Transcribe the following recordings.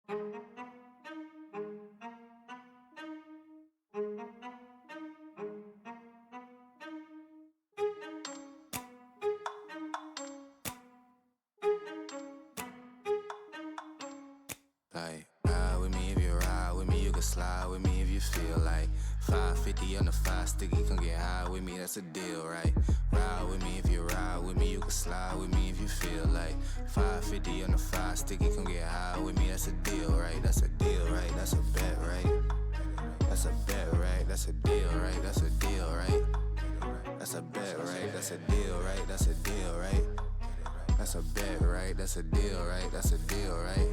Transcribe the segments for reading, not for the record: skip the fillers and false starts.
Like, ride with me if you ride with me, you can slide with me if you feel like 550 on the 5 sticky, come get high with me, that's a deal, right? Ride with me if you ride with me, you can slide with me if you feel like 550 on the 5 sticky, come get high with me, that's a deal, right? That's a deal, right? That's a bet, right? That's a bet, right? That's a deal, right? That's a deal, right? That's a bet, right? That's a deal, right? That's a deal, right? That's a bet, right? That's a deal, right? That's a deal, right?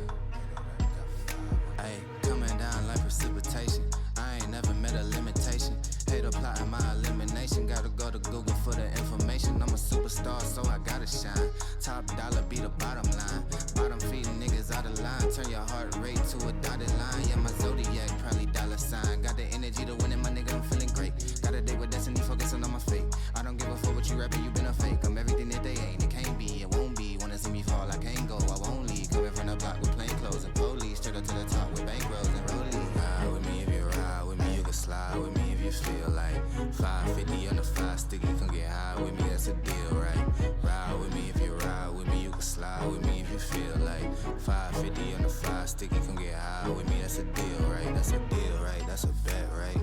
Ayy, coming down like precipitation. I ain't never met a limitation. Hater plotting my elimination. Gotta go to Google for the information. I'm a superstar, so I gotta shine. Top dollar be the bottom line. Bottom feeding niggas out of line. Turn your heart rate to a dotted line. Yeah, my zodiac probably dollar sign. Got the energy to win it, my nigga, I'm feeling great. Got a date with destiny, focusing on my fate. I don't give a fuck what you rapping, you been a fake. I'm everything that they ain't, it can't be, it won't be. Wanna see me fall, I can't go, I won't leave. Coming from the block with plain clothes and police. Straight up to the top with bankrolls and rollies. Ride with me if you ride with me, you can slide with me if you feel like 550 on the 5 sticky, come get high with me, that's a deal, right? Ride with me if you ride with me, you can slide with me if you feel like 550 on the 5 sticky, come get high with me, that's a deal, right? That's a deal, right? That's a bet, right?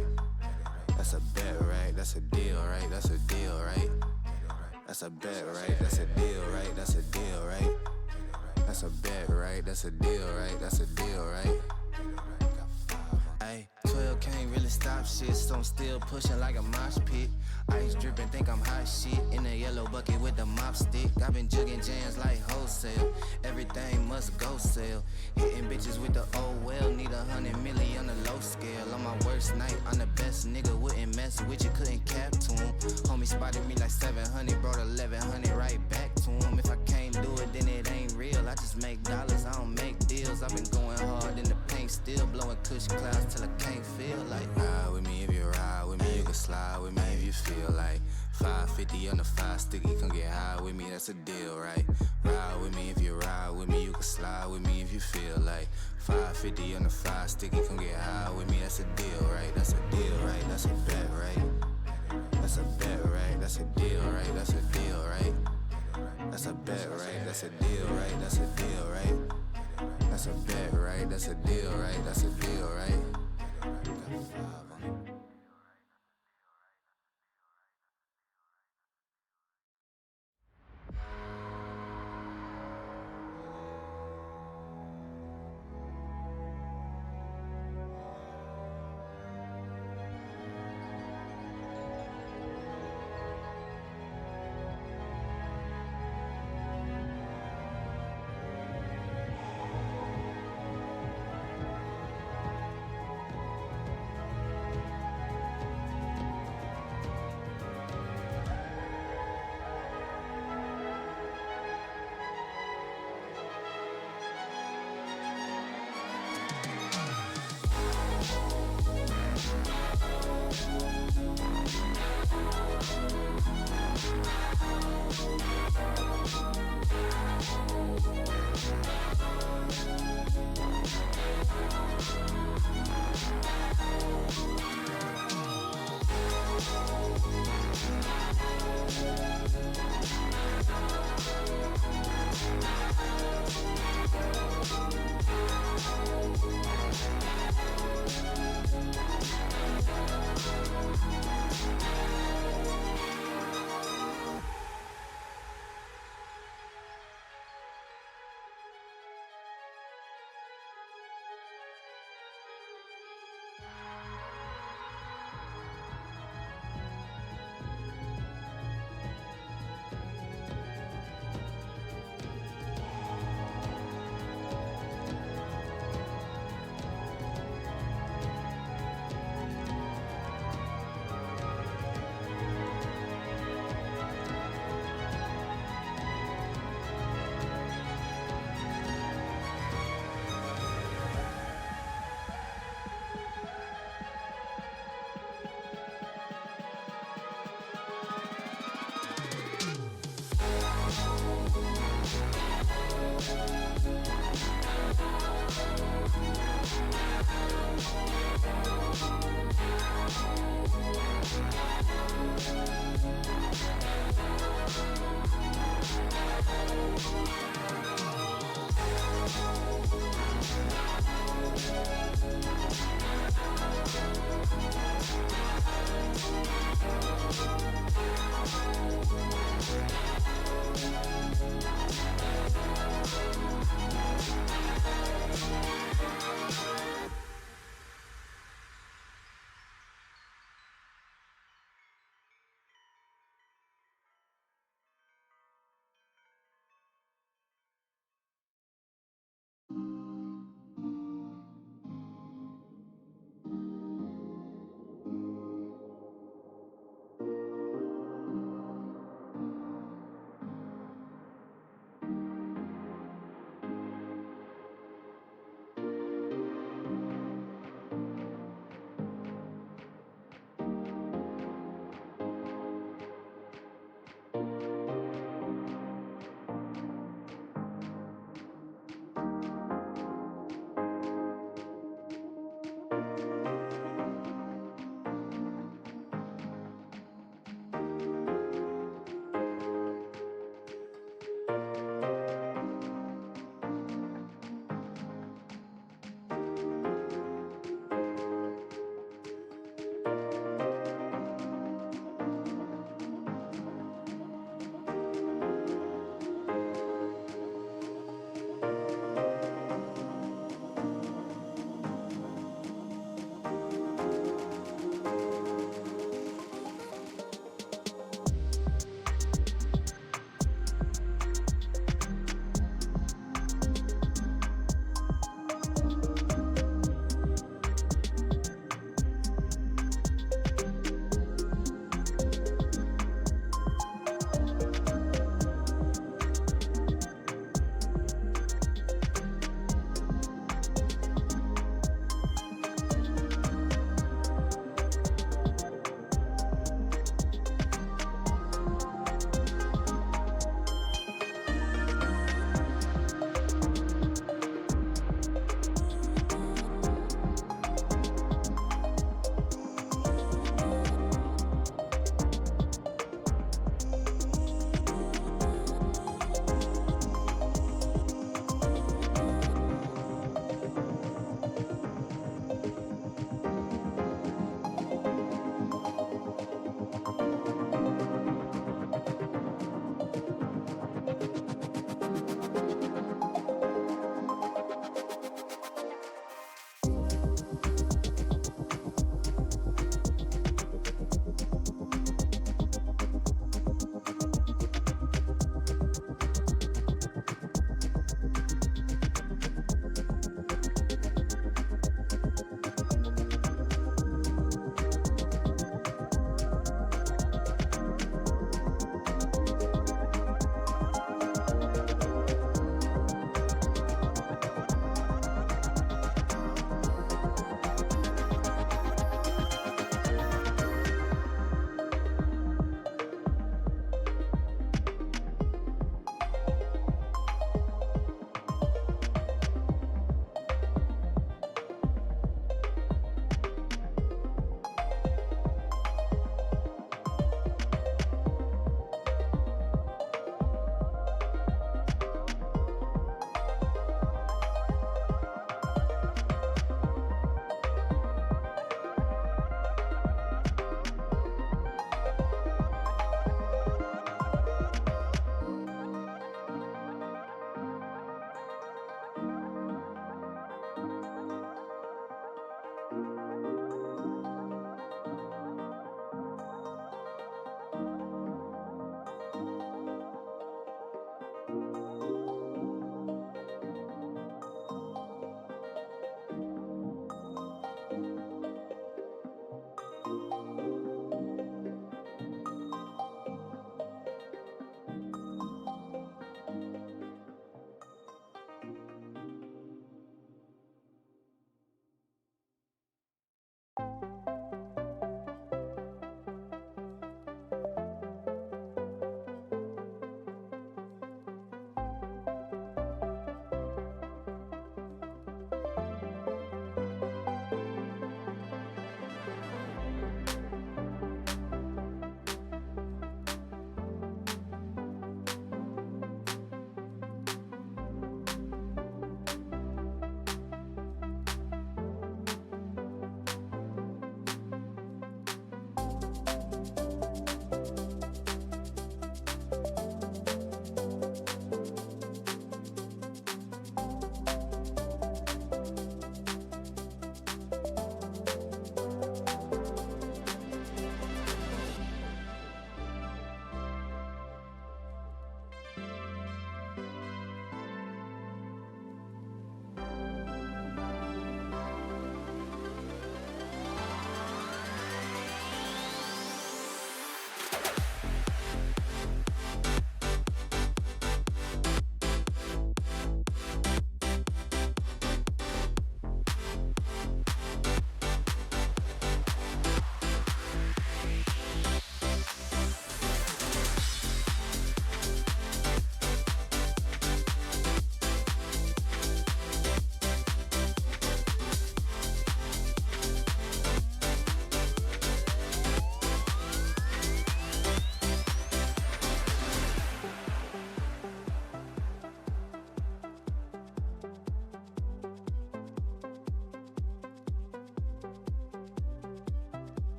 That's a bet, right? That's a deal, right? That's a deal, right? That's a bet, right? That's a deal, right? That's a deal, right? That's a bet, right? That's a deal, right? That's a deal, right? Ayy, 12 can't really stop shit, so I'm still pushing like a mosh pit. Ice dripping, think I'm hot shit. In a yellow bucket with the mop stick. I've been jugging jams like wholesale. Everything must go sell. Hitting bitches with the oh well. Need 100 million on the low scale. On my worst night, I'm the best nigga. Wouldn't mess with you, couldn't cap to him. Homie spotted me like 700, brought 1100 right back to him. If I can't do it, then it ain't real. I just make dollars, I don't make deals. I've been going hard in the paint, still blowing kush clouds till I can't feel like. Ride with me if you ride with me, you can slide with me if you feel like 550 on the 5 sticky, come get high with me, that's a deal, right? Ride with me if you ride with me, you can slide with me if you feel like 550 on the 5 sticky, come get high with me, that's a deal, right? That's a deal, right? That's a bet, right? That's a bet, right? That's a deal, right? That's a deal, right? That's a bet, right? That's a deal, right? That's a deal, right? That's a bet, right? That's a deal, right? That's a deal, right?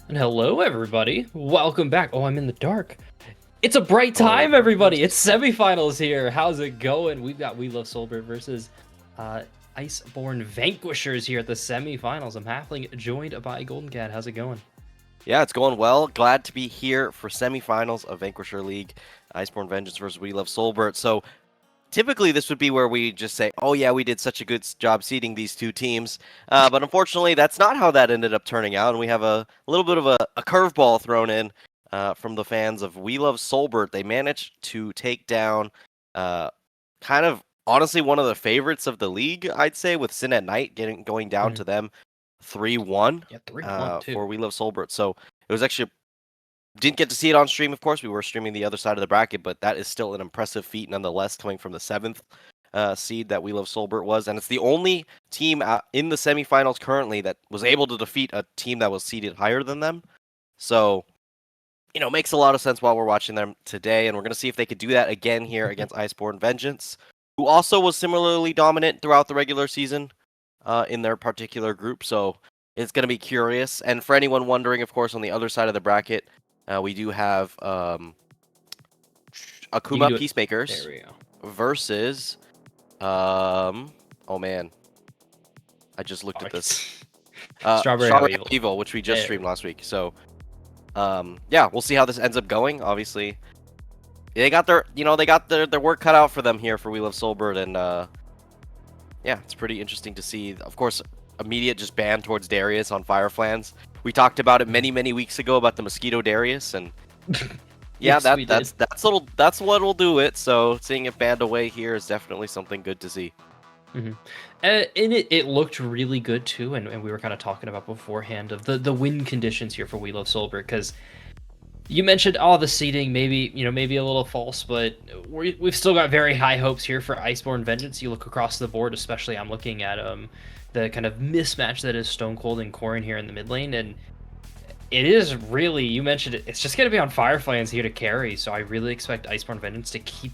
And hello, everybody. Welcome back. Oh, I'm in the dark. It's a bright Oh, time, everybody. darkness. It's semifinals here. How's it going? We've got We Love Soulbert versus uh, Iceborn Vanquishers here at the semifinals. I'm happily joined by Golden Cat. How's it going? Yeah, it's going well. Glad to be here for semifinals of Vanquisher League, Iceborn Vengeance versus We Love Soulbert. So typically this would be where we just say, oh yeah, we did such a good job seeding these two teams. But unfortunately, that's not how that ended up turning out. And we have a little bit of a curveball thrown in from the fans of We Love Soulbert. They managed to take down uh, kind of honestly one of the favorites of the league, I'd say, with Sin at Night going down to them 3-1 Yeah, 3-1 too. for We Love Soulbert. So it was actually didn't get to see it on stream, of course. We were streaming the other side of the bracket, but that is still an impressive feat nonetheless, coming from the seventh seed that We Love Soulbert was. And it's the only team in the semifinals currently that was able to defeat a team that was seeded higher than them. So, makes a lot of sense while we're watching them today. And we're going to see if they could do that again here against Iceborn Vengeance, who also was similarly dominant throughout the regular season in their particular group. So it's going to be curious. And for anyone wondering, of course, on the other side of the bracket, we do have Akuma Peacemakers There we go. versus oh man, I just looked at this. Strawberry Evil, which we just streamed last week. So yeah, we'll see how this ends up going. Obviously, they got their work cut out for them here for We Love Soulbert, and yeah, it's pretty interesting to see. Of course, immediate just ban towards Darius on Fireflans. We talked about it many weeks ago about the Mosquito Darius, and yeah, yes, that's what'll do it. So seeing it banned away here is definitely something good to see. Mm-hmm. And it looked really good too, and we were kind of talking about beforehand of the win conditions here for We Love Soulbert, because you mentioned the seeding maybe a little false, but we've still got very high hopes here for Iceborn Vengeance. You look across the board, especially I'm looking at the kind of mismatch that is Stone Cold and Corrin here in the mid lane, and it is really, you mentioned it, it's just going to be on Fireflans here to carry. So I really expect Iceborn Vengeance to keep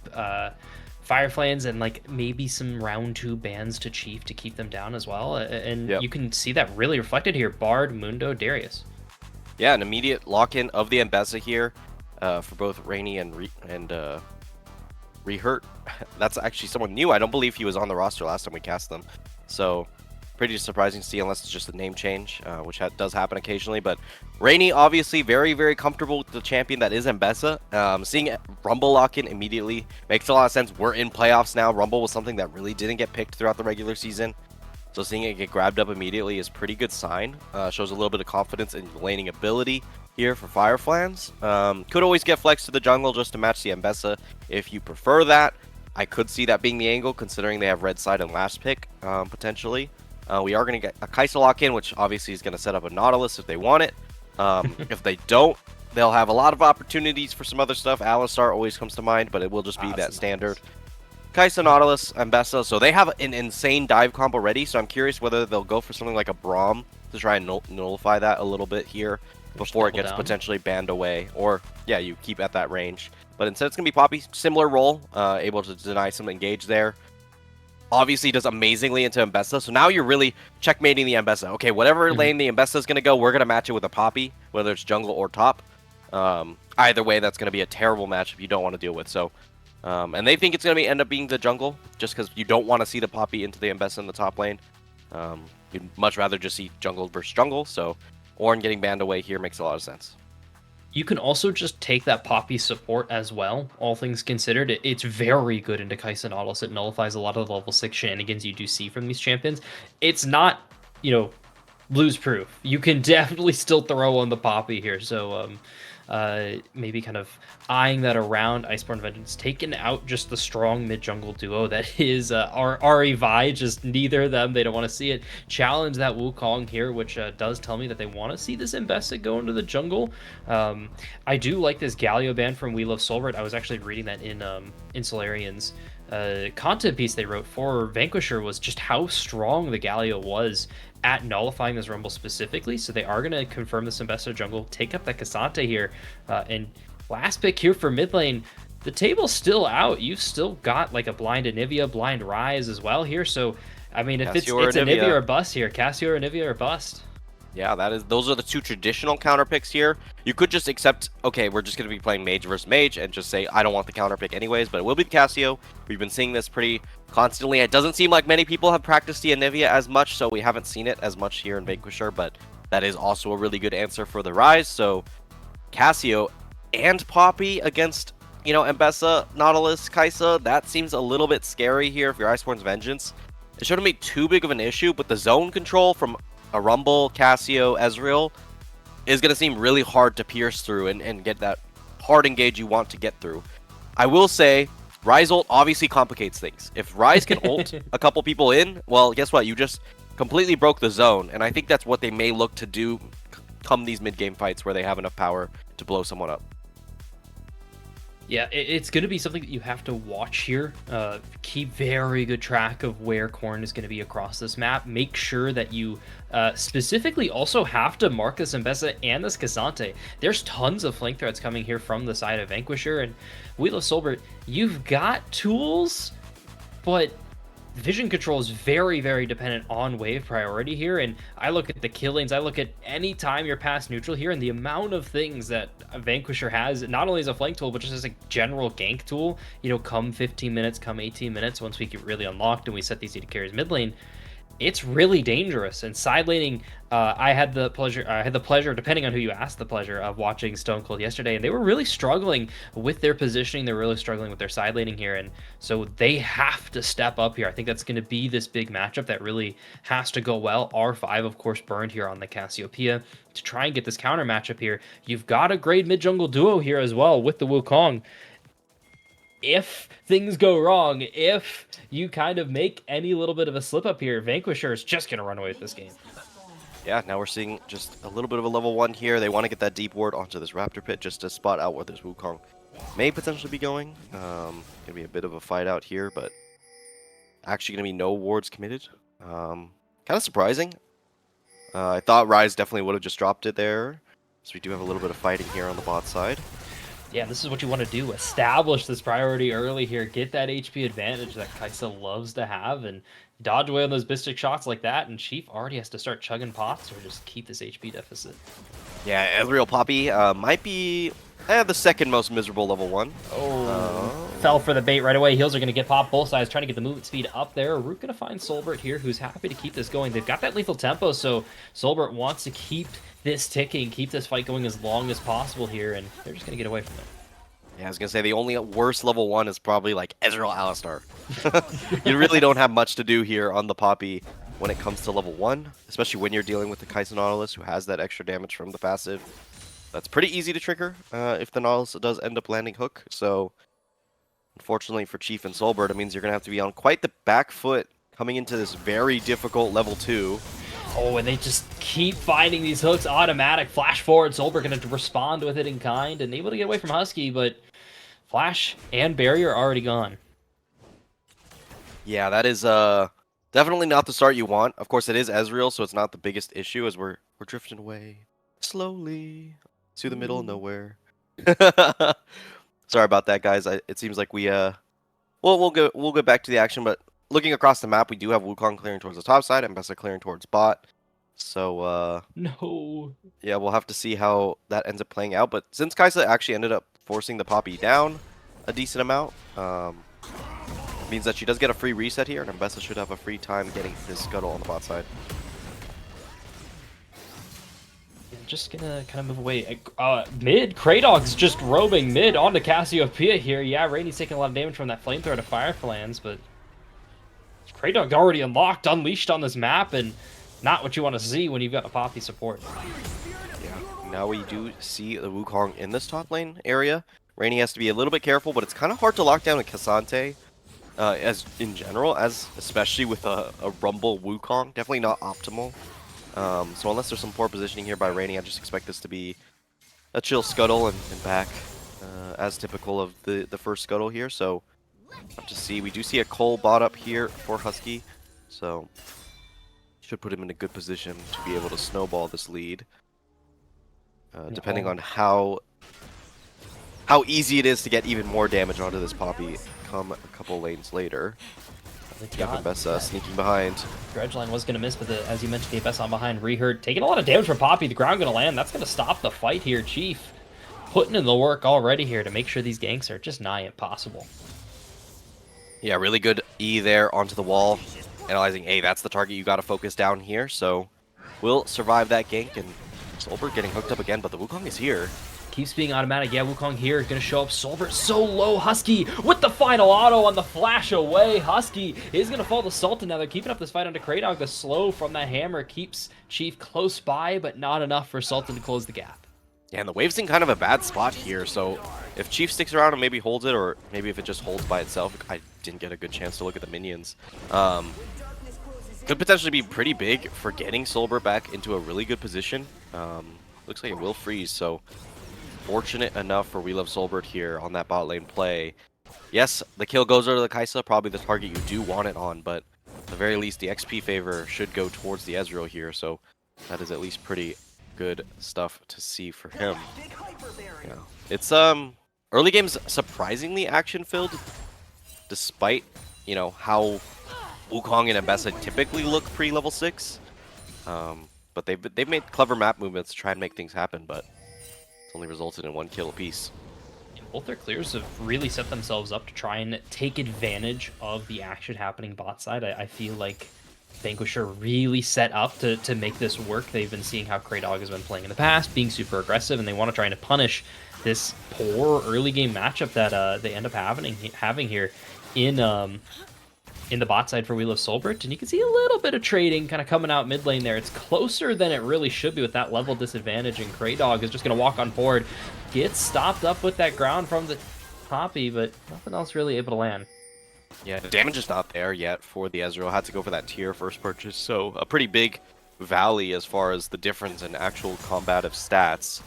Fireflans and like maybe some round 2 bans to Chief to keep them down as well. And Yep. you can see that really reflected here. Bard, Mundo, Darius. Yeah, an immediate lock-in of the Mbessa here for both Rainy and Rehurt. That's actually someone new. I don't believe he was on the roster last time we cast them. So pretty surprising to see, unless it's just a name change, which does happen occasionally. But Rainy, obviously, very comfortable with the champion that is Mbessa. Seeing Rumble lock in immediately makes a lot of sense. We're in playoffs now. Rumble was something that really didn't get picked throughout the regular season. So seeing it get grabbed up immediately is a pretty good sign. Shows a little bit of confidence in laning ability here for Fireflans. Could always get flex to the jungle just to match the Mbessa if you prefer that. I could see that being the angle, considering they have red side and last pick, potentially. We are going to get a Kai'Sa lock in, which obviously is going to set up a Nautilus if they want it. If they don't, they'll have a lot of opportunities for some other stuff. Alistar always comes to mind, but it will just be that standard Kai'Sa, Nautilus, Mbessa. So they have an insane dive combo ready, so I'm curious whether they'll go for something like a Braum to try and nullify that a little bit here before it gets potentially banned away. Or, yeah, you keep at that range. But instead it's going to be Poppy. Similar role, able to deny some engage there. Obviously does amazingly into Mbessa, so now you're really checkmating the Mbessa. Okay, whatever lane the Mbessa is going to go, we're going to match it with a Poppy, whether it's jungle or top. Either way, that's going to be a terrible match if you don't want to deal with. So, and they think it's going to end up being the jungle, just because you don't want to see the Poppy into the Mbessa in the top lane. You'd much rather just see jungle versus jungle, so Ornn getting banned away here makes a lot of sense. You can also just take that Poppy support as well, all things considered. It's very good into Kai'Sa Nautilus. It nullifies a lot of the level 6 shenanigans you do see from these champions. It's not, lose proof. You can definitely still throw on the Poppy here. So maybe kind of eyeing that around. Iceborn Vengeance taking out just the strong mid-jungle duo that is Ari Vi. Just neither of them, they don't want to see it. Challenge that Wukong here, which does tell me that they want to see this Mbessa go into the jungle. I do like this Galio ban from We Love Soulbert. I was actually reading that in Solarian's content piece they wrote for Vanquisher, was just how strong the Galio was at nullifying this Rumble specifically. So they are going to confirm this Mbessa jungle, take up that Cassante here, and last pick here for mid lane. The table's still out. You've still got like a blind Anivia, blind Rise as well here. So, I mean, if it's Anivia or bust here, Cassio or Anivia or bust. Yeah, those are the two traditional counter picks here. You could just accept, okay, we're just going to be playing mage versus mage and just say, I don't want the counter pick anyways, but it will be the Cassio. We've been seeing this pretty constantly. It doesn't seem like many people have practiced the Anivia as much, so we haven't seen it as much here in Vanquisher, but that is also a really good answer for the Rise. So Cassio and Poppy against, you know, Mbessa, Nautilus, Kaisa, that seems a little bit scary here if you're Iceborn's Vengeance. It shouldn't be too big of an issue, but the zone control from a Rumble, Cassio, Ezreal is going to seem really hard to pierce through and get that hard engage you want to get through. I will say, Ryze ult obviously complicates things. If Ryze can ult a couple people in, well, guess what? You just completely broke the zone, and I think that's what they may look to do come these mid-game fights where they have enough power to blow someone up. Yeah, it's going to be something that you have to watch here. Keep very good track of where Corn is going to be across this map. Make sure that you specifically also have to mark this Mbessa and this Cassante. There's tons of flank threats coming here from the side of Vanquisher, and Wheel of Soulbert, you've got tools, but vision control is very, very dependent on wave priority here, and I look at the killings, I look at any time you're past neutral here, and the amount of things that a Vanquisher has, not only as a flank tool, but just as a general gank tool, you know, come 15 minutes, come 18 minutes, once we get really unlocked and we set these AD carries mid lane, it's really dangerous. And side laning, I had the pleasure, depending on who you ask, the pleasure of watching Stone Cold yesterday, and they were really struggling with their positioning. They're really struggling with their side laning here, and so they have to step up here. I think that's going to be this big matchup that really has to go well. R5, of course, burned here on the Cassiopeia to try and get this counter matchup here. You've got a great mid jungle duo here as well with the Wukong. If things go wrong, if you kind of make any little bit of a slip up here, Vanquisher is just going to run away with this game. Yeah, now we're seeing just a little bit of a level 1 here. They want to get that deep ward onto this Raptor Pit just to spot out where this Wukong may potentially be going. Gonna be a bit of a fight out here, but actually gonna be no wards committed. Kind of surprising. I thought Ryze definitely would have just dropped it there. So we do have a little bit of fighting here on the bot side. Yeah, this is what you want to do. Establish this priority early here. Get that HP advantage that Kaisa loves to have, and dodge away on those Bistic shots like that, and Chief already has to start chugging pots or just keep this HP deficit. Yeah, Ezreal Poppy might be the second most miserable level 1. Fell for the bait right away. Heals are going to get popped both sides, trying to get the movement speed up there. Root going to find Soulbert here, who's happy to keep this going. They've got that lethal tempo, so Soulbert wants to keep this ticking, keep this fight going as long as possible here, and they're just going to get away from it. Yeah, I was going to say the only worst level 1 is probably like Ezreal Alistar. You really don't have much to do here on the Poppy when it comes to level 1, especially when you're dealing with the Kaisa Nautilus, who has that extra damage from the passive. That's pretty easy to trigger if the Nautilus does end up landing hook, so unfortunately for Chief and Soulbert, it means you're going to have to be on quite the back foot coming into this very difficult level 2. Oh, and they just keep finding these hooks automatic. Flash forward, Soulbert going to respond with it in kind and able to get away from Husky, but Flash and Barrier are already gone. Yeah, that is definitely not the start you want. Of course, it is Ezreal, so it's not the biggest issue as we're drifting away slowly to the middle of nowhere. Sorry about that, guys. It seems like we we'll go back to the action, but looking across the map, we do have Wukong clearing towards the top side and Mbessa clearing towards bot. So no. Yeah, we'll have to see how that ends up playing out. But since Kaisa actually ended up forcing the Poppy down a decent amount, means that she does get a free reset here, and Mbessa should have a free time getting his scuttle on the bot side. Just gonna kind of move away. Mid, Kraydog's just roaming mid onto Cassiopeia here. Yeah, Rainey's taking a lot of damage from that flamethrower to Fireflands, but Kraydog already unlocked, unleashed on this map, and not what you want to see when you've got a Poppy support. Yeah, now we do see the Wukong in this top lane area. Rainey has to be a little bit careful, but it's kind of hard to lock down a Cassante, as in general, especially with a Rumble Wukong. Definitely not optimal. So unless there's some poor positioning here by Rainey, I just expect this to be a chill scuttle and back, as typical of the first scuttle here. So have to see. We do see a Cole bot up here for Husky, so should put him in a good position to be able to snowball this lead. Depending on how easy it is to get even more damage onto this Poppy come a couple lanes later. Yep, Mbessa sneaking behind. Dredge line was going to miss, but as you mentioned, the Mbessa on behind. Rehurt taking a lot of damage from Poppy. The ground going to land. That's going to stop the fight here. Chief putting in the work already here to make sure these ganks are just nigh impossible. Yeah, really good E there onto the wall. Analyzing, hey, that's the target you got to focus down here. So we'll survive that gank, and Soulbert getting hooked up again, but the Wukong is here. Keeps being automatic. Yeah, Wukong here is going to show up. Soulbert so low. Husky with the final auto on the flash away. Husky is going to fall to Sultan. Now they're keeping up this fight under Kraydog. The slow from that hammer keeps Chief close by, but not enough for Sultan to close the gap. Yeah, and the wave's in kind of a bad spot here, so if Chief sticks around and maybe holds it, or maybe if it just holds by itself, I didn't get a good chance to look at the minions. Could potentially be pretty big for getting Soulbert back into a really good position. Looks like it will freeze, so fortunate enough for We Love Soulbert here on that bot lane play. Yes, the kill goes over to the Kai'Sa, probably the target you do want it on, but at the very least, the XP favor should go towards the Ezreal here, so that is at least pretty good stuff to see for him. Yeah. It's early game's surprisingly action-filled, despite, you know, how Wukong and Mbessa typically look pre-level 6. But they've made clever map movements to try and make things happen, but it's only resulted in 1 kill apiece. Both their clears have really set themselves up to try and take advantage of the action happening bot side. I feel like Vanquisher really set up to make this work. They've been seeing how Kraydog has been playing in the past, being super aggressive, and they want to try to punish this poor early game matchup that they end up having here in the bot side for We Love Soulbert. And you can see a little bit of trading kind of coming out mid lane there. It's closer than it really should be with that level disadvantage, and Kraydog is just going to walk on board, gets stopped up with that ground from the Poppy, but nothing else really able to land. Yeah, the damage is not there yet for the Ezreal. Had to go for that tier first purchase, so a pretty big valley as far as the difference in actual combative stats.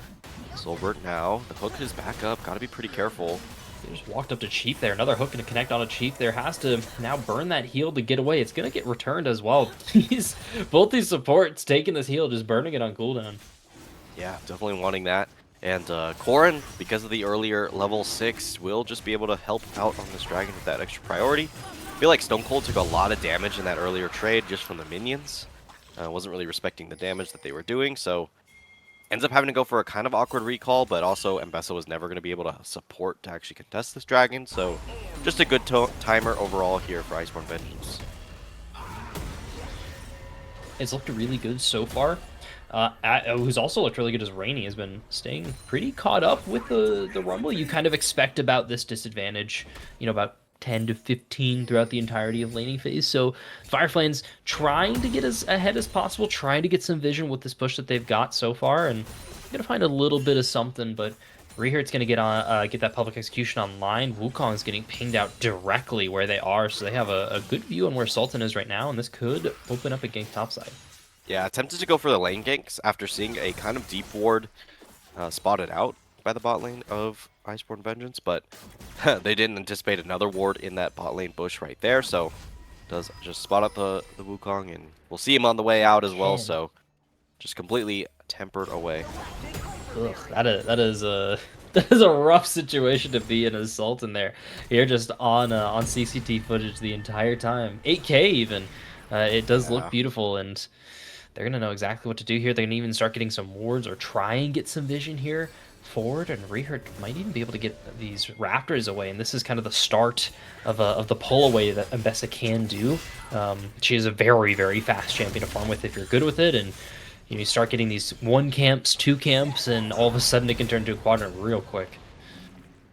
Soulbert now, the hook is back up, gotta be pretty careful. He just walked up to Chief there. Another hook going to connect on a Chief there. Has to now burn that heal to get away. It's going to get returned as well. Both these supports taking this heal, just burning it on cooldown. Yeah, definitely wanting that. And Corrin, because of the earlier level 6, will just be able to help out on this dragon with that extra priority. I feel like Stone Cold took a lot of damage in that earlier trade just from the minions. Wasn't really respecting the damage that they were doing, so ends up having to go for a kind of awkward recall, but also Mbessa was never going to be able to support to actually contest this dragon, so just a good timer overall here for Iceborn Vengeance. It's looked really good so far. Who's also looked really good as Rainy has been staying pretty caught up with the Rumble. You kind of expect about this disadvantage, you know, about 10 to 15 throughout the entirety of laning phase. So Fireflames trying to get as ahead as possible, trying to get some vision with this push that they've got so far, and gonna find a little bit of something, but Rehurt's gonna get that public execution online. Wukong's getting pinged out directly where they are, so they have a good view on where Sultan is right now, and this could open up a gank topside. Yeah, attempted to go for the lane ganks after seeing a kind of deep ward spotted out by the bot lane of Iceborn Vengeance, but they didn't anticipate another ward in that bot lane bush right there, so does just spot up the Wukong, and we'll see him on the way out as well, so just completely tempered away. Ugh, that is a rough situation to be in as Sultan there. You're just on CCT footage the entire time. 8K even. It does look beautiful, and they're going to know exactly what to do here. They're going to even start getting some wards or try and get some vision here forward, and Rehurt might even be able to get these Raptors away, and this is kind of the start of the pull away that Mbessa can do. She is a very, very fast champion to farm with if you're good with it, and you start getting these 1 camps, 2 camps, and all of a sudden it can turn into a quadrant real quick.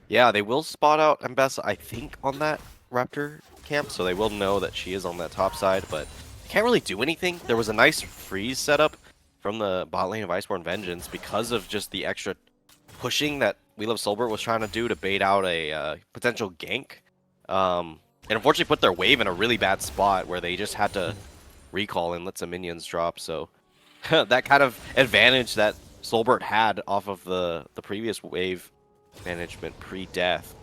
Yeah, they will spot out Mbessa, I think, on that Raptor camp, so they will know that she is on that top side, but can't really do anything. There was a nice freeze setup from the bot lane of Iceborn Vengeance because of just the extra pushing that We Love Soulbert was trying to do to bait out a potential gank. And unfortunately put their wave in a really bad spot where they just had to recall and let some minions drop. So that kind of advantage that Soulbert had off of the previous wave management pre-death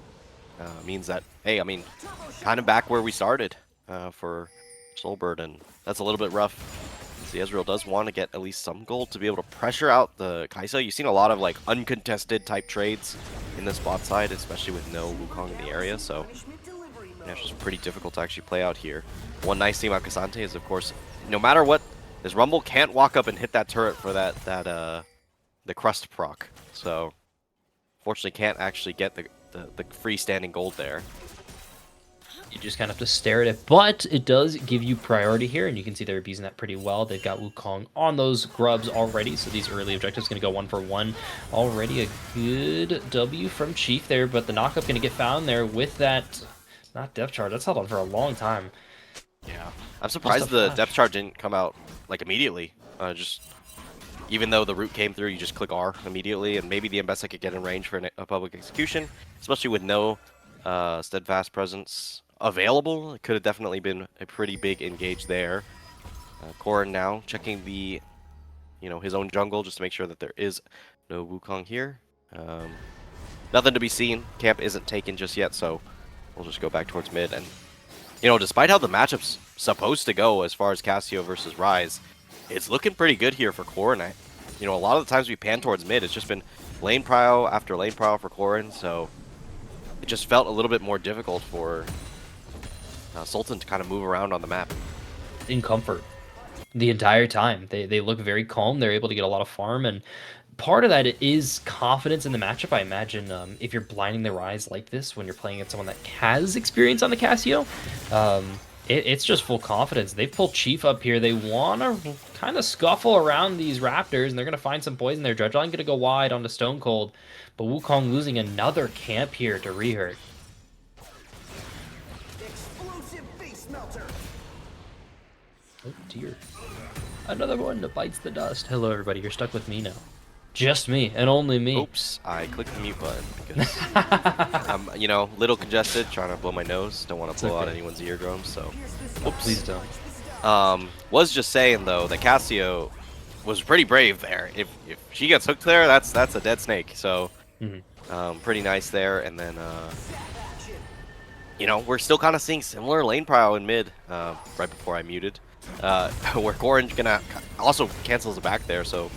means that, hey, I mean, kind of back where we started for Soulbert, and that's a little bit rough. The Ezreal does want to get at least some gold to be able to pressure out the Kai'Sa. You've seen a lot of like uncontested type trades in this bot side, especially with no Wukong in the area, so Yeah, it's just pretty difficult to actually play out here. One nice thing about K'Sante is, of course, no matter what, this Rumble can't walk up and hit that turret for the crust proc. So, fortunately, can't actually get the freestanding gold there. You just kind of have to stare at it, but it does give you priority here, and you can see they're abusing that pretty well. They've got Wukong on those grubs already, so these early objectives going to go 1 for 1. Already a good W from Chief there, but the knockup going to get found there with that, not depth charge. That's held on for a long time. Yeah, I'm surprised the depth charge didn't come out like immediately. Just even though the root came through, you just click R immediately, and maybe the Mbessa could get in range for a public execution, especially with no steadfast presence available. It could have definitely been a pretty big engage there. Corrin now checking the, his own jungle just to make sure that there is no Wukong here. Nothing to be seen. Camp isn't taken just yet, so we'll just go back towards mid. And despite how the matchup's supposed to go as far as Cassio versus Rise, it's looking pretty good here for Corrin. A lot of the times we pan towards mid, it's just been lane prio after lane prio for Corrin, so it just felt a little bit more difficult for Sultan to kind of move around on the map. In comfort the entire time. They look very calm. They're able to get a lot of farm, and part of that is confidence in the matchup. I imagine if you're blinding the Rise like this when you're playing against someone that has experience on the Cassio, it's just full confidence. They've pulled Chief up here. They want to kind of scuffle around these Raptors, and they're going to find some poison there. Dredge Line going to go wide onto Stone Cold, but Wukong losing another camp here to Rehurt. Oh dear. Another one that bites the dust. Hello everybody, you're stuck with me now. Just me, and only me. Oops, I clicked the mute button because I'm, little congested, trying to blow my nose. Don't want to blow out anyone's eardrums, so. Oops. Please don't. Was just saying though, that Cassio was pretty brave there. If she gets hooked there, that's a dead snake. So, pretty nice there. And then, we're still kind of seeing similar lane prio in mid. Right before I muted. Where Corrin's gonna also cancels the back there, so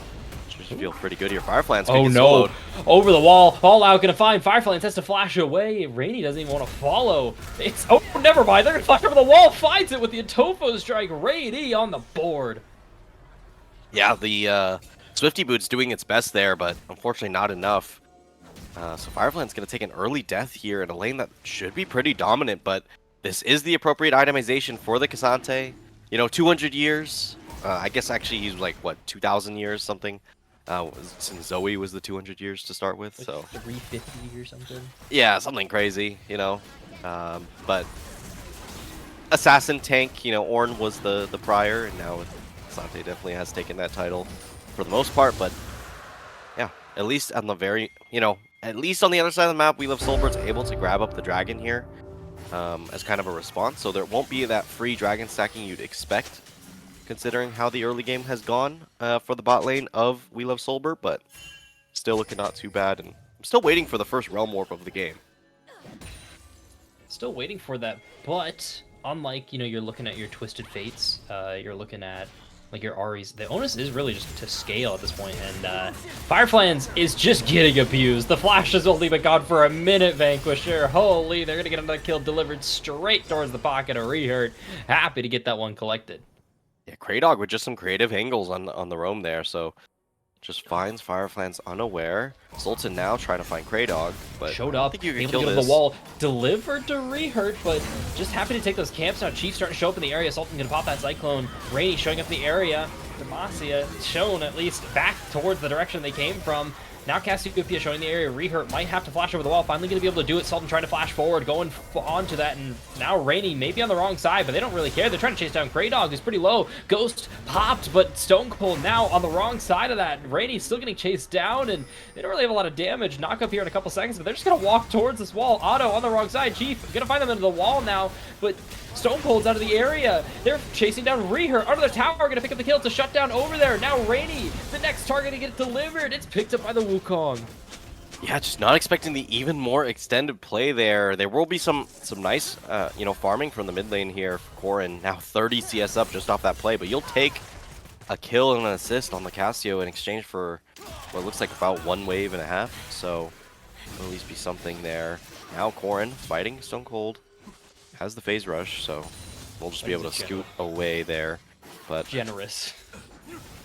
should feel pretty good here. Firefly's oh no! Soloed. Over the wall, all out gonna find Firefly has to flash away. Rainy doesn't even want to follow. It's never mind. They're gonna flash over the wall. Finds it with the Atofo strike. Rainy on the board. Yeah, the Swifty Boot's doing its best there, but unfortunately not enough. So Firefly's gonna take an early death here in a lane that should be pretty dominant, but this is the appropriate itemization for the K'Sante. 200 years. I guess actually he's like, what, 2,000 years, something? Since Zoe was the 200 years to start with, like so... 350 or something? Yeah, something crazy, but... Assassin tank, Ornn was the prior, and now K'Sante definitely has taken that title for the most part, but... Yeah, at least on the very... at least on the other side of the map, We Love Soulbert's able to grab up the dragon here. As kind of a response, so there won't be that free dragon stacking you'd expect, considering how the early game has gone for the bot lane of We Love Soulbert, but still looking not too bad, and I'm still waiting for the first Realm Warp of the game. Still waiting for that, but unlike, you're looking at your Twisted Fates, you're looking at like your Aries, the onus is really just to scale at this point, and Fireflies is just getting abused. The flash has only been gone for a minute, Vanquisher. Holy, they're gonna get another kill delivered straight towards the pocket of Rehurt. Happy to get that one collected. Yeah, Kraydog with just some creative angles on the roam there, so just finds Fireflies unaware. Sultan now trying to find Kraydog, but showed up, I think you can able kill to get this. on the wall, delivered to Rehurt, but just happy to take those camps now. Chief starting to show up in the area. Sultan gonna pop that Cyclone. Rainy showing up in the area. Demacia shown at least back towards the direction they came from. Now Cassiopeia showing the area. Rehurt might have to flash over the wall. Finally going to be able to do it. Sultan trying to flash forward, going onto that, and now Rainy maybe on the wrong side, but they don't really care. They're trying to chase down Kraydog, who's pretty low. Ghost popped, but Stone Cold now on the wrong side of that. Rainy's still getting chased down, and they don't really have a lot of damage. Knock up here in a couple seconds, but they're just going to walk towards this wall. Otto on the wrong side. Chief going to find them into the wall now, but Stone Cold's out of the area. They're chasing down Rehurt under their tower, going to pick up the kill to shut down over there. Now Rainy, the next target to get delivered. It's picked up by the Wukong. Yeah, just not expecting the even more extended play there. There will be some nice, farming from the mid lane here for Corrin. Now 30 CS up just off that play, but you'll take a kill and an assist on the Cassio in exchange for what looks like about 1.5 waves. So there'll at least be something there. Now Corrin fighting Stone Cold. has the phase rush, so we'll just be able to scoot away there. But Generous.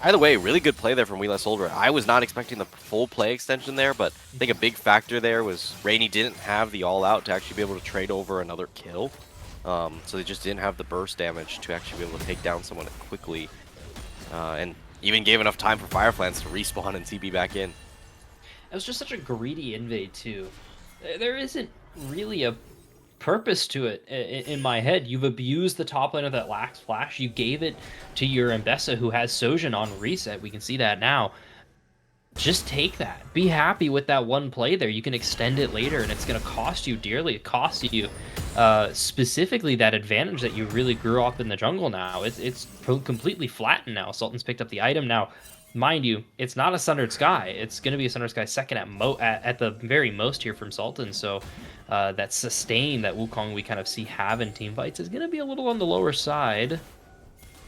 either way, really good play there from We Love Soulbert. I was not expecting the full play extension there, but I think a big factor there was Rainy didn't have the all-out to actually be able to trade over another kill. So they just didn't have the burst damage to actually be able to take down someone quickly. And even gave enough time for Fireflans to respawn and TP back in. It was just such a greedy invade, too. There isn't really a purpose to it in my head. You've abused the top laner that lacks flash. You gave it to your Mbessa, who has Sojin on reset. We can see that now. Just take that. Be happy with that one play there. You can extend it later, and it's going to cost you dearly. It costs you specifically that advantage that you really grew up in the jungle now. It's completely flattened now. Sultan's picked up the item now. Mind you, it's not a Sundered Sky. It's going to be a Sundered Sky second at the very most here from Sultan. So that sustain that Wukong we kind of see have in team fights is going to be a little on the lower side.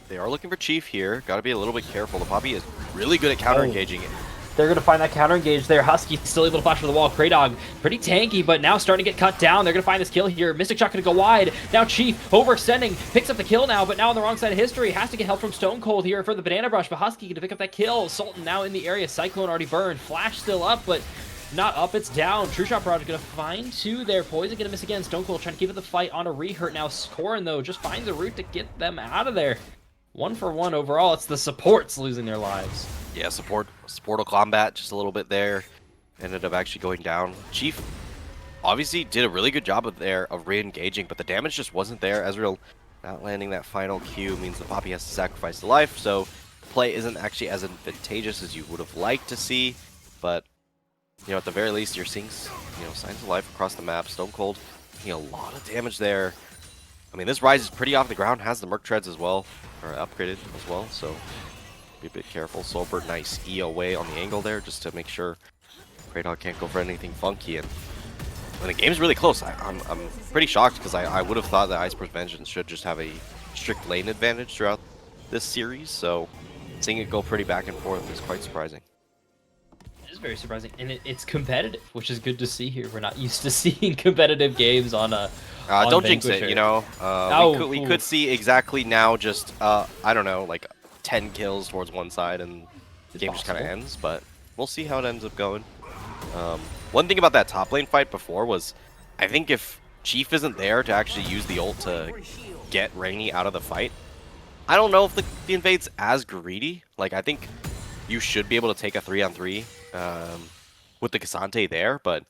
They are looking for Chief here. Got to be a little bit careful. The Poppy is really good at counter-engaging it. They're going to find that counter engage there. Husky still able to flash for the wall. Kraydog, pretty tanky, but now starting to get cut down. They're going to find this kill here. Mystic Shot going to go wide. Now Chief overextending, picks up the kill now, but now on the wrong side of history. Has to get help from Stone Cold here for the Banana Brush, but Husky going to pick up that kill. Sultan now in the area. Cyclone already burned. Flash still up, but not up, it's down. True Shot Project going to find two there. Poison going to miss again. Stone Cold trying to keep it the fight on a rehurt now. Scoring, though, just finds a route to get them out of there. 1-for-1 overall. It's the supports losing their lives. Yeah, supportal combat just a little bit there. Ended up actually going down. Chief obviously did a really good job of re-engaging, but the damage just wasn't there. Ezreal not landing that final Q means the Poppy has to sacrifice the life, so the play isn't actually as advantageous as you would have liked to see. But at the very least, you're seeing signs of life across the map. Stone Cold taking a lot of damage there. I mean, this Rise is pretty off the ground, has the Merc Treads as well, or upgraded as well, so be a bit careful. Soulbert, nice E away on the angle there, just to make sure Kraydog can't go for anything funky. And when the game's really close, I'm pretty shocked, because I would have thought that Iceborn's Vengeance should just have a strict lane advantage throughout this series, so seeing it go pretty back and forth is quite surprising. It is very surprising, and it's competitive, which is good to see here. We're not used to seeing competitive games on a don't jinx it, we could see exactly now just, I don't know, like 10 kills towards one side and the game just kind of ends, but we'll see how it ends up going. One thing about that top lane fight before was, I think if Chief isn't there to actually use the ult to get Rainy out of the fight, I don't know if the invade's as greedy. Like, I think you should be able to take a 3-on-3 with the Cassante there, but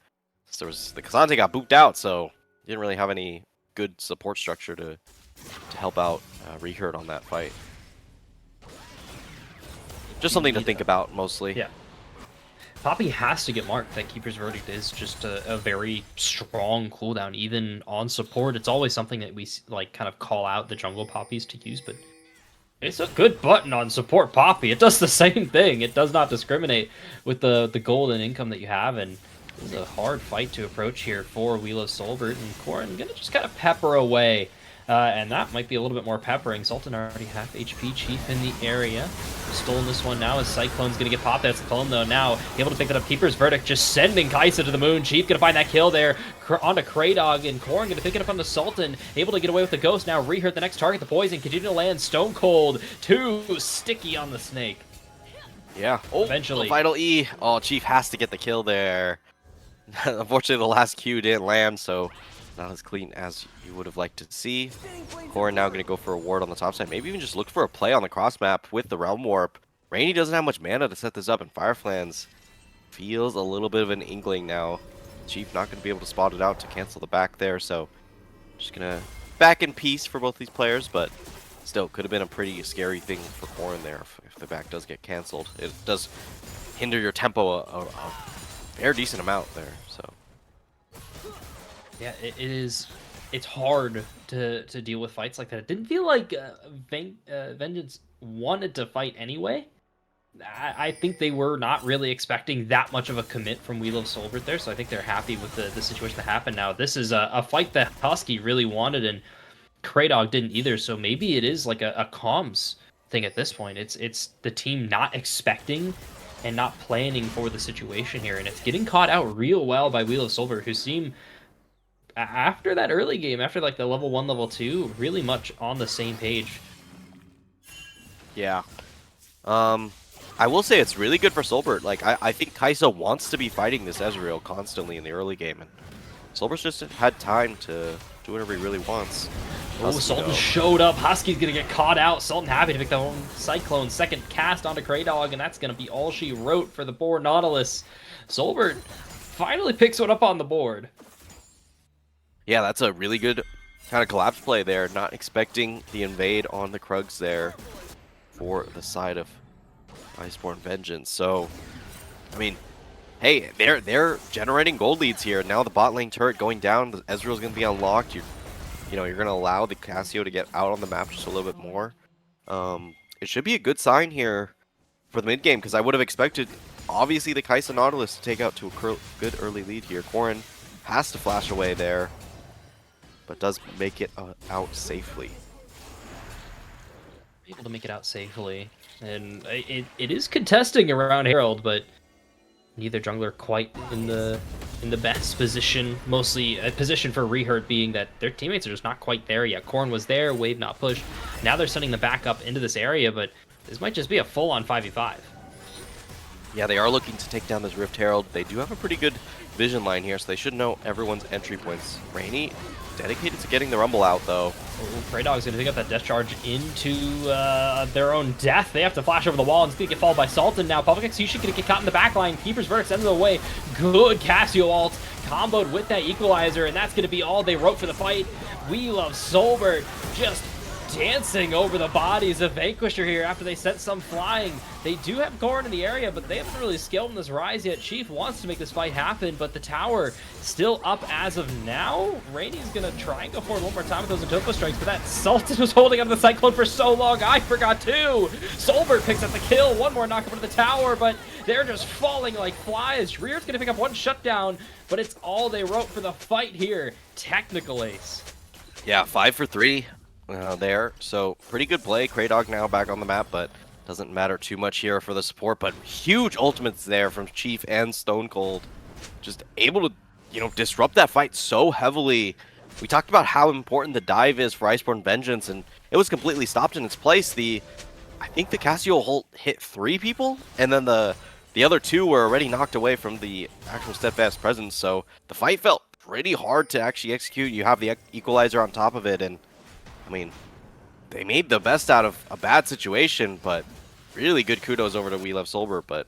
the Cassante got booped out, so didn't really have any good support structure to help out Rehurt on that fight. Just something to think about, mostly. Yeah. Poppy has to get marked. That Keeper's Verdict is just a very strong cooldown. Even on support, it's always something that we kind of call out the jungle Poppies to use, but it's a good button on support Poppy. It does the same thing. It does not discriminate with the golden income that you have, and it's a hard fight to approach here for We Love Soulbert, and Corrin gonna just kind of pepper away. And that might be a little bit more peppering. Sultan already half HP. Chief in the area. Stolen this one now as Cyclone's going to get popped. That's the clone, though. Now able to pick that up. Keeper's Verdict just sending Kaisa to the moon. Chief going to find that kill there. Onto Kraydog, and Corrin going to pick it up on the Sultan. Able to get away with the Ghost. Now Rehurt the next target. The Poison continue to land. Stone Cold. Too sticky on the Snake. Yeah. Oh, eventually. The final E. Oh, Chief has to get the kill there. Unfortunately, the last Q didn't land, so not as clean as you would have liked to see. Corrin now going to go for a ward on the top side. Maybe even just look for a play on the cross map with the Realm Warp. Rainy doesn't have much mana to set this up, and Fireflans feels a little bit of an inkling now. Chief not going to be able to spot it out to cancel the back there, so just going to back in peace for both these players, but still could have been a pretty scary thing for Corrin there if the back does get canceled. It does hinder your tempo a fair decent amount there, so. Yeah, it's hard to deal with fights like that. It didn't feel like Vengeance wanted to fight anyway. I think they were not really expecting that much of a commit from We Love Soulbert there, so I think they're happy with the situation that happened now. This is a fight that Husky really wanted, and Kraydog didn't either, so maybe it is like a comms thing at this point. It's the team not expecting and not planning for the situation here, and it's getting caught out real well by We Love Soulbert, who seem after that early game, after like the level 1, level 2, really much on the same page. Yeah. I will say it's really good for Soulbert. Like, I think Kai'Sa wants to be fighting this Ezreal constantly in the early game, and Soulbert's just had time to do whatever he really wants. Oh, Sultan showed up. Husky's gonna get caught out. Sultan happy to pick the own Cyclone. Second cast onto Kraydog, and that's gonna be all she wrote for the board Nautilus. Soulbert finally picks one up on the board. Yeah, that's a really good kind of collapse play there. Not expecting the invade on the Krugs there for the side of Iceborn Vengeance. So, I mean, hey, they're generating gold leads here. Now the bot lane turret going down. The Ezreal's going to be unlocked. You're going to allow the Cassio to get out on the map just a little bit more. It should be a good sign here for the mid game, because I would have expected, obviously, the Kai'Sa Nautilus to take out to a good early lead here. Corrin has to flash away there, but does make it out safely. Able to make it out safely, and it is contesting around Herald, but neither jungler quite in the best position. Mostly a position for Rehurt being that their teammates are just not quite there yet. Corrin was there, wave not pushed. Now they're sending them back up into this area, but this might just be a full-on 5v5. Yeah, they are looking to take down this Rift Herald. They do have a pretty good vision line here, so they should know everyone's entry points. Rainy dedicated to getting the Rumble out, though. Kraydog's going to pick up that death charge into their own death. They have to flash over the wall, and it's going to get followed by Sultan now. Public Execution going to get caught in the back line. Keeper's Verdict ends of the way. Good Cassio ult, comboed with that equalizer, and that's going to be all they wrote for the fight. We love Soulbert just dancing over the bodies of Vanquisher here after they sent some flying. They do have Corrin in the area, but they haven't really scaled in this rise yet. Chief wants to make this fight happen, but the tower still up as of now. Rainey's gonna try and go forward one more time with those Utopa strikes, but that Sultan was holding on to the Cyclone for so long. I forgot too. Soulbert picks up the kill. One more knock up into the tower, but they're just falling like flies. Rear's gonna pick up one shutdown, but it's all they wrote for the fight here. Technical ace. Yeah, 5 for 3 there. So pretty good play. Kraydog now back on the map, but doesn't matter too much here for the support. But huge ultimates there from Chief and Stone Cold. Just able to, disrupt that fight so heavily. We talked about how important the dive is for Iceborn Vengeance, and it was completely stopped in its place. I think the Cassio ult hit 3 people, and then the other 2 were already knocked away from the actual Steadfast Presence. So the fight felt pretty hard to actually execute. You have the equalizer on top of it, and I mean, they made the best out of a bad situation, but really good kudos over to We Love Soulbert. But,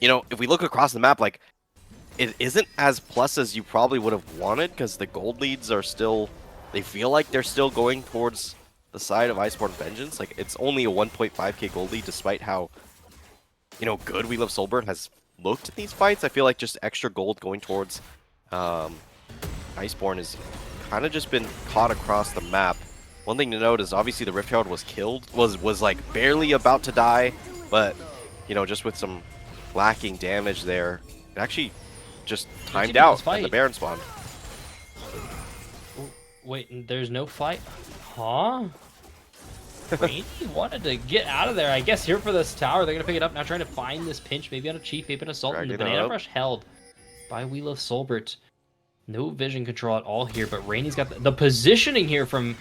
if we look across the map, like, it isn't as plus as you probably would have wanted, because the gold leads are still, they feel like they're still going towards the side of Iceborn Vengeance. Like, it's only a 1.5k gold lead, despite how, good We Love Soulbert has looked in these fights. I feel like just extra gold going towards Iceborn is kind of just been caught across the map. One thing to note is obviously the Rift Herald was killed, was like barely about to die, but just with some lacking damage there, it actually just timed out at the Baron spawn. Wait, there's no fight? Huh? Rainy wanted to get out of there. I guess here for this tower, they're gonna pick it up now, trying to find this pinch, maybe on a Chief, maybe on a Sultan. The Banana Brush held by We Love Soulbert. No vision control at all here, but Rainey's got the positioning here from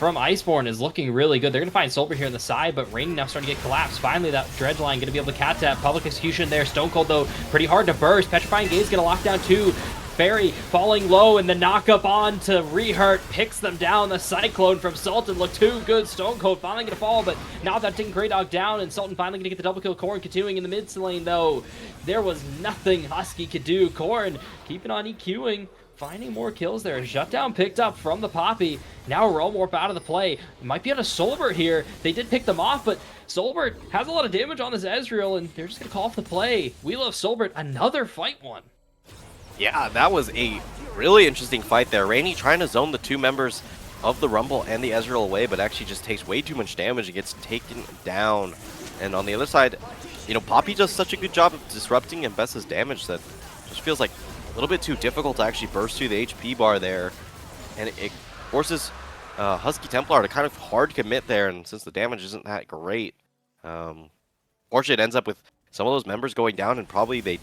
Iceborn is looking really good. They're going to find Soulbert here on the side, but Rainey now starting to get collapsed. Finally, that dredge line going to be able to catch that. Public Execution there. Stone Cold, though, pretty hard to burst. Petrifying Gaze going to lock down too. Fairy falling low, and the knock-up on to Rehurt picks them down. The Cyclone from Sultan looked too good. Stone Cold finally going to fall, but now that taking Kraydog down, and Sultan finally going to get the double kill. Corrin continuing in the mid lane, though. There was nothing Husky could do. Corrin keeping on EQing. Finding more kills there. Shutdown picked up from the Poppy. Now Realm Warp out of the play. It might be on a Soulbert here. They did pick them off, but Soulbert has a lot of damage on this Ezreal, and they're just going to call off the play. We Love Soulbert, another fight one. Yeah, that was a really interesting fight there. Rainy trying to zone the 2 members of the Rumble and the Ezreal away, but actually just takes way too much damage and gets taken down. And on the other side, Poppy does such a good job of disrupting and Bessa's damage that just feels like a little bit too difficult to actually burst through the HP bar there, and it forces Husky Templar to kind of hard commit there, and since the damage isn't that great, fortunately it ends up with some of those members going down, and probably they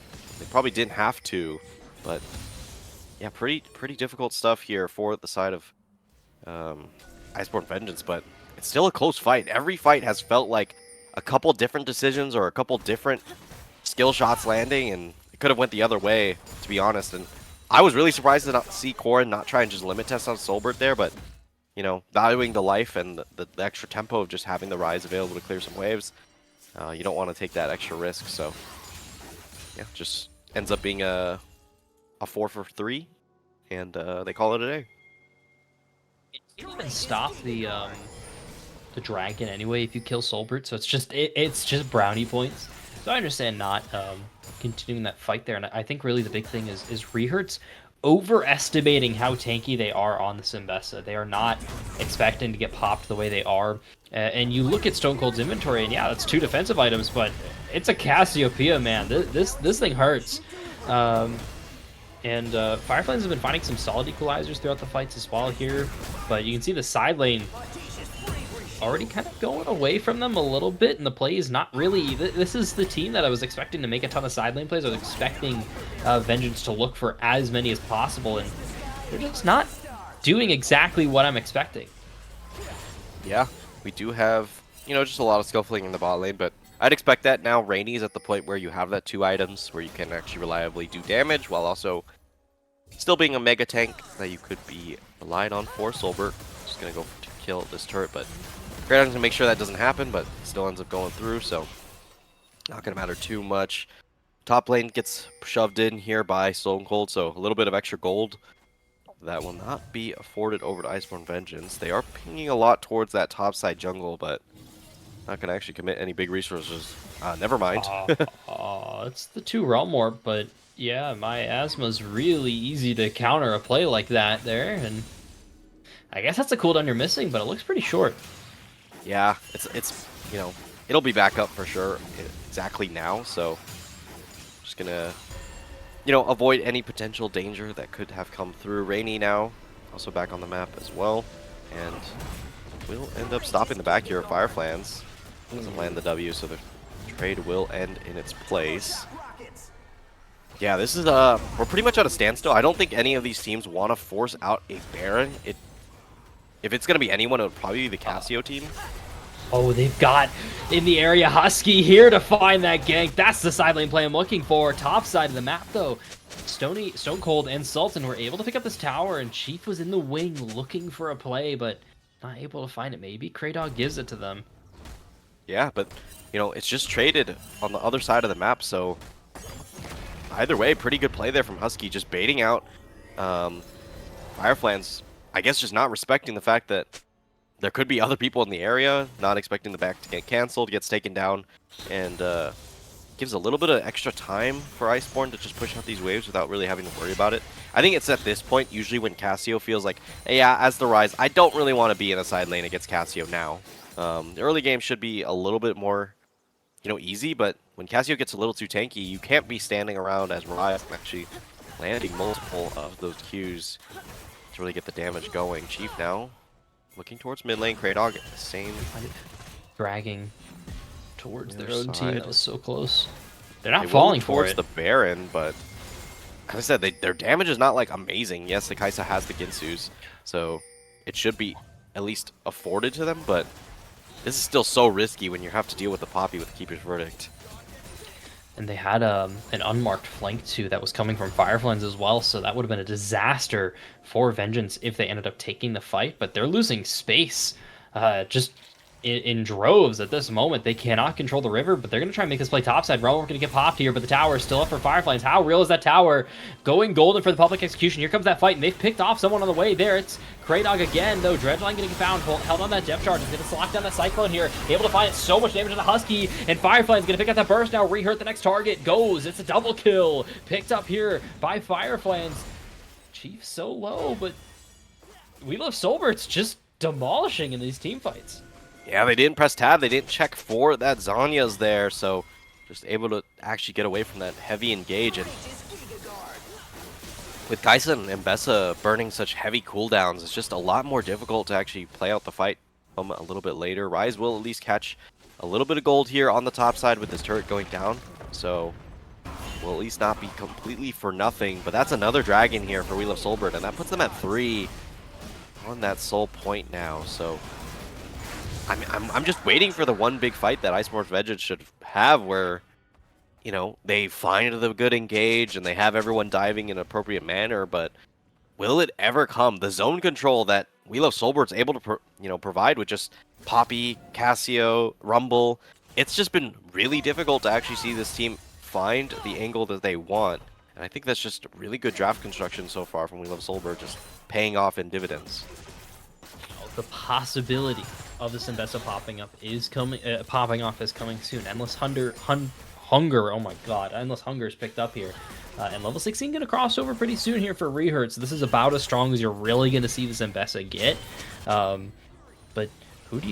probably didn't have to, but Yeah, pretty difficult stuff here for the side of Iceborn Vengeance, but it's still a close fight. Every fight has felt like a couple different decisions or a couple different skill shots landing, and it could have went the other way, to be honest. And I was really surprised to not see Korin not try and just limit test on Soulbert there, but you know, valuing the life and the extra tempo of just having the Rise available to clear some waves, you don't want to take that extra risk. So yeah, just ends up being a 4 for 3, and they call it a day. You can even stop the dragon anyway if you kill Soulbert, so it's just brownie points. So I understand not continuing that fight there, and I think really the big thing is Rehert's overestimating how tanky they are on the Symbessa. They are not expecting to get popped the way they are. And you look at Stone Cold's inventory, and yeah, that's 2 defensive items, but it's a Cassiopeia, man. This thing hurts. And Fireflies have been finding some solid equalizers throughout the fights as well here, but you can see the side lane already kind of going away from them a little bit, and the play is not really... This is the team that I was expecting to make a ton of side lane plays. I was expecting Vengeance to look for as many as possible, and they're just not doing exactly what I'm expecting. Yeah, we do have, you know, just a lot of skill fling in the bot lane, but I'd expect that now. Rainy's at the point where you have that 2 items where you can actually reliably do damage while also still being a mega tank that you could be relied on for. Soulbert just going to go to kill this turret, but Great going to make sure that doesn't happen, but still ends up going through, so not going to matter too much. Top lane gets shoved in here by Stone Cold, so a little bit of extra gold that will not be afforded over to Iceborn Vengeance. They are pinging a lot towards that top side jungle, but not going to actually commit any big resources. Never mind. It's the 2 Realm Warp, but yeah, my Asma's really easy to counter a play like that there, and I guess that's a cooldown you're missing, but it looks pretty short. Yeah, it's you know, it'll be back up for sure exactly now, so just gonna, you know, avoid any potential danger that could have come through. Rainy now also back on the map as well, and we'll end up stopping the back here of Fireflies. Doesn't land the W, so the trade will end in its place. Yeah, this is we're pretty much at a standstill. I don't think any of these teams want to force out a Baron. If it's gonna be anyone, it would probably be the Cassio team. Oh, they've got in the area Husky here to find that gank. That's the side lane play I'm looking for. Top side of the map, though. Stone Cold and Sultan were able to pick up this tower, and Chief was in the wing looking for a play, but not able to find it. Maybe Kraydog gives it to them. Yeah, but, you know, it's just traded on the other side of the map, so either way, pretty good play there from Husky, just baiting out Fireflies. I guess just not respecting the fact that there could be other people in the area, not expecting the back to get cancelled, gets taken down, and gives a little bit of extra time for Iceborn to just push out these waves without really having to worry about it. I think it's at this point, usually when Cassio feels like, hey, yeah, as the Rise, I don't really want to be in a side lane against Cassio now. The early game should be a little bit more, you know, easy, but when Cassio gets a little too tanky, you can't be standing around as Rise and actually landing multiple of those Qs to really get the damage going. Chief now looking towards mid lane. Kraydog, same. Dragging towards their own side. team. That was so close. They're not They falling will for towards it. the Baron, but as I said, their damage is not like amazing. Yes, the Kaisa has the Ginsus, so it should be at least afforded to them, but this is still so risky when you have to deal with the Poppy with the Keeper's Verdict. And they had an unmarked flank too that was coming from Fireflies as well, so that would have been a disaster for Vengeance if they ended up taking the fight. But they're losing space just in droves at this moment. They cannot control the river, but they're going to try and make this play topside. We're going to get popped here, but the tower is still up for Fireflies. How real is that tower? Going golden for the public execution. Here comes that fight, and they've picked off someone on the way there. It's Kraydog again, though. Dredgeline getting found, held on that depth charge. He's going to lock down that Cyclone here. Able to find it. So much damage on the Husky, and Fireflies going to pick up that burst now. Rehurt the next target. Goes. It's a double kill. Picked up here by Fireflies. Chief so low, but We Love Soulbert's just demolishing in these team fights. Yeah, they didn't press tab. They didn't check for that Zanya's there, so just able to actually get away from that heavy engage. And with Kaisa and Mbessa burning such heavy cooldowns, it's just a lot more difficult to actually play out the fight a little bit later. Rise will at least catch a little bit of gold here on the top side with this turret going down. So will at least not be completely for nothing. But that's another dragon here for We Love Soulbert, and that puts them at 3 on that soul point now. So I'm just waiting for the one big fight that Iceborn's Vengeance should have where, you know, they find the good engage and they have everyone diving in an appropriate manner, but will it ever come? The zone control that We Love Soulbert's able to provide with just Poppy, Cassio, Rumble, it's just been really difficult to actually see this team find the angle that they want. And I think that's just really good draft construction so far from We Love Soulbert, just paying off in dividends. The possibility of this Investa popping off is coming soon. Endless Hunger, oh my god, Endless Hunger is picked up here. And level 16 going to cross over pretty soon here for Rehurt, so this is about as strong as you're really going to see this Investa get. But who do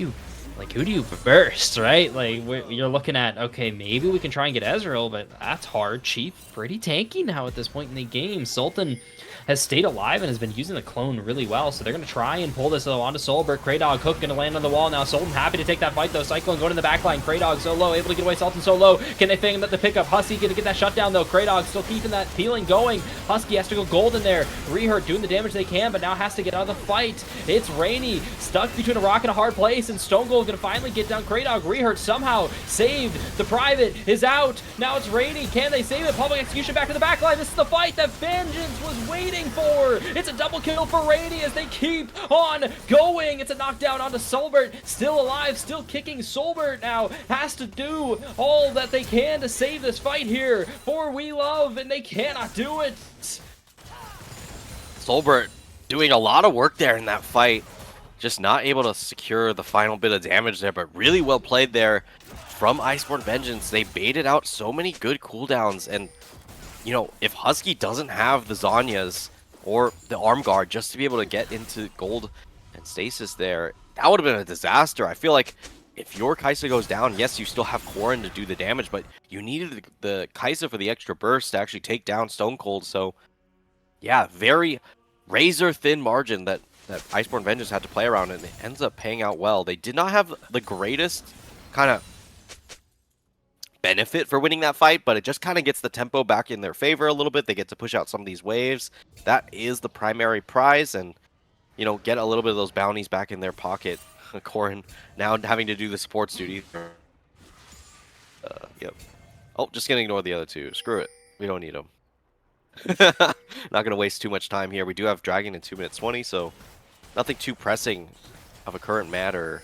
you burst, right? Like, you're looking at, okay, maybe we can try and get Ezreal, but that's hard. Chief, pretty tanky now at this point in the game. Sultan has stayed alive and has been using the clone really well, so they're going to try and pull this onto Soulbert. Kraydog Hook going to land on the wall now. Sultan happy to take that fight, though. Cyclone going in the backline. Kraydog so low, able to get away. Sultan so low. Can they fang the pickup? Husky going to get that shutdown, though. Kraydog still keeping that peeling going. Husky has to go golden there. Rehurt doing the damage they can, but now has to get out of the fight. It's Rainy, stuck between a rock and a hard place, and Stone Cold going to finally get down Kraydog. Rehurt somehow saved. The private is out. Now it's Rainy. Can they save it? Public execution back to the backline. This is the fight that Vengeance was waiting for. It's a double kill for Rainy as they keep on going. It's a knockdown onto Soulbert. Still alive, still kicking. Soulbert now has to do all that they can to save this fight here for We Love, and they cannot do it. Soulbert doing a lot of work there in that fight. Just not able to secure the final bit of damage there, but really well played there from Iceborn Vengeance. They baited out so many good cooldowns, and, you know, if Husky doesn't have the Zanyas or the arm guard just to be able to get into gold and stasis there, that would have been a disaster. I feel like if your Kai'Sa goes down, yes, you still have Corrin to do the damage, but you needed the Kai'Sa for the extra burst to actually take down Stone Cold. So, yeah, very razor-thin margin that Iceborn Vengeance had to play around, and it ends up paying out well. They did not have the greatest kind of benefit for winning that fight, but it just kind of gets the tempo back in their favor a little bit. They get to push out some of these waves. That is the primary prize, and, you know, get a little bit of those bounties back in their pocket. Corrin now having to do the sports duty. Yep. Oh, just gonna ignore the other two. Screw it. We don't need them. Not gonna waste too much time here. We do have Dragon in 2 minutes 20, so nothing too pressing of a current matter.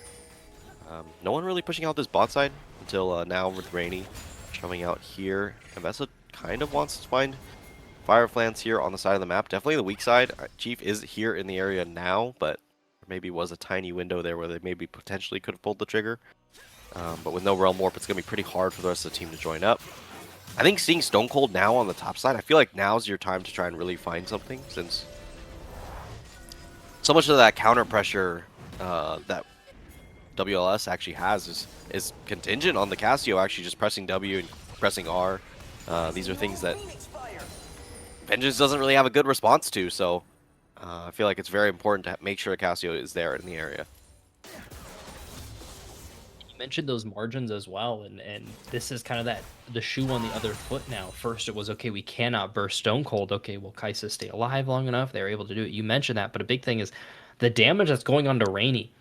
No one really pushing out this bot side until now with Rainy coming out here. Investa kind of wants to find Fireflans here on the side of the map. Definitely the weak side. Chief is here in the area now, but maybe was a tiny window there where they maybe potentially could have pulled the trigger. But with no Realm Warp, it's going to be pretty hard for the rest of the team to join up. I think seeing Stone Cold now on the top side, I feel like now's your time to try and really find something, since so much of that counter pressure that WLS actually has is contingent on the Cassio actually just pressing W and pressing R. These are things that Vengeance doesn't really have a good response to, so I feel like it's very important to make sure Cassio is there in the area. You mentioned those margins as well, and this is kind of the shoe on the other foot now. First it was, okay, we cannot burst Stone Cold. Okay, will Kai'Sa stay alive long enough? They're able to do it. You mentioned that, but a big thing is the damage that's going on to Rainy.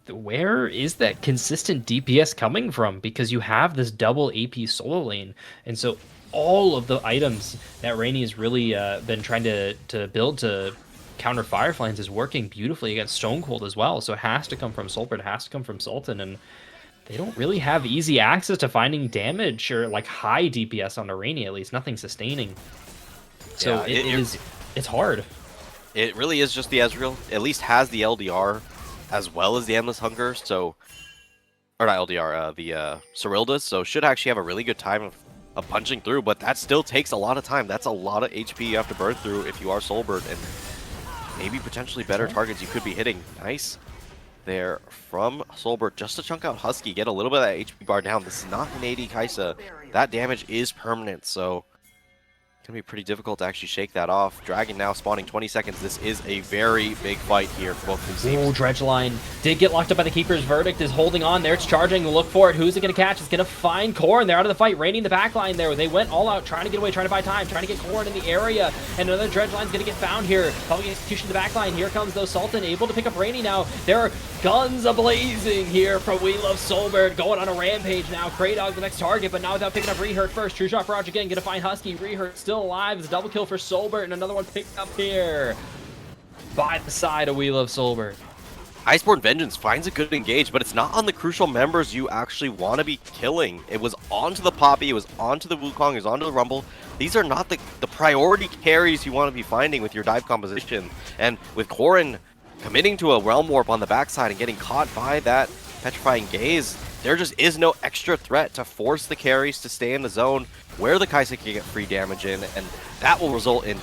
Where is that consistent DPS coming from? Because you have this double AP solo lane, and so all of the items that Rainy has really been trying to build to counter Fireflies is working beautifully against Stone Cold as well. So it has to come from Soulbert, it has to come from Sultan, and they don't really have easy access to finding damage or like high DPS on Rainy, at least nothing sustaining. So yeah, it's hard. It really is just the Ezreal. At least has the LDR as well as the Endless Hunger, so, or not LDR, the Serylda's, so should actually have a really good time of punching through, but that still takes a lot of time. That's a lot of HP you have to burn through if you are Soulbert, and maybe potentially better targets you could be hitting. Nice there from Soulbert, just to chunk out Husky, get a little bit of that HP bar down. This is not an AD Kai'Sa. That damage is permanent, so Gonna be pretty difficult to actually shake that off. Dragon now spawning 20 seconds. This is a very big fight here for both these teams. Ooh, Dredgeline did get locked up by the Keeper's Verdict, is holding on there. It's charging, look for it. Who's it going to catch? It's going to find Corrin. They're out of the fight. Rainy in the back line there. They went all out, trying to get away, trying to buy time, trying to get Corrin in the area. And another Dredgeline's going to get found here. Public execution in the back line. Here comes though Sultan, able to pick up Rainy now. There are guns a-blazing here from We Love Soulbert, going on a rampage now. Kraydog the next target, but now without picking up Rehurt first. True Shot Barrage again, going to find Husky. Rehurt still alive. It's a double kill for Soulbert, and another one picked up here by the side of We Love Soulbert. Iceborn Vengeance finds a good engage, but it's not on the crucial members you actually want to be killing. It was onto the Poppy, it was onto the Wukong, it was onto the Rumble. These are not the priority carries you want to be finding with your dive composition. And with Corrin committing to a Realm Warp on the backside and getting caught by that Petrifying Gaze, there just is no extra threat to force the carries to stay in the zone where the Kaisa can get free damage in, and that will result in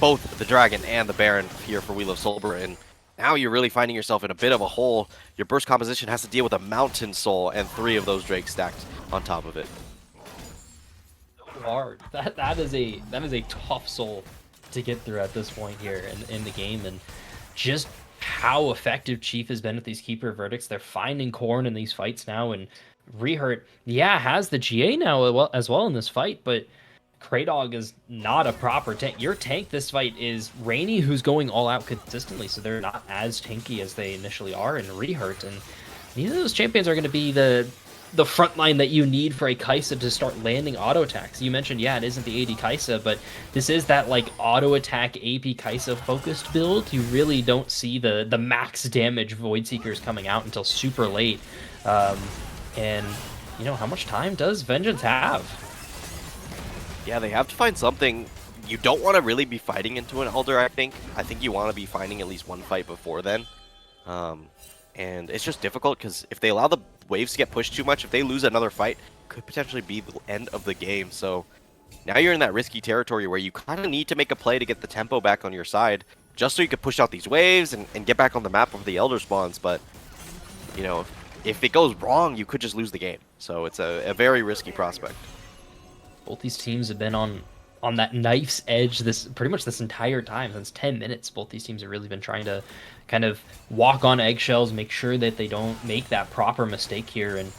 both the Dragon and the Baron here for We Love Soulbert. And now you're really finding yourself in a bit of a hole. Your burst composition has to deal with a Mountain Soul and 3 of those Drakes stacked on top of it. Hard. That is a tough soul to get through at this point here in the game, and just how effective Chief has been with these Keeper Verdicts. They're finding Corrin in these fights now, and Rehurt, yeah, has the GA now as well in this fight, but Kraydog is not a proper tank. Your tank this fight is Rainy, who's going all out consistently, so they're not as tanky as they initially are in Rehurt, and neither of those champions are going to be the front line that you need for a Kaisa to start landing auto attacks. You mentioned, yeah, it isn't the AD Kaisa, but this is that like auto attack AP Kaisa focused build. You really don't see the max damage Void Seekers coming out until super late. And you know, how much time does Vengeance have? Yeah, they have to find something. You don't want to really be fighting into an Elder, I think. I think you want to be finding at least one fight before then. And it's just difficult because if they allow the waves to get pushed too much, if they lose another fight, could potentially be the end of the game. So now you're in that risky territory where you kind of need to make a play to get the tempo back on your side, just so you could push out these waves and get back on the map of the Elder spawns. But, you know, if it goes wrong, you could just lose the game. So it's a very risky prospect. Both these teams have been on that knife's edge pretty much this entire time. Since 10 minutes, both these teams have really been trying to kind of walk on eggshells, make sure that they don't make that proper mistake here, and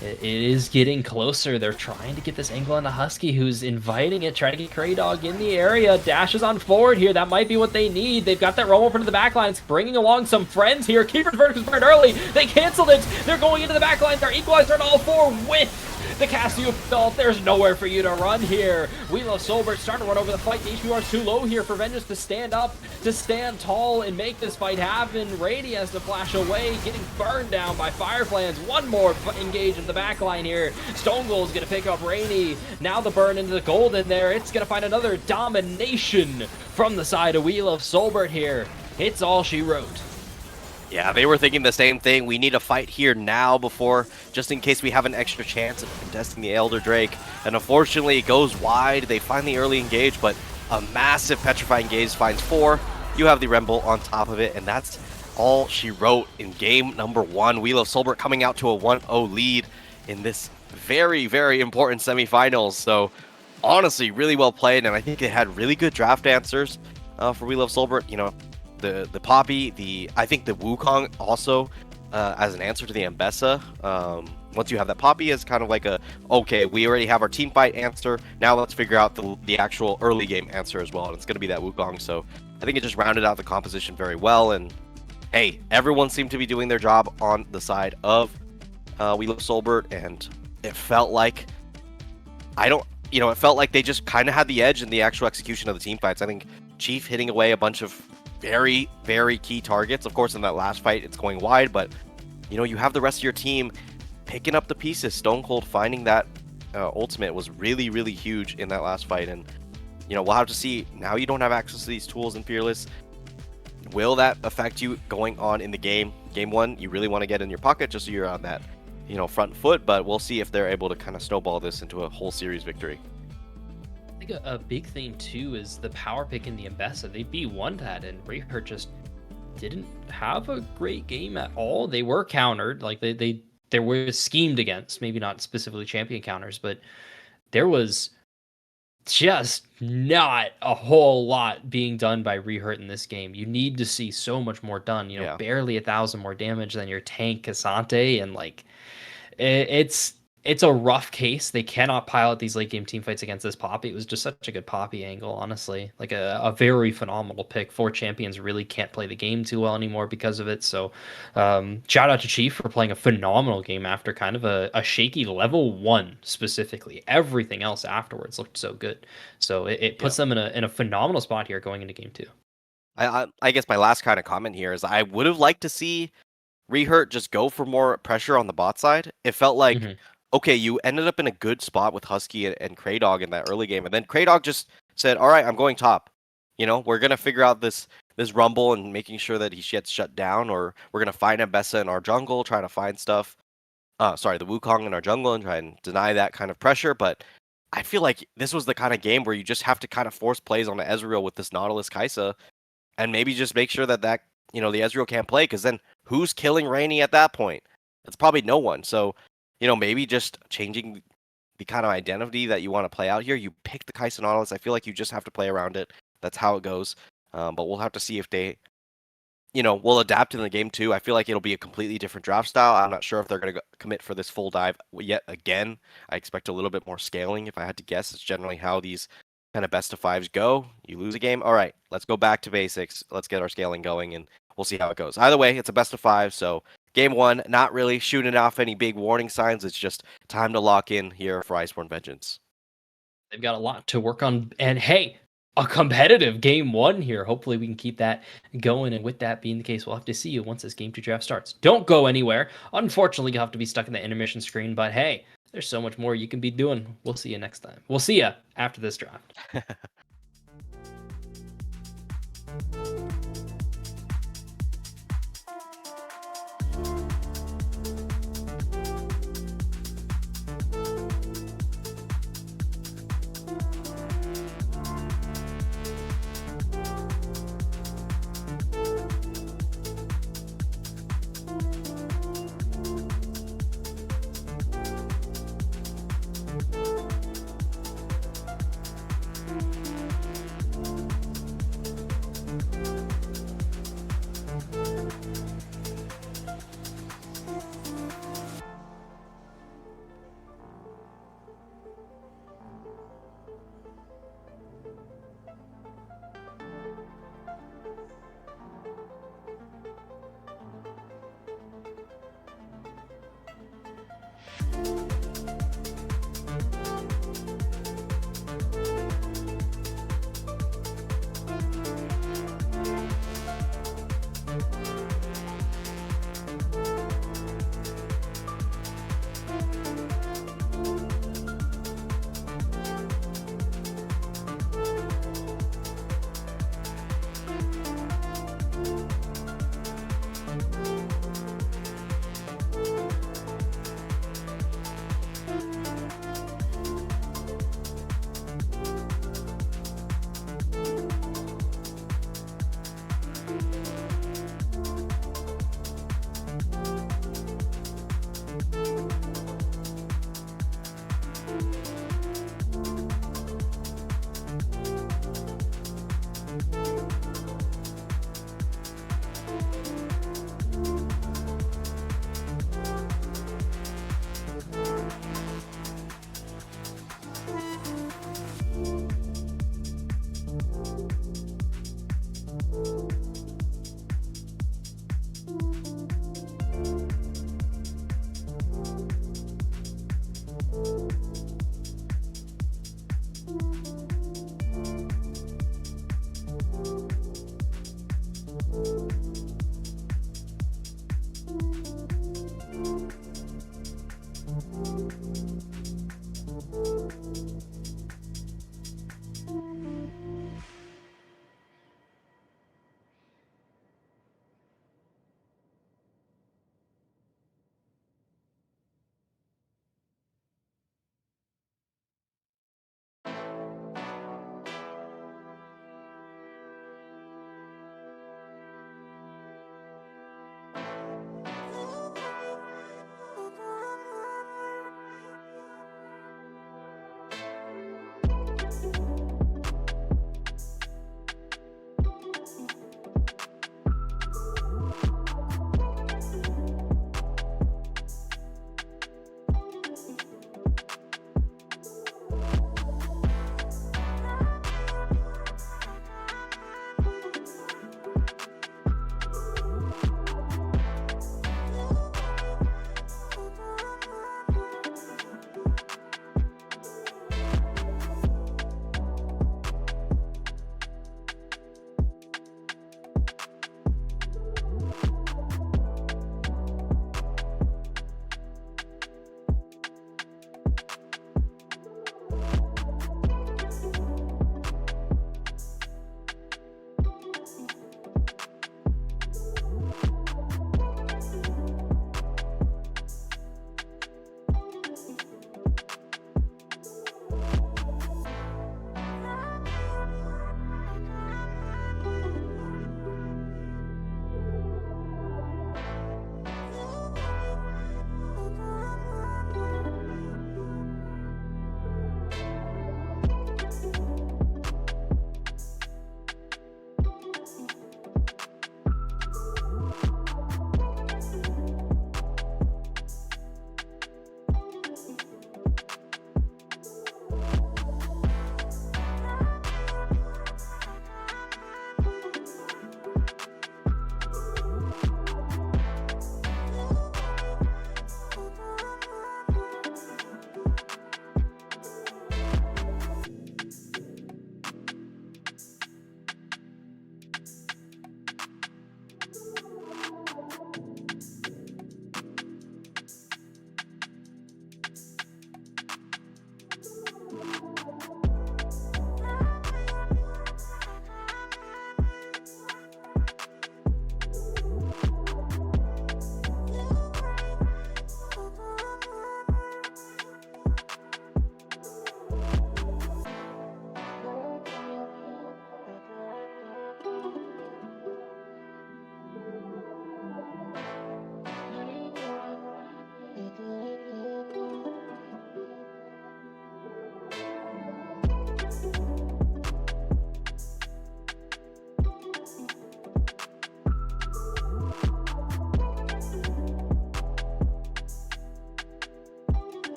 it is getting closer. They're trying to get this angle on the Husky, who's inviting it, trying to get Kraydog in the area. Dashes on forward here. That might be what they need. They've got that roam over to the back line. It's bringing along some friends here. Keeper's Verdict was burned early. They canceled it. They're going into the back line. They're equalizer on all 4 with the Casio belt. There's nowhere for you to run here. We Love Soulbert starting to run over the fight. The HPR is too low here for Vengeance to stand up, to stand tall and make this fight happen. Rady has to flash away, getting burned down by Fireplans. One more engage in the back line here. Stone Gold is going to pick up Rainy. Now the burn into the Golden there. It's going to find another domination from the side of We Love Soulbert here. It's all she wrote. Yeah, they were thinking the same thing. We need a fight here now before, just in case we have an extra chance of contesting the Elder Drake. And unfortunately, it goes wide. They find the early engage, but a massive Petrifying Gaze finds 4. You have the Rumble on top of it, and that's all she wrote in game number 1. We Love Soulbert coming out to a 1-0 lead in this very, very important semifinals. So honestly, really well played, and I think they had really good draft answers for We Love Soulbert. You know, the Poppy, I think the Wukong also as an answer to the Ambessa. Once you have that Poppy as kind of like okay, we already have our team fight answer, now let's figure out the actual early game answer as well, and it's going to be that Wukong. So I think it just rounded out the composition very well, and hey, everyone seemed to be doing their job on the side of We Love Soulbert, and it felt like it felt like they just kind of had the edge in the actual execution of the team fights. I think Chief hitting away a bunch of very, very key targets. Of course, in that last fight, it's going wide, but you know, you have the rest of your team picking up the pieces. Stone Cold finding that ultimate was really, really huge in that last fight, and you know, we'll have to see. Now you don't have access to these tools in Fearless. Will that affect you going on in the game? Game 1, you really want to get in your pocket just so you're on that, you know, front foot, but we'll see if they're able to kind of snowball this into a whole series victory. I think a big thing too is the power pick in the Ambessa. They B1'd that, and Rehurt just didn't have a great game at all. They were countered, like they were schemed against, maybe not specifically champion counters, but there was just not a whole lot being done by Rehurt in this game. You need to see so much more done. Yeah. Barely 1,000 more damage than your tank Cassante, and like it's it's a rough case. They cannot pilot these late game team fights against this Poppy. It was just such a good Poppy angle, honestly. Like a very phenomenal pick. 4 champions really can't play the game too well anymore because of it. So shout out to Chief for playing a phenomenal game after kind of a shaky level 1 specifically. Everything else afterwards looked so good. So it puts them in a phenomenal spot here going into game 2. I guess my last kind of comment here is I would have liked to see Rehurt just go for more pressure on the bot side. It felt like, okay, you ended up in a good spot with Husky and Kraydog in that early game, and then Kraydog just said, "All right, I'm going top. We're gonna figure out this rumble and making sure that he gets shut down, or we're gonna find Ambessa in our jungle, try to find stuff. Sorry, the Wukong in our jungle and try and deny that kind of pressure." But I feel like this was the kind of game where you just have to kind of force plays on the Ezreal with this Nautilus Kai'Sa, and maybe just make sure that the Ezreal can't play, because then who's killing Rainy at that point? It's probably no one. So, maybe just changing the kind of identity that you want to play out here. You pick the Kai'Sa Nautilus. I feel like you just have to play around it. That's how it goes. But we'll have to see if they, will adapt in the game too. I feel like it'll be a completely different draft style. I'm not sure if they're going to commit for this full dive yet again. I expect a little bit more scaling, if I had to guess. It's generally how these kind of best of 5s go. You lose a game. All right, let's go back to basics. Let's get our scaling going, and we'll see how it goes. Either way, it's a best of 5, so game 1, not really shooting off any big warning signs. It's just time to lock in here for Iceborn Vengeance. They've got a lot to work on, and hey, a competitive game 1 here. Hopefully we can keep that going, and with that being the case, we'll have to see you once this game 2 draft starts. Don't go anywhere. Unfortunately, you'll have to be stuck in the intermission screen, but hey, there's so much more you can be doing. We'll see you next time. We'll see you after this draft.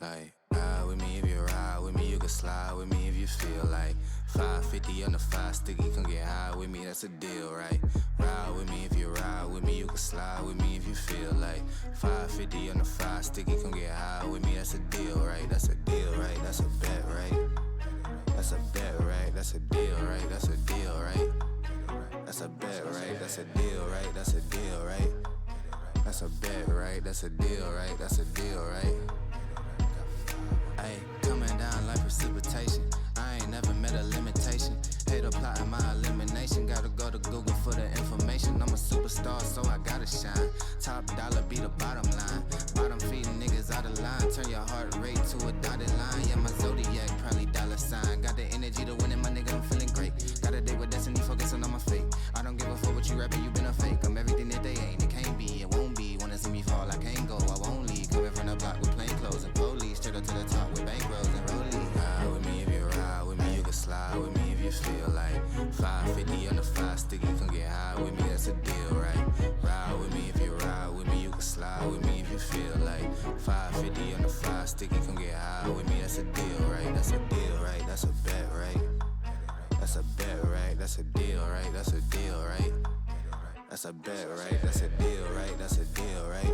Like, ride with me if you ride with me, you can slide with me if you feel like 550 on the 5 sticky, come get high with me, that's a deal, right? Ride with me if you ride with me, you can slide with me if you feel like 550 on the 5 sticky, come get high with me, that's a deal, right? That's a deal, right? That's a bet, right? That's a bet, right? That's a deal, right? That's a deal, right? That's a bet, right? That's a deal, right? That's a deal, right? That's a bet, right? That's a deal, right? That's a deal, right? Ay, coming down like precipitation. I ain't never met a limitation. Hate applying my elimination. Gotta go to Google for the information. I'm a superstar, so I gotta shine. Top dollar be the bottom line. Bottom feeding niggas out of line. Turn your heart rate to a dotted line. Yeah, my zodiac probably dollar sign. Got the energy to win it, my nigga, I'm feeling great. Got a day with destiny, focusing on my fate. I don't give a fuck what you rapping, you been a fake. I'm everything that they ain't, it can't be, it won't be. Wanna see me fall, I can't go, I won't leave. Coming from the block with plain clothes and police. Straight up to the top with bankrolls and rollies. Ride with me if you ride with me, you can slide with me if you feel like 550 on the 5 sticky, come get high with me, that's a deal, right? Ride with me if you ride with me, you can slide with me if you feel like 550 on the 5 sticky, come get high with me, that's a deal, right? That's a deal, right? That's a bet, right? That's a bet, right? That's a deal, right? That's a deal, right? That's a bet, right? That's a deal, right? That's a deal, right?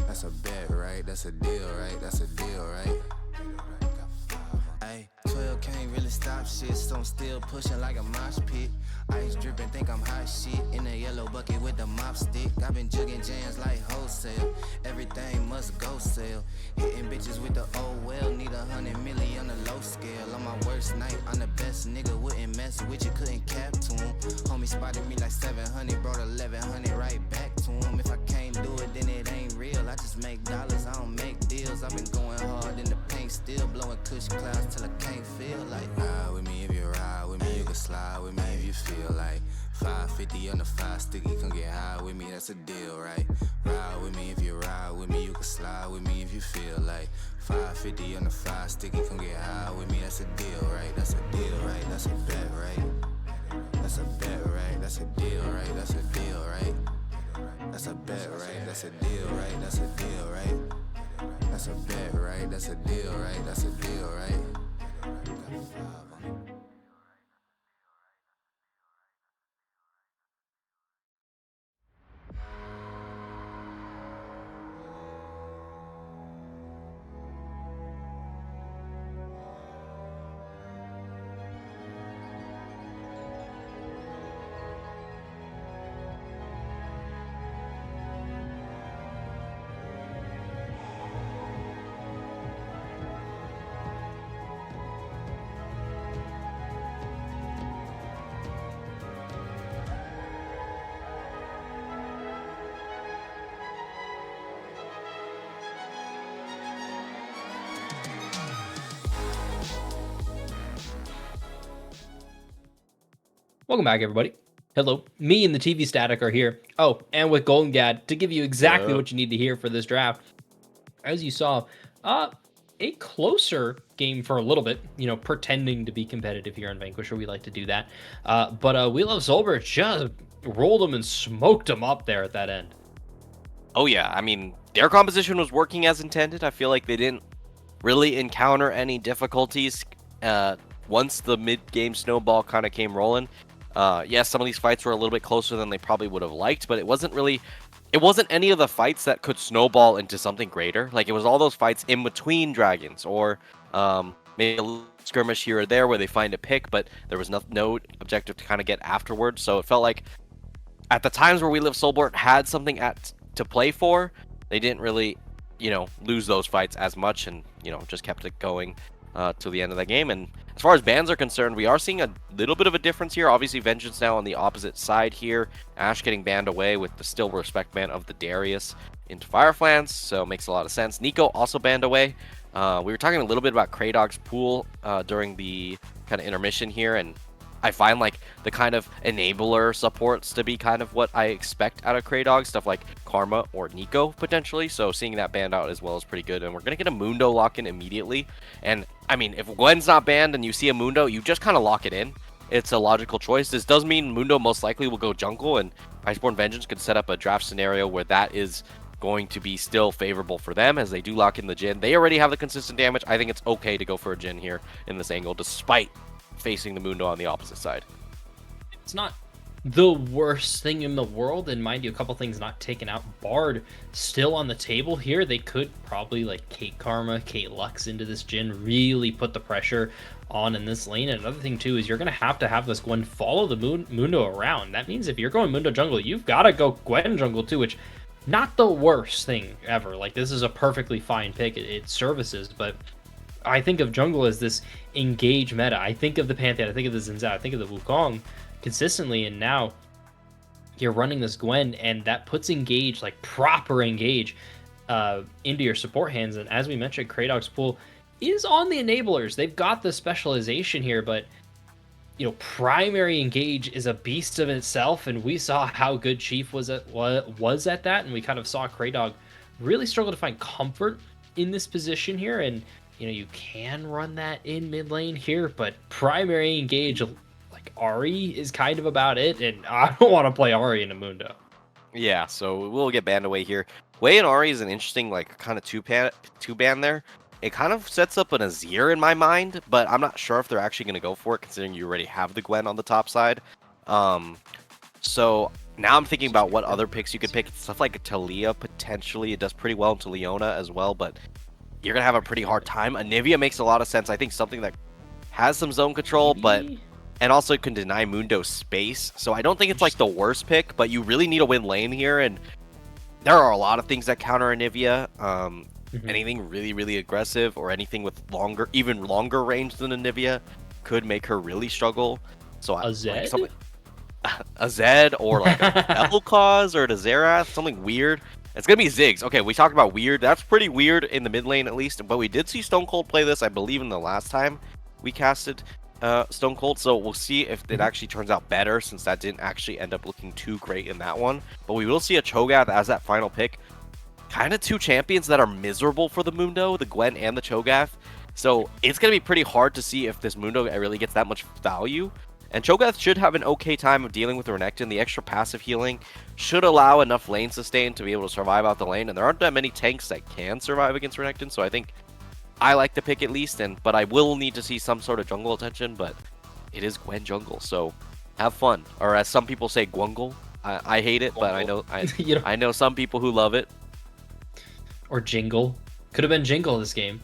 That's a bet, right? That's a deal, right? That's a deal, right? Ay, 12 can't really stop shit, so I'm still pushing like a mosh pit. Ice dripping, think I'm hot shit. In a yellow bucket with the mop stick. I've been jugging jams like wholesale. Everything must go sell. Hitting bitches with the old well. Need 100 million on the low scale. On my worst night, I'm the best nigga. Wouldn't mess with you, couldn't cap to him. Homie spotted me like 700, brought 1100 right back to him. If I can't do it, then it ain't real. I just make dollars, I don't make deals. I've been going hard in the paint, still blowing kush clouds till I can't feel like. Ride with me if you ride with me, you can slide with me if you feel like 550 on the 5 sticky, come get high with me, that's a deal, right? Ride with me if you ride with me, you can slide with me if you feel like 550 on the 5 sticky, come get high with me, that's a deal, right? That's a deal, right? That's a bet, right? That's a bet, right? That's a deal, right? That's a deal, right? That's a bet, right? That's a deal, right? That's a deal, right? That's a bet, right? That's a deal, right? That's a deal, right? Welcome back, everybody. Hello, me and the TV Static are here. Oh, and with Golden Gad to give you exactly what you need to hear for this draft. As you saw, a closer game for a little bit, pretending to be competitive here on Vanquisher. We like to do that. But We Love Soulbert just rolled them and smoked them up there at that end. Oh yeah, I mean, their composition was working as intended. I feel like they didn't really encounter any difficulties once the mid-game snowball kind of came rolling. Yes, some of these fights were a little bit closer than they probably would have liked, but it wasn't any of the fights that could snowball into something greater. Like, it was all those fights in between dragons, or maybe a little skirmish here or there where they find a pick, but there was no objective to kind of get afterwards. So it felt like at the times where We Live Soulbert had something to play for, they didn't really, lose those fights as much, and just kept it going till the end of the game. And as far as bans are concerned, we are seeing a little bit of a difference here. Obviously, Vengeance now on the opposite side here. Ash getting banned away with the still respect ban of the Darius into Fireflans, so it makes a lot of sense. Nico also banned away. We were talking a little bit about Kraydog's pool during the kind of intermission here, and I find like the kind of enabler supports to be kind of what I expect out of Kraydog, stuff like Karma or Nico potentially. So seeing that banned out as well is pretty good, and we're gonna get a Mundo lock in immediately. And I mean, if Gwen's not banned and you see a Mundo, you just kind of lock it in. It's a logical choice. This does mean Mundo most likely will go jungle, and Iceborn Vengeance could set up a draft scenario where that is going to be still favorable for them, as they do lock in the Jhin. They already have the consistent damage. I think it's okay to go for a Jhin here in this angle, despite facing the Mundo on the opposite side. It's not the worst thing in the world, and mind you, a couple things not taken out. Bard still on the table here. They could probably like Kate Karma, Kate Lux into this Jhin, really put the pressure on in this lane. And another thing too is you're gonna have to have this Gwen follow the Mundo around. That means if you're going Mundo jungle, you've got to go Gwen jungle too, which not the worst thing ever. Like, this is a perfectly fine pick. It services, but I think of jungle as this engage meta. I think of the Pantheon, I think of the Xin Zhao, I think of the Wukong consistently, and now you're running this Gwen, and that puts engage, like proper engage, into your support hands. And as we mentioned, Kraydog's pool is on the enablers. They've got the specialization here, but primary engage is a beast of itself, and we saw how good Chief was at that, and we kind of saw Kraydog really struggle to find comfort in this position here. And you can run that in mid lane here, but primary engage like Ahri is kind of about it, and I don't want to play Ahri in a Mundo. Yeah, so we'll get banned away here. Wei and Ahri is an interesting like kind of two ban there. It kind of sets up an Azir in my mind, but I'm not sure if they're actually going to go for it, considering you already have the Gwen on the top side. So now I'm thinking about what other picks you could pick. Stuff like Talia, potentially. It does pretty well into Leona as well, but you're going to have a pretty hard time. Anivia makes a lot of sense. I think something that has some zone control, and also can deny Mundo space. So I don't think it's like the worst pick, but you really need to win lane here, and there are a lot of things that counter Anivia. Anything really, really aggressive, or anything with even longer range than Anivia could make her really struggle. So a Zed? Like a Zed, or like a Elcause, or a Xerath, something weird. It's gonna be Ziggs. Okay, we talked about weird. That's pretty weird in the mid lane at least, but we did see Stone Cold play this, I believe, in the last time we casted Stone Cold, so we'll see if it actually turns out better, since that didn't actually end up looking too great in that one. But we will see a Cho'Gath as that final pick. Kind of two champions that are miserable for the Mundo, the Gwen and the Cho'Gath. So it's going to be pretty hard to see if this Mundo really gets that much value. And Cho'Gath should have an okay time of dealing with Renekton. The extra passive healing should allow enough lane sustain to be able to survive out the lane. And there aren't that many tanks that can survive against Renekton, so I think I like the pick at least. But I will need to see some sort of jungle attention, but it is Gwen jungle, so have fun. Or as some people say, Gwungle. I hate it, but I know some people who love it. Or Jingle. Could have been Jingle this game.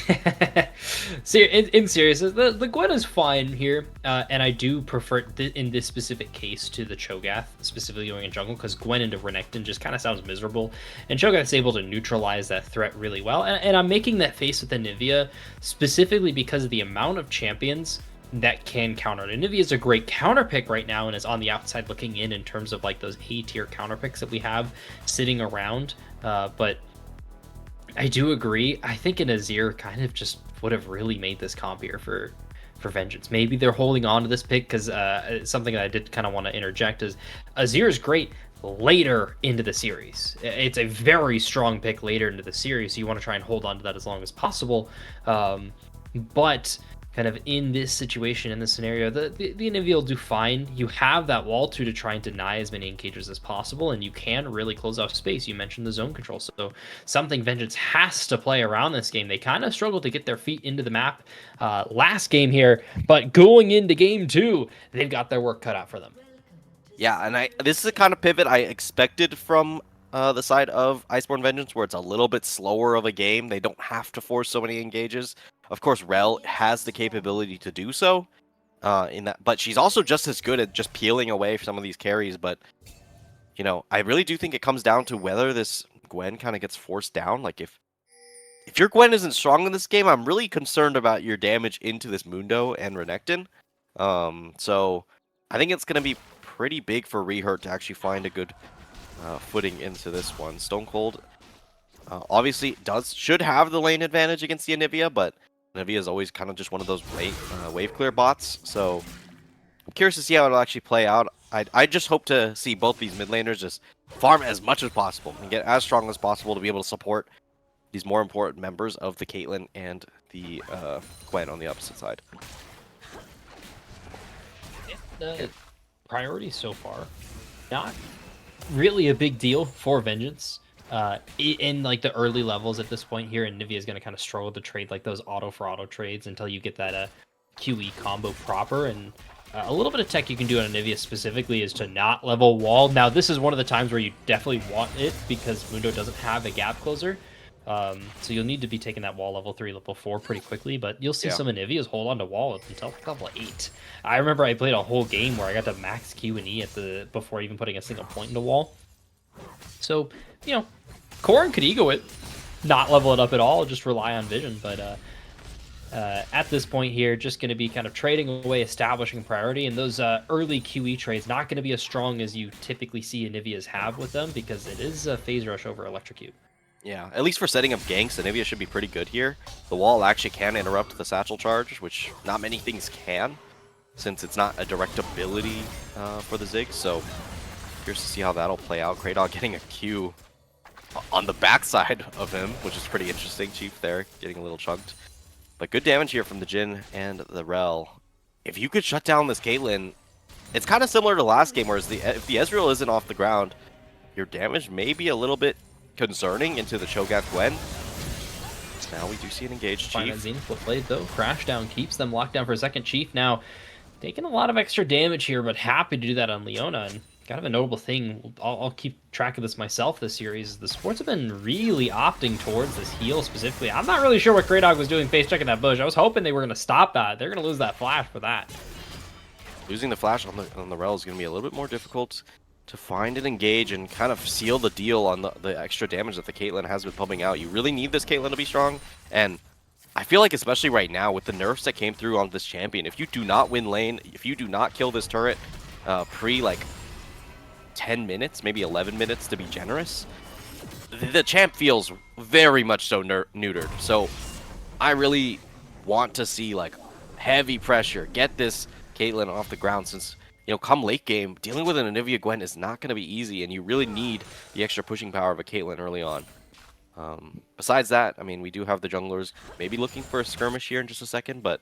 In seriousness, the Gwen is fine here, and I do prefer in this specific case to the Cho'Gath, specifically going in jungle, because Gwen into Renekton just kind of sounds miserable, and Cho'Gath's able to neutralize that threat really well. And I'm making that face with Anivia specifically because of the amount of champions that can counter it. Anivia is a great counter pick right now, and is on the outside looking in terms of like those A-tier counter picks that we have sitting around. But I do agree. I think an Azir kind of just would have really made this comp here for Vengeance. Maybe they're holding on to this pick because something that I did kind of want to interject is Azir is great later into the series. It's a very strong pick later into the series, so you want to try and hold on to that as long as possible. But kind of in this situation, in this scenario, the Na'Vi will do fine. You have that wall to try and deny as many engages as possible, and you can really close off space. You mentioned the zone control, so something Vengeance has to play around this game. They kind of struggled to get their feet into the map last game here, but going into game 2, they've got their work cut out for them. Yeah, and this is the kind of pivot I expected from the side of Iceborn Vengeance, where it's a little bit slower of a game. They don't have to force so many engages. Of course, Rel has the capability to do so, in that, but she's also just as good at just peeling away some of these carries. But you know, I really do think it comes down to whether this Gwen kind of gets forced down. Like if your Gwen isn't strong in this game, I'm really concerned about your damage into this Mundo and Renekton. So I think it's gonna be pretty big for Rehurt to actually find a good footing into this one. Stone Cold obviously should have the lane advantage against the Anivia, but Anivia is always kind of just one of those wave clear bots. So I'm curious to see how it'll actually play out. I just hope to see both these mid laners just farm as much as possible and get as strong as possible to be able to support these more important members of the Caitlyn and the Gwen on the opposite side. Priority so far, not really a big deal for Vengeance. In like the early levels at this point here, and Nivea is going to kind of struggle to trade like those auto for auto trades until you get that QE combo proper. And a little bit of tech you can do on Nivea specifically is to not level wall. Now this is one of the times where you definitely want it because Mundo doesn't have a gap closer. So you'll need to be taking that wall level 3, level 4 pretty quickly, but you'll see some Anivias hold on to wall until level 8. I remember I played a whole game where I got to max Q and E before even putting a single point into wall. So, you know, Corrin could ego it, not level it up at all, just rely on vision, but at this point here, just going to be kind of trading away, establishing priority, and those early QE trades not going to be as strong as you typically see Anivias have with them because it is a phase rush over electrocute. Yeah, at least for setting up ganks, Anivia should be pretty good here. The wall actually can interrupt the satchel charge, which not many things can, since it's not a direct ability for the Ziggs. So, curious to see how that'll play out. Kraydog getting a Q on the backside of him, which is pretty interesting. Chief there, getting a little chunked. But good damage here from the Jhin and the Rel. If you could shut down this Caitlyn, it's kind of similar to last game, whereas if the Ezreal isn't off the ground, your damage may be a little bit concerning into the Cho'Gath Gwen. Now we do see an engaged Chief. Zenith will play though. Crashdown keeps them locked down for a second. Chief now taking a lot of extra damage here, but happy to do that on Leona. And kind of a notable thing, I'll keep track of this myself this series, the supports have been really opting towards this heal specifically. I'm not really sure what Kraydog was doing face checking that bush. I was hoping they were going to stop that. They're going to lose that flash for that. Losing the flash on the Rel is going to be a little bit more difficult to find and engage and kind of seal the deal on the extra damage that the Caitlyn has been pumping out. You really need this Caitlyn to be strong, and I feel like especially right now with the nerfs that came through on this champion, if you do not win lane, if you do not kill this turret pre like 10 minutes, maybe 11 minutes to be generous, the champ feels very much so neutered. So I really want to see like heavy pressure, get this Caitlyn off the ground, since you know, come late game, dealing with an Anivia Gwen is not going to be easy, and you really need the extra pushing power of a Caitlyn early on. Besides that, I mean, we do have the junglers maybe looking for a skirmish here in just a second, but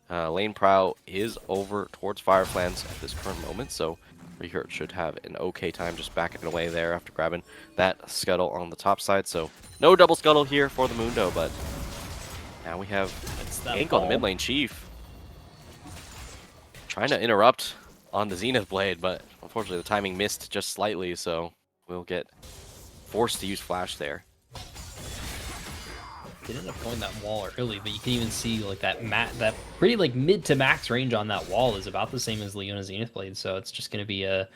lane prow is over towards Fireflands at this current moment, so Rehurt should have an okay time just backing away there after grabbing that scuttle on the top side. So no double scuttle here for the Mundo, but now we have Gank on the mid lane. Chief trying to interrupt on the Zenith Blade, but unfortunately the timing missed just slightly, so we'll get forced to use Flash there. They ended up pulling that wall early, but you can even see like that pretty like mid to max range on that wall is about the same as Leona's Zenith Blade, so it's just going to be a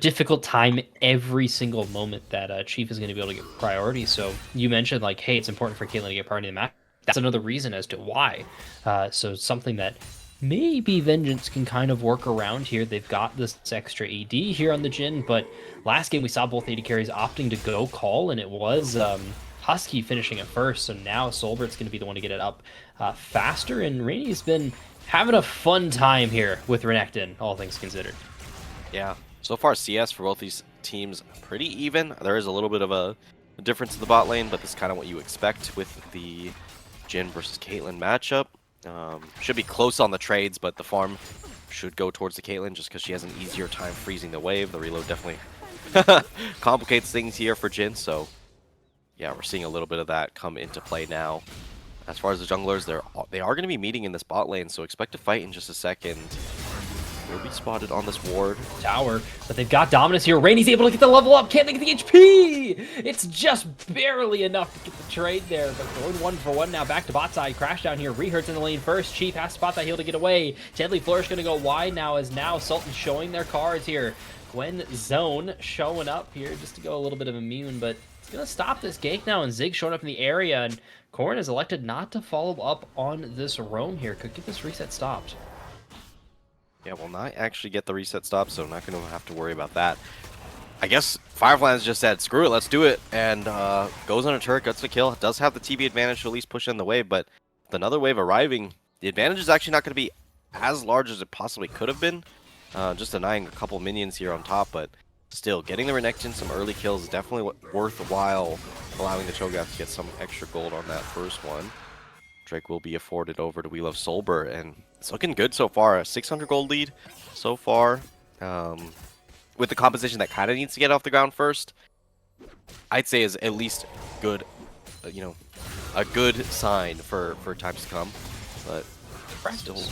difficult time every single moment that Chief is going to be able to get priority. So you mentioned like, hey, it's important for Caitlyn to get priority in the match. That's another reason as to why. So something that maybe Vengeance can kind of work around here. They've got this extra AD here on the Jhin, but last game we saw both AD carries opting to go call, and it was Husky finishing it first, so now Soulbert's going to be the one to get it up faster, and Rainey's been having a fun time here with Renekton, all things considered. Yeah, so far CS for both these teams pretty even. There is a little bit of a difference in the bot lane, but this is kind of what you expect with the Jhin versus Caitlyn matchup. Should be close on the trades, but the farm should go towards the Caitlyn just because she has an easier time freezing the wave. The reload definitely complicates things here for Jhin, so yeah, we're seeing a little bit of that come into play now. As far as the junglers, they are going to be meeting in this bot lane, so expect to fight in just a second. Will be spotted on this ward. Tower, but they've got dominance here. Rainey's able to get the level up. Can't they get the HP? It's just barely enough to get the trade there, but going 1-for-1 now. Back to bot side. Crash down here. Rehurt's in the lane first. Chief has to spot that heal to get away. Deadly Flourish going to go wide now, as now Sultan showing their cards here. Gwen Zone showing up here just to go a little bit of immune, but it's going to stop this gank now, and Zig showing up in the area, and Corrin has elected not to follow up on this roam here. Could get this reset stopped. Yeah, will not actually get the reset stop, so not going to have to worry about that. I guess Fireflies just said, screw it, let's do it, and goes on a turret, gets the kill. Does have the TB advantage to at least push in the wave, but with another wave arriving, the advantage is actually not going to be as large as it possibly could have been. Just denying a couple minions here on top, but still, getting the Renekton some early kills is definitely worthwhile, allowing the Cho'Gath to get some extra gold on that first one. Drake will be afforded over to We Love Soulbert, and it's looking good so far. A 600 gold lead so far. With the composition that kind of needs to get off the ground first, I'd say is at least good, a good sign for times to come. But still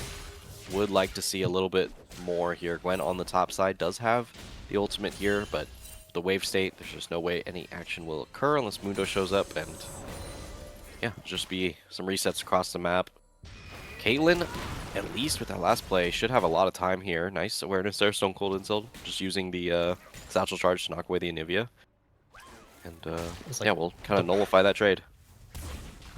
would like to see a little bit more here. Gwen on the top side does have the ultimate here, but the wave state, there's just no way any action will occur unless Mundo shows up, and yeah, just be some resets across the map. Caitlyn, at least with that last play, should have a lot of time here. Nice awareness there, Stone Cold Insult, just using the satchel charge to knock away the Anivia. And yeah, we'll kind of nullify that trade.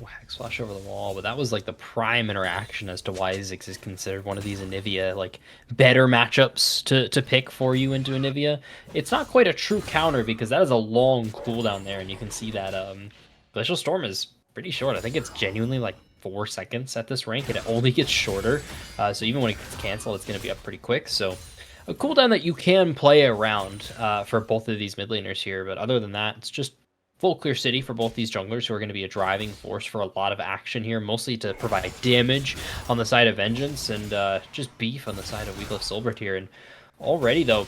Wax flash over the wall, but that was like the prime interaction as to why Ziggs is considered one of these Anivia, like, better matchups to pick for you into Anivia. It's not quite a true counter because that is a long cooldown there, and you can see that Glacial Storm is pretty short. I think it's genuinely like 4 seconds at this rank, and it only gets shorter. So even when it gets canceled, it's going to be up pretty quick. So a cooldown that you can play around for both of these mid laners here. But other than that, it's just full clear city for both these junglers, who are going to be a driving force for a lot of action here, mostly to provide damage on the side of Vengeance and just beef on the side of We Love Soulbert here. And already, though,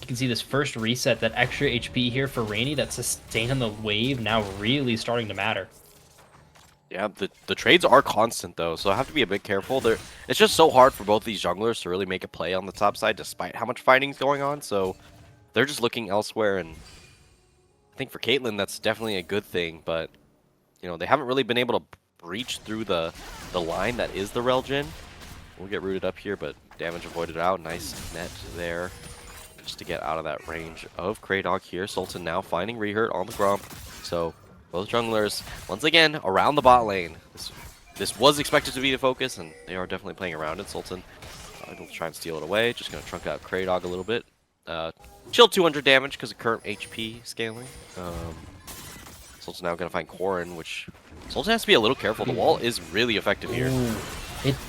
you can see this first reset, that extra HP here for Rainy, that sustain on the wave now really starting to matter. Yeah, the trades are constant though, so I have to be a bit careful. It's just so hard for both these junglers to really make a play on the top side despite how much fighting's going on, so they're just looking elsewhere, and I think for Caitlyn that's definitely a good thing, but they haven't really been able to breach through the line that is the Rel'Jin. We'll get rooted up here, but damage avoided out. Nice net there just to get out of that range of Kraydog here. Sultan now finding Rehurt on the Gromp, so both junglers, once again, around the bot lane. This was expected to be the focus, and they are definitely playing around it. Sultan will try and steal it away. Just going to trunk out Kraydog a little bit. Chill 200 damage because of current HP scaling. Sultan's now going to find Corrin, which Sultan has to be a little careful. The wall is really effective here. Ooh.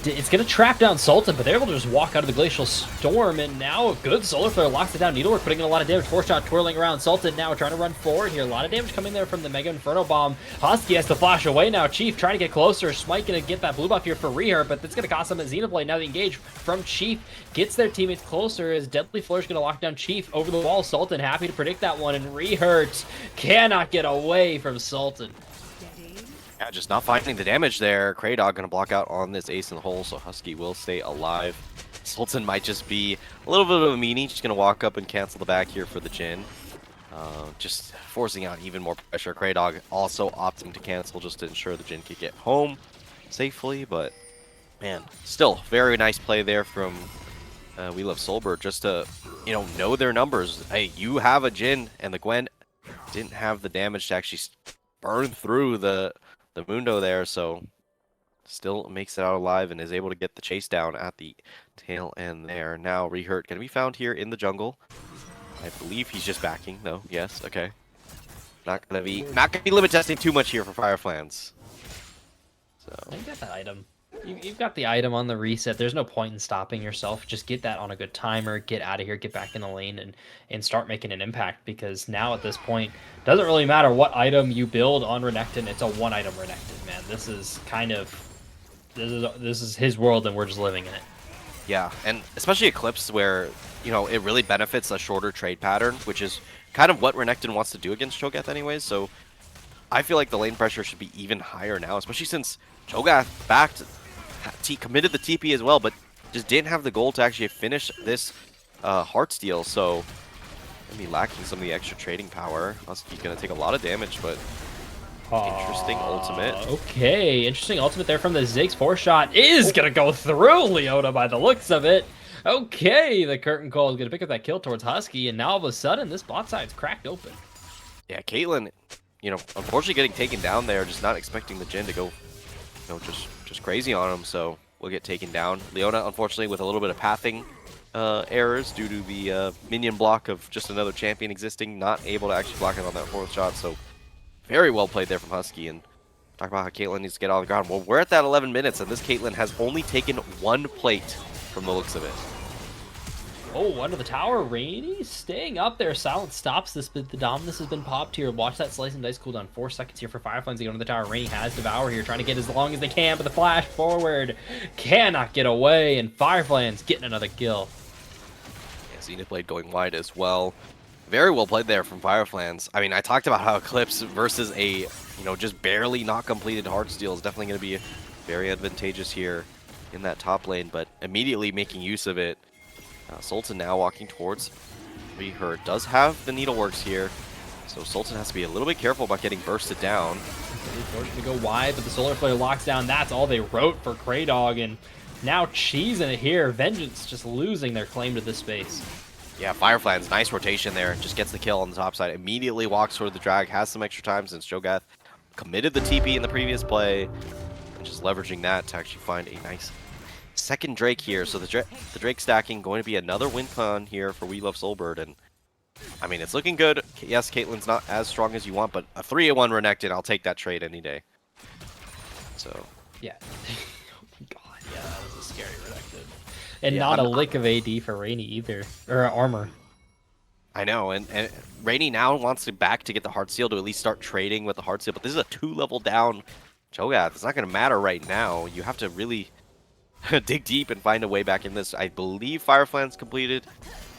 It's going to trap down Sultan, but they're able to just walk out of the Glacial Storm, and now a good Solar Flare locks it down. Needlework putting in a lot of damage. Force shot twirling around. Sultan now trying to run forward here. A lot of damage coming there from the Mega Inferno Bomb. Husky has to flash away now. Chief trying to get closer. Smite going to get that blue buff here for Rehurt, but that's going to cost him a Xenoblade. Now the engage from Chief gets their teammates closer as Deadly Flourish going to lock down Chief over the wall. Sultan happy to predict that one, and Rehurt cannot get away from Sultan. Yeah, just not finding the damage there. Kraydog gonna block out on this ace in the hole, so Husky will stay alive. Sultan might just be a little bit of a meanie, just gonna walk up and cancel the back here for the Jhin. Just forcing out even more pressure. Kraydog also opting to cancel just to ensure the Jhin could get home safely, but man, still very nice play there from We Love Soulbert, just to know their numbers. Hey, you have a Jhin, and the Gwen didn't have the damage to actually burn through the Mundo there, so still makes it out alive and is able to get the chase down at the tail end there. Now Rehurt going to be found here in the jungle. I believe he's just backing though. Yes, okay. Not gonna be limit testing too much here for Fireflies. So I got that item. You've got the item on the reset. There's no point in stopping yourself. Just get that on a good timer, get out of here, get back in the lane, and start making an impact, because now at this point, doesn't really matter what item you build on Renekton. It's a one-item Renekton, man. This is kind of this is his world, and we're just living in it. Yeah, and especially Eclipse where, you know, it really benefits a shorter trade pattern, which is kind of what Renekton wants to do against Cho'Gath anyways, so I feel like the lane pressure should be even higher now, especially since Cho'Gath committed the TP as well, but just didn't have the goal to actually finish this Heartsteel, so gonna be lacking some of the extra trading power. Husky's gonna take a lot of damage, but interesting ultimate. Okay, interesting ultimate there from the Ziggs. 4-shot is gonna go through Leona by the looks of it. Okay, the curtain call is gonna pick up that kill towards Husky, and now all of a sudden this bot side's cracked open. Yeah, Caitlyn, you know, unfortunately getting taken down there, just not expecting the Jhin to go, you know, just crazy on him, so we'll get taken down. Leona, unfortunately, with a little bit of pathing errors due to the minion block of just another champion existing, not able to actually block it on that 4th shot, so very well played there from Husky, and talk about how Caitlyn needs to get on the ground. Well, we're at that 11 minutes, and this Caitlyn has only taken 1 plate from the looks of it. Oh, under the tower, Rainy staying up there. Silence stops this, but the Dominus has been popped here. Watch that Slice and Dice cooldown. 4 seconds here for Fireflies to go under the tower. Rainy has Devour here, trying to get as long as they can, but the flash forward cannot get away, and Fireflies getting another kill. Yeah, Zenith Blade going wide as well. Very well played there from Fireflies. I mean, I talked about how Eclipse versus a, you know, just barely not completed Heartsteel is definitely going to be very advantageous here in that top lane, but immediately making use of it. Sultan now walking towards Rehurt. Does have the Needleworks here, so Sultan has to be a little bit careful about getting bursted down. Forced to go wide, but the Solar Flare locks down. That's all they wrote for Kraydog, and now cheesing it here. Vengeance just losing their claim to this space. Yeah, Fireflies, nice rotation there. Just gets the kill on the top side. Immediately walks toward the drag. Has some extra time since Cho'Gath committed the TP in the previous play. And just leveraging that to actually find a nice second Drake here. So the Drake stacking going to be another win con here for We Love Soulbert. And I mean, it's looking good. Yes, Caitlyn's not as strong as you want, but a 3-1 Renekton, I'll take that trade any day. So yeah. Oh my god, yeah, that was a scary Renekton. And yeah, not a lick of AD for Rainy either, or armor. I know, and Rainy now wants to back to get the Heartsteel to at least start trading with the Heartsteel, but this is a 2-level down Cho'Gath. It's not going to matter right now. You have to really dig deep and find a way back in this. I believe Fireflies completed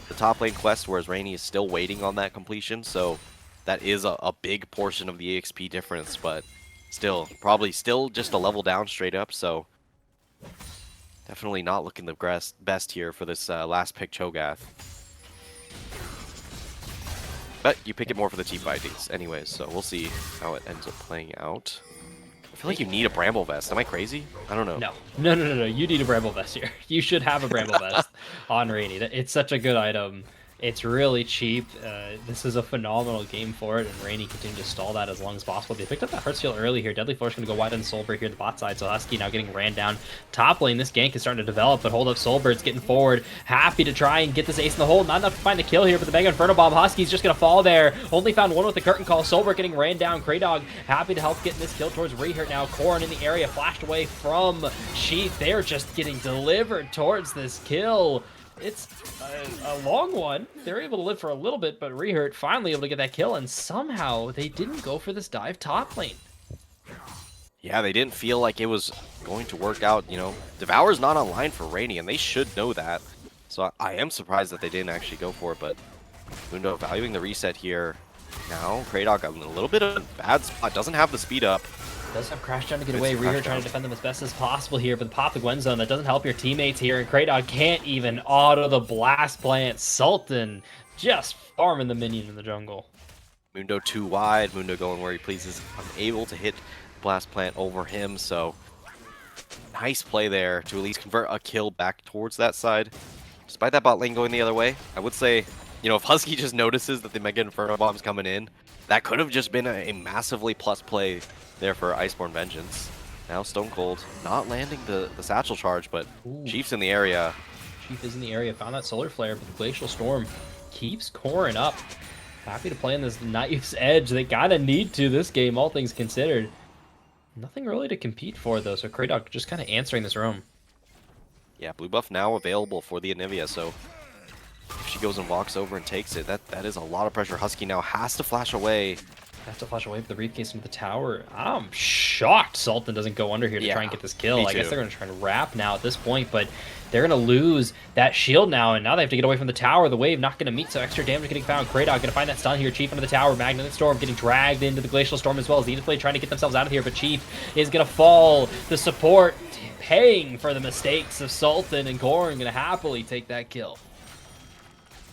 the top lane quest, whereas Rainy is still waiting on that completion, so that is a big portion of the EXP difference, but still, probably still just a level down straight up, so definitely not looking the best here for this last pick Cho'Gath. But you pick it more for the team fightings anyways, so we'll see how it ends up playing out. I feel like you need a Bramble Vest. Am I crazy? I don't know. No. You need a Bramble Vest here. You should have a Bramble Vest on Rainy. It's such a good item. It's really cheap. This is a phenomenal game for it, and Rainy continues to stall that as long as possible. They picked up that Heartsteel early here. Deadly Force going to go wide on Soulbert here, the bot side. So Husky now getting ran down. Top lane, this gank is starting to develop, but hold up, Soulbert's getting forward. Happy to try and get this ace in the hole. Not enough to find the kill here, but the Mega Inferno Bomb, Husky's just going to fall there. Only found one with the curtain call. Soulbert getting ran down. Kraydog happy to help getting this kill towards Rehurt now. Corrin in the area, flashed away from Sheath. They're just getting delivered towards this kill. It's a long one. They're able to live for a little bit, but Rehurt finally able to get that kill, and somehow they didn't go for this dive top lane. Yeah, they didn't feel like it was going to work out, you know. Devour's not online for Rainy, and they should know that. So I am surprised that they didn't actually go for it, but Mundo valuing the reset here. Now, Kraydog got a little bit of a bad spot. Doesn't have the speed up. Does have Crash trying to get away. Rehurt trying to defend them as best as possible here, but pop the Gwen zone. That doesn't help your teammates here, and Kraydog can't even auto the blast plant. Sultan just farming the minion in the jungle. Mundo too wide. Mundo going where he pleases. Unable to hit blast plant over him, so nice play there to at least convert a kill back towards that side. Despite that bot lane going the other way, I would say, you know, if Husky just notices that the Mega Inferno Bomb's coming in, that could have just been a massively plus play there for Iceborn Vengeance. Now Stone Cold not landing the satchel charge, but Chief's in the area. Chief is in the area, found that Solar Flare, but the Glacial Storm keeps Corrin up. Happy to play in this Knife's Edge. They gotta need to this game, all things considered. Nothing really to compete for, though, so Kraydog just kind of answering this roam. Yeah, blue buff now available for the Anivia, so if she goes and walks over and takes it, that is a lot of pressure. Husky now has to flash away. Have to flash away with the briefcase from the tower. I'm shocked Sultan doesn't go under here to try and get this kill. I guess they're going to try and wrap now at this point, but they're going to lose that shield now, and now they have to get away from the tower. The wave not going to meet, so extra damage getting found. Kratos going to find that stun here. Chief under the tower. Magnetic Storm getting dragged into the Glacial Storm as well as the Play trying to get themselves out of here, but Chief is going to fall. The support paying for the mistakes of Sultan, and Gorn going to happily take that kill.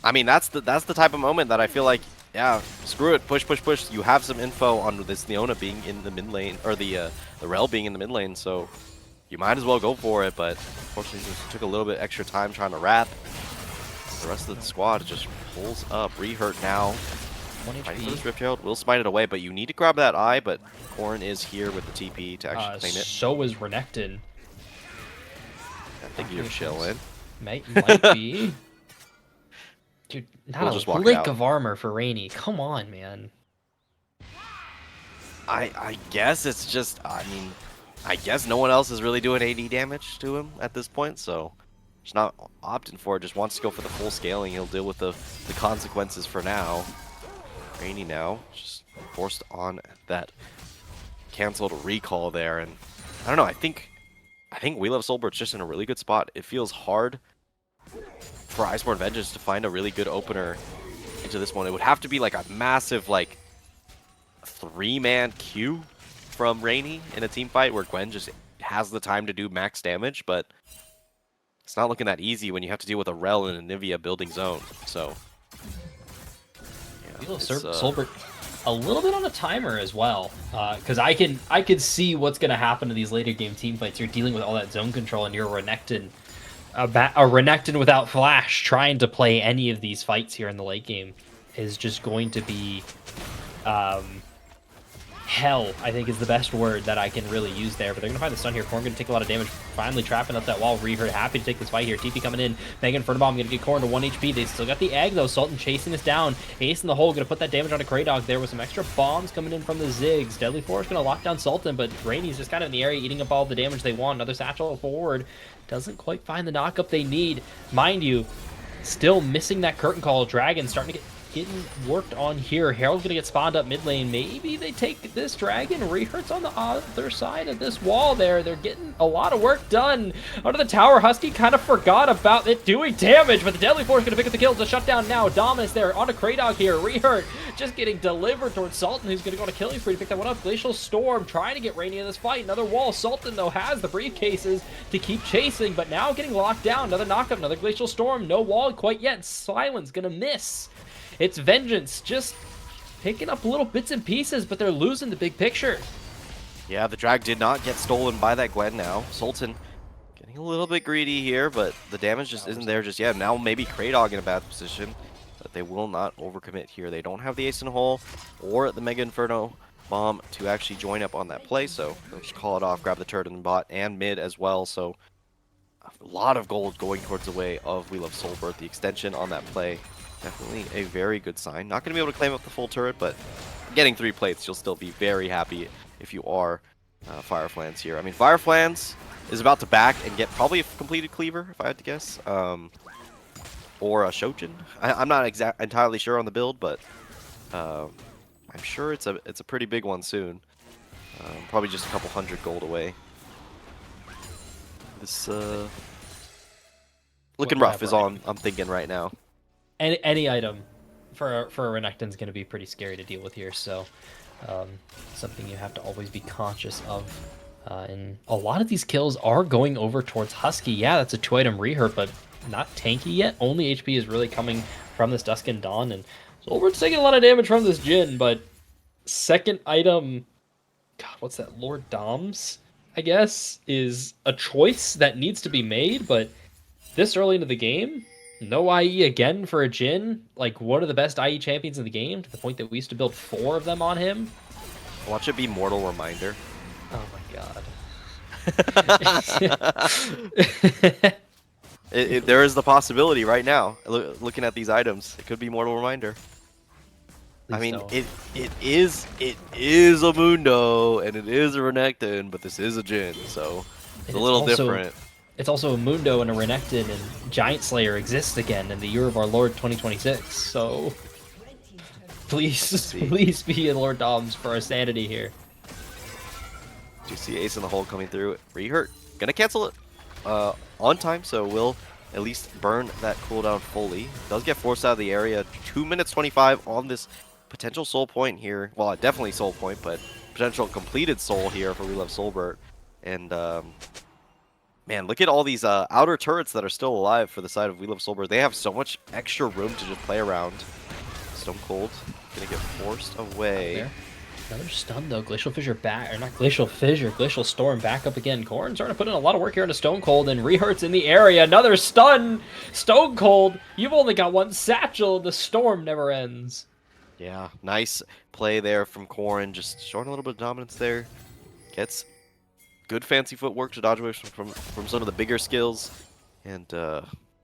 I mean, that's the type of moment that I feel like, yeah, screw it, push, push, push. You have some info on this Leona being in the mid lane, or the Rel being in the mid lane, so you might as well go for it, but unfortunately just took a little bit extra time trying to wrap. The rest of the squad just pulls up. Rehurt now. 1 Fighting for HP. this Rift Herald. Will smite it away, but you need to grab that eye, but Corrin is here with the TP to actually claim it. So is Renekton. I think you're chilling. Might be. Dude, not We'll just a walk lick out. of armor for Rainy. Come on, man. I guess it's just, I mean, I guess no one else is really doing AD damage to him at this point, so he's not opting for it, just wants to go for the full scaling. He'll deal with the consequences for now. Rainy now, just forced on that canceled recall there, and I don't know, I think We Love Soulbert's just in a really good spot. It feels hard for Iceborn Vengeance to find a really good opener into this one. It would have to be like a massive, like, 3-man queue from Rainy in a team fight where Gwen just has the time to do max damage, but it's not looking that easy when you have to deal with a Rel and a Nivea building zone. So, yeah, Soulbert a little bit on a timer as well, because I could see what's going to happen to these later game team fights. You're dealing with all that zone control, and you're Renekton. A Renekton without flash trying to play any of these fights here in the late game is just going to be hell, I think is the best word that I can really use there. But they're going to find the stun here. Corn going to take a lot of damage, finally trapping up that wall. Rehurt happy to take this fight here. TP coming in. Megan Fernabomb going to get Corn to 1 HP. They still got the egg though. Sultan chasing this down. Ace in the hole going to put that damage onto Kratos there with some extra bombs coming in from the Ziggs. Deadly Force going to lock down Sultan, but Rainy's just kind of in the area eating up all the damage they want. Another satchel forward. Doesn't quite find the knockup they need. Mind you, still missing that curtain call. Dragon starting to getting worked on here. Herald's gonna get spawned up mid lane. Maybe they take this dragon. Rehurt's on the other side of this wall there. They're getting a lot of work done. Under the tower, Husky kind of forgot about it doing damage, but the Deadly Force gonna pick up the kills. The shutdown now. Dominus there onto Kratos here. Rehurt just getting delivered towards Sultan, who's gonna go on a killing spree to pick that one up. Glacial Storm trying to get Rainy in this fight. Another wall. Sultan though has the briefcases to keep chasing, but now getting locked down. Another knockup, another Glacial Storm. No wall quite yet. Silence gonna miss. It's Vengeance just picking up little bits and pieces, but they're losing the big picture. Yeah, the drag did not get stolen by that Gwen now. Sultan getting a little bit greedy here, but the damage just isn't there just yet. Now maybe Kratos in a bad position, but they will not overcommit here. They don't have the Ace in the Hole or the Mega Inferno Bomb to actually join up on that play, so they'll just call it off, grab the turret in the bot and mid as well. So a lot of gold going towards the way of We Love Soulbert. The extension on that play, definitely a very good sign. Not going to be able to claim up the full turret, but getting 3 plates, you'll still be very happy if you are Fireflans here. I mean, Fireflans is about to back and get probably a completed cleaver, if I had to guess, or a Shojin. I'm not entirely sure on the build, but I'm sure it's a pretty big one soon. Probably just a couple hundred gold away. This looking rough is all I'm thinking right now. Any item for a Renekton's going to be pretty scary to deal with here, so something you have to always be conscious of. And a lot of these kills are going over towards Husky. Yeah, that's a 2-item Rehurt, but not tanky yet. Only HP is really coming from this Dusk and Dawn, and Soulbert's taking a lot of damage from this Jhin, but second item, God, what's that, Lord Doms, I guess, is a choice that needs to be made, but this early into the game, no IE again for a Jhin, like one of the best IE champions in the game, to the point that we used to build 4 of them on him. Watch it be Mortal Reminder. Oh my god. There is the possibility right now, looking at these items, it could be Mortal Reminder. I mean, so. it is a Mundo, and it is a Renekton, but this is a Jhin, so it's a little different. It's also a Mundo and a Renekton, and Giant Slayer exists again in the year of our Lord 2026, so Please, please be Lord Doms for our sanity here. Do you see Ace in the hole coming through? Rehurt. Gonna cancel it on time, so we'll at least burn that cooldown fully. Does get forced out of the area. 2 minutes 25 on this potential soul point here. Well, definitely soul point, but potential completed soul here for We Love Soulbert. And man, look at all these outer turrets that are still alive for the side of We Love Soulbert. They have so much extra room to just play around. Stone Cold gonna get forced away. There. Another stun though. Glacial Fissure back, or not Glacial Fissure, Glacial Storm back up again. Corrin starting to put in a lot of work here into Stone Cold, and Rehurt's in the area. Another stun. Stone Cold, you've only got one satchel. The storm never ends. Yeah, nice play there from Corrin, just showing a little bit of dominance there. Gets good fancy footwork to dodge away from some of the bigger skills, and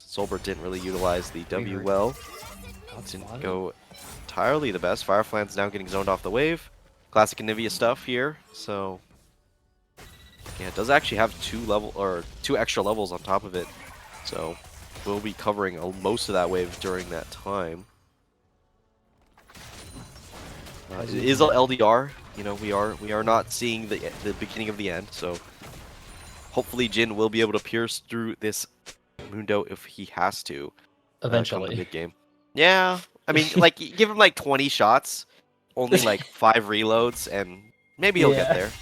Soulbert didn't really utilize the W well. Didn't go entirely the best. Firefly's now getting zoned off the wave. Classic Anivia stuff here. So yeah, it does actually have two extra levels on top of it. So we'll be covering most of that wave during that time. It is a LDR. You know, we are not seeing the beginning of the end. So hopefully Jin will be able to pierce through this Mundo if he has to. Eventually. Mid game. Yeah, I mean, like give him like 20 shots, only like 5 reloads, and maybe he'll get there.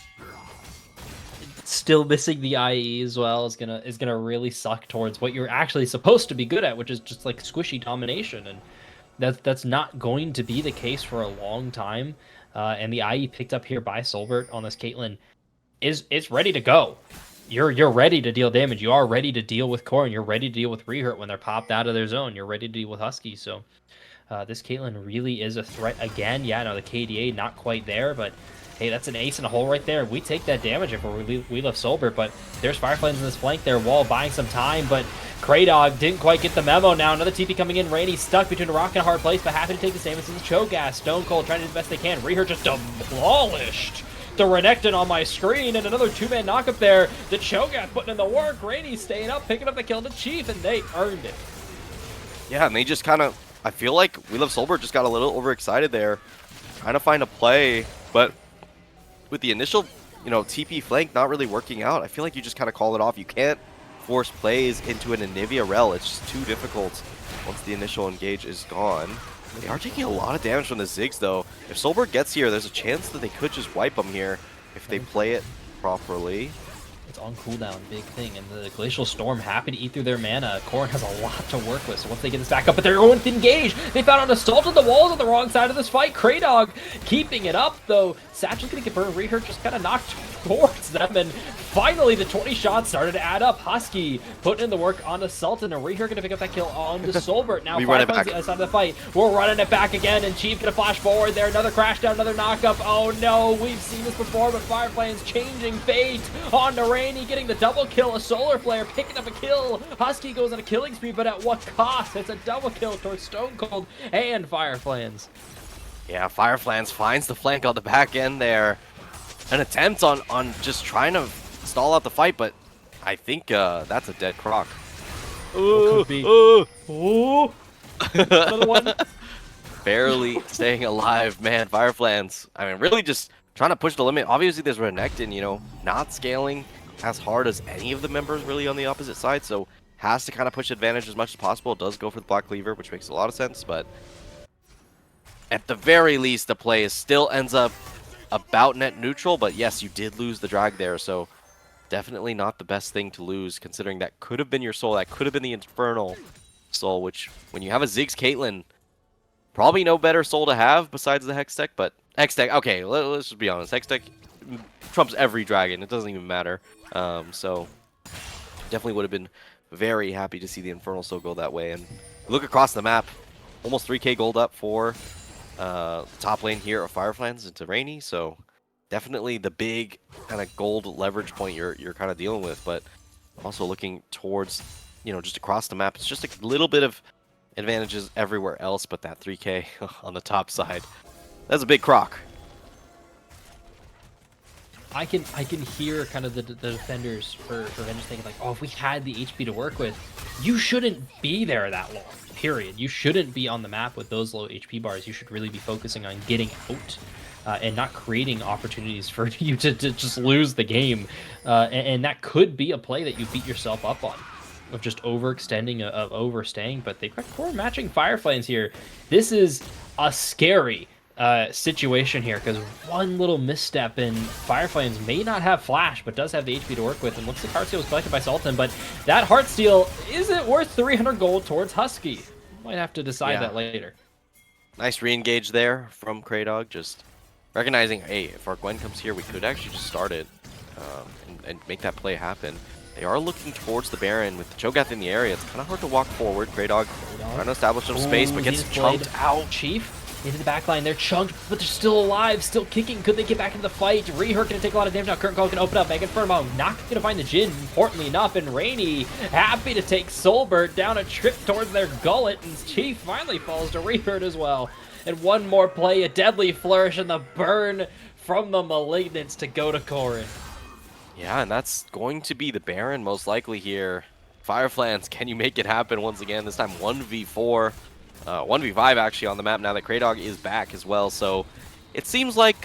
Still missing the IE as well is gonna really suck towards what you're actually supposed to be good at, which is just like squishy domination, and that's not going to be the case for a long time. And the IE picked up here by Soulbert on this Caitlyn is ready to go. You're ready to deal damage. You are ready to deal with Corrin. You're ready to deal with Rehurt when they're popped out of their zone. You're ready to deal with Husky. So this Caitlyn really is a threat again. Yeah, no, the KDA not quite there, but hey, that's an ace in a hole right there. We take that damage if we love Soulbert, but there's Fireflies in this flank there. Wall buying some time, but Kraydog didn't quite get the memo now. Another TP coming in. Rainy stuck between a rock and a hard place, but happy to take the same. This is Cho'Gath. Stone Cold trying to do the best they can. Rehurt just demolished the Renekton on my screen, and another two-man knock up there. The Cho'Gath putting in the work. Rainy staying up, picking up the kill to Chief, and they earned it. Yeah, and they just kind of, I feel like We Love Soulbert just got a little overexcited there, trying to find a play, but with the initial, TP flank not really working out, I feel like you just kind of call it off. You can't force plays into an Anivia Rel. It's just too difficult once the initial engage is gone. They are taking a lot of damage from the Ziggs, though. If Soulbert gets here, there's a chance that they could just wipe them here if they play it properly. It's on cooldown, big thing, and the Glacial Storm happy to eat through their mana. Corrin has a lot to work with, so once they get this back up, but they're going to engage. They found an assault on the walls on the wrong side of this fight. Kraydog keeping it up, though. Satchel's gonna get burned. Rehurt just kind of knocked towards them, and finally the 20 shots started to add up. Husky putting in the work onto Sultan, and Rehurt gonna pick up that kill onto Soulbert. Now Fireflies on the other side of the fight. We're running it back again, and Chief gonna flash forward there. Another crash down, another knockup. Oh no, we've seen this before, but Fireflies changing fate onto Rainy, getting the double kill. A Solar Flare picking up a kill. Husky goes on a killing spree, but at what cost? It's a double kill towards Stone Cold and Fireflies. Yeah, Fireflies finds the flank on the back end there. An attempt on just trying to stall out the fight, but I think that's a dead Croc. Ooh, ooh. Another one. Barely staying alive, man. Fireflies, I mean, really just trying to push the limit. Obviously, there's Renekton, not scaling as hard as any of the members really on the opposite side, so has to kind of push advantage as much as possible. Does go for the Black Cleaver, which makes a lot of sense, but at the very least, the play still ends up about net neutral, but yes, you did lose the drag there, so definitely not the best thing to lose, considering that could have been your soul, that could have been the Infernal soul, which, when you have a Ziggs Caitlyn, probably no better soul to have besides the Hex Tech, but Hex Tech, okay, let's just be honest, Hex Tech trumps every dragon, it doesn't even matter, so definitely would have been very happy to see the Infernal soul go that way, and look across the map, almost 3k gold up for top lane here of Fireflies into Rainy, so definitely the big kind of gold leverage point you're kind of dealing with, but also looking towards, just across the map, it's just a little bit of advantages everywhere else, but that 3k on the top side, that's a big Croc. I can hear kind of the defenders for Vengeance thinking like, oh, if we had the HP to work with, you shouldn't be there that long. Period. You shouldn't be on the map with those low HP bars. You should really be focusing on getting out and not creating opportunities for you to just lose the game. And that could be a play that you beat yourself up on, of just overextending, of overstaying. But they've got core matching Fireflames here. This is a scary situation here, because one little misstep and Fireflames may not have Flash, but does have the HP to work with, and looks like Heartsteel was collected by Sultan, but that Heartsteel isn't worth 300 gold towards Husky. Might have to decide that later. Nice re-engage there from Kraydog, just recognizing, hey, if our Gwen comes here, we could actually just start it and make that play happen. They are looking towards the Baron with the Cho'Gath in the area. It's kind of hard to walk forward. Kraydog trying to establish some space, but gets chunked out. Chief into the back line. They're chunked, but they're still alive, still kicking. Could they get back into the fight? Rehurt gonna take a lot of damage now. Current Call can open up. Megan Furmo not gonna find the Jhin, importantly enough, and Rainy happy to take Soulbert down a trip towards their gullet, and Chief finally falls to Rehurt as well. And one more play, a deadly flourish, and the burn from the Malignants to go to Corrin. Yeah, and that's going to be the Baron most likely here. Fireflans, can you make it happen once again? This time 1v4. 1v5 actually on the map now that Kraydog is back as well. So it seems like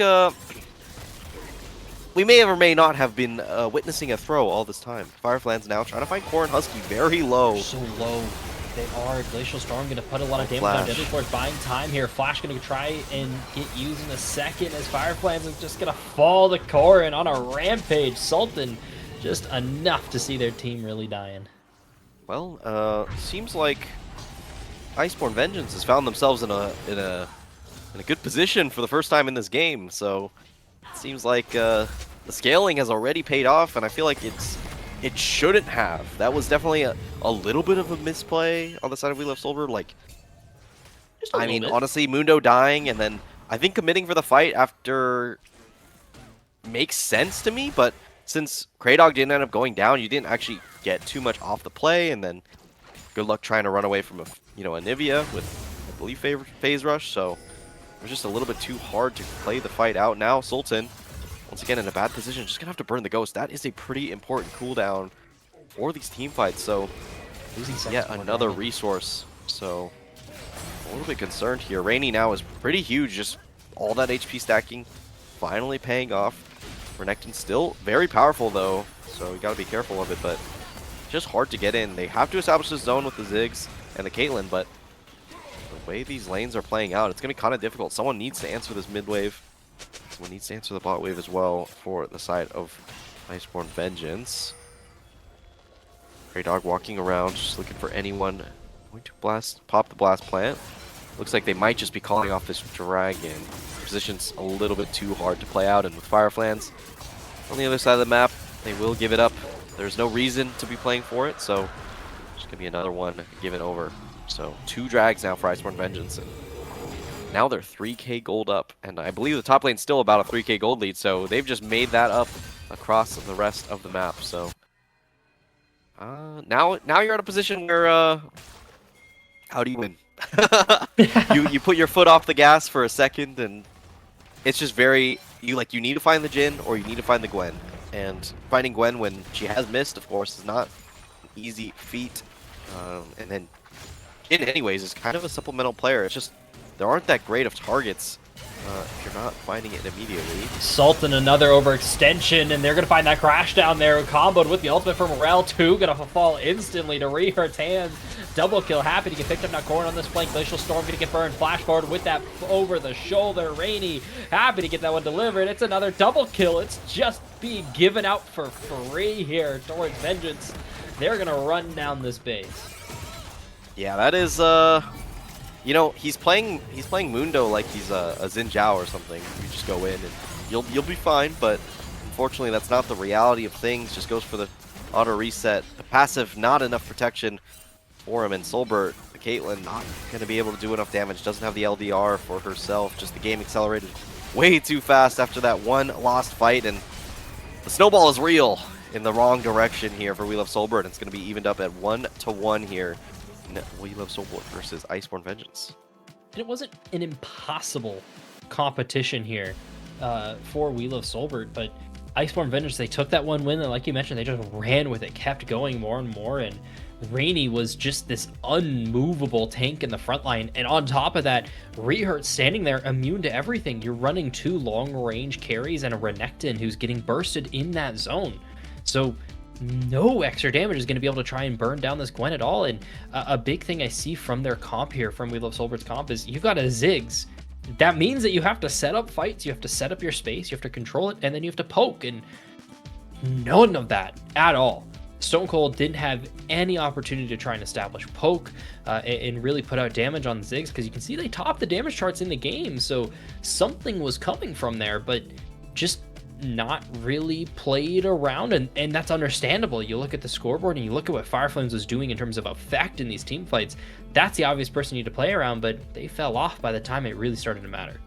we may or may not have been witnessing a throw all this time. Fireflans now trying to find Corrin Husky very low. So low. They are. Glacial Storm going to put a lot of damage on Deadly Force, buying time here. Flash going to try and get used in a second as Fireflames is just going to fall to Corrin on a rampage. Sultan just enough to see their team really dying. Well, seems like Iceborn Vengeance has found themselves in a good position for the first time in this game. So it seems like the scaling has already paid off, and I feel like it shouldn't have. That was definitely a little bit of a misplay on the side of We Love Soulbert. Like, I mean, honestly, Mundo dying and then I think committing for the fight after makes sense to me. But since Kraydog didn't end up going down, you didn't actually get too much off the play, and then good luck trying to run away from a Anivia with, I believe, phase rush. So it was just a little bit too hard to play the fight out. Now Sultan, once again in a bad position, just gonna have to burn the Ghost. That is a pretty important cooldown for these team fights. So losing yet another resource. So a little bit concerned here. Rainy now is pretty huge. Just all that HP stacking finally paying off. Renekton's still very powerful though, so you gotta be careful of it. But just hard to get in. They have to establish this zone with the Ziggs and the Caitlyn, but the way these lanes are playing out, it's gonna be kind of difficult. Someone needs to answer this mid wave. Someone needs to answer the bot wave as well for the side of Iceborn Vengeance. Kraydog walking around, just looking for anyone. Going to pop the blast plant. Looks like they might just be calling off this dragon. Position's a little bit too hard to play out, and with Fireflans on the other side of the map, they will give it up. There's no reason to be playing for it, so just gonna be another one given over. So 2 drags now for Iceborn Vengeance, and now they're 3k gold up, and I believe the top lane's still about a 3k gold lead, so they've just made that up across the rest of the map. So now you're at a position where how do you win? you put your foot off the gas for a second, and it's just very you need to find the Jhin or you need to find the Gwen. And finding Gwen when she has missed, of course, is not an easy feat. And then Jhin, anyways, is kind of a supplemental player. It's just there aren't that great of targets if you're not finding it immediately. Sultan, another overextension, and they're going to find that crash down there. Comboed with the ultimate from Morel, 2 going to fall instantly to Rehurt's hands. Double kill, happy to get picked up now. Corrin on this flank. Glacial Storm going to get burned. Flash forward with that over the shoulder. Rainy, happy to get that one delivered. It's another double kill. It's just being given out for free here towards Vengeance. They're going to run down this base. Yeah, that is he's playing Mundo like he's a Xin Zhao or something. You just go in and you'll be fine, but unfortunately that's not the reality of things. Just goes for the auto reset. The passive, not enough protection for him, and Soulbert, the Caitlyn, not gonna be able to do enough damage. Doesn't have the LDR for herself. Just the game accelerated way too fast after that one lost fight, and the snowball is real in the wrong direction here for We Love Soulbert. It's gonna be evened up at 1-1 here. We Love Soulbert versus Iceborn Vengeance. And it wasn't an impossible competition here for We Love Soulbert, but Iceborn Vengeance, they took that one win, and like you mentioned, they just ran with it, kept going more and more, and Rainey was just this unmovable tank in the front line. And on top of that, Rehurt standing there immune to everything. You're running 2 long-range carries and a Renekton who's getting bursted in that zone. So no extra damage is going to be able to try and burn down this Gwen at all. And a big thing I see from their comp here, from We Love Soulbert's comp, is you've got a Ziggs. That means that you have to set up fights, you have to set up your space, you have to control it, and then you have to poke. And none of that at all. Stone Cold didn't have any opportunity to try and establish poke and really put out damage on Ziggs, because you can see they topped the damage charts in the game, so something was coming from there, but just not really played around, and that's understandable. You look at the scoreboard and you look at what Fire Flames was doing in terms of effect in these team fights. That's the obvious person you need to play around, but they fell off by the time it really started to matter.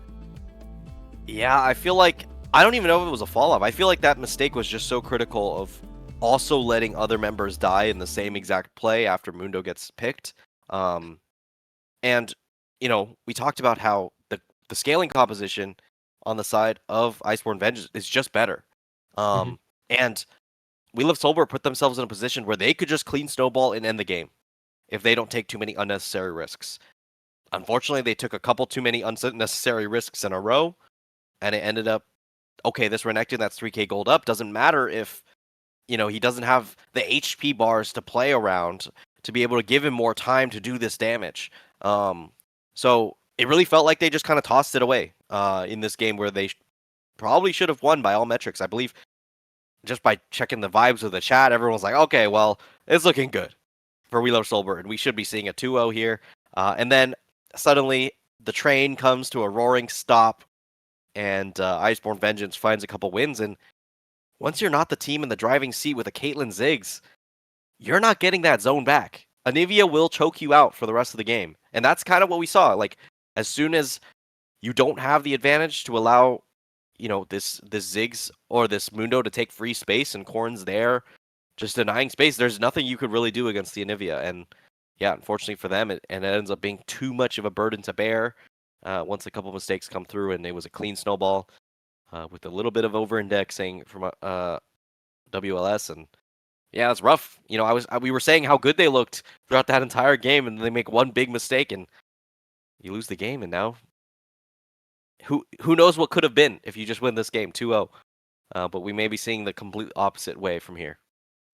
Yeah, I feel like, I don't even know if it was a fall off. I feel like that mistake was just so critical of also letting other members die in the same exact play after Mundo gets picked. And, you know, we talked about how the scaling composition on the side of Iceborn Vengeance is just better. And We Love Soulbert put themselves in a position where they could just clean Snowball and end the game if they don't take too many unnecessary risks. Unfortunately, they took a couple too many unnecessary risks in a row, and it ended up, okay, this Renekton that's 3k gold up doesn't matter if, you know, he doesn't have the HP bars to play around to be able to give him more time to do this damage. So it really felt like they just kind of tossed it away in this game, where they probably should have won by all metrics. I believe just by checking the vibes of the chat, everyone was like, okay, well, it's looking good for We Love Soulbert, and we should be seeing a 2-0 here. And then suddenly the train comes to a roaring stop, and Iceborn Vengeance finds a couple wins, and once you're not the team in the driving seat with a Caitlyn Ziggs, you're not getting that zone back. Anivia will choke you out for the rest of the game. And that's kind of what we saw. Like, as soon as you don't have the advantage to allow, you know, this Ziggs or this Mundo to take free space, and Corrin's there just denying space, there's nothing you could really do against the Anivia. And yeah, unfortunately for them, it ends up being too much of a burden to bear once a couple mistakes come through, and it was a clean snowball. With a little bit of over-indexing from WLS, and yeah, it's rough. You know, we were saying how good they looked throughout that entire game, and they make one big mistake, and you lose the game. And now, who knows what could have been if you just win this game 2-0? But we may be seeing the complete opposite way from here.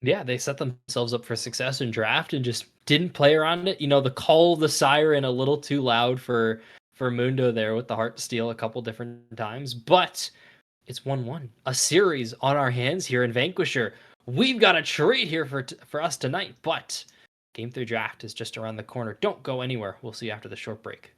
Yeah, they set themselves up for success in draft and just didn't play around it. You know, the call, the siren, a little too loud for Mundo there with the Heart Steal a couple different times, but it's 1-1. A series on our hands here in Vanquisher. We've got a treat here for us tonight, but Game 3 draft is just around the corner. Don't go anywhere. We'll see you after the short break.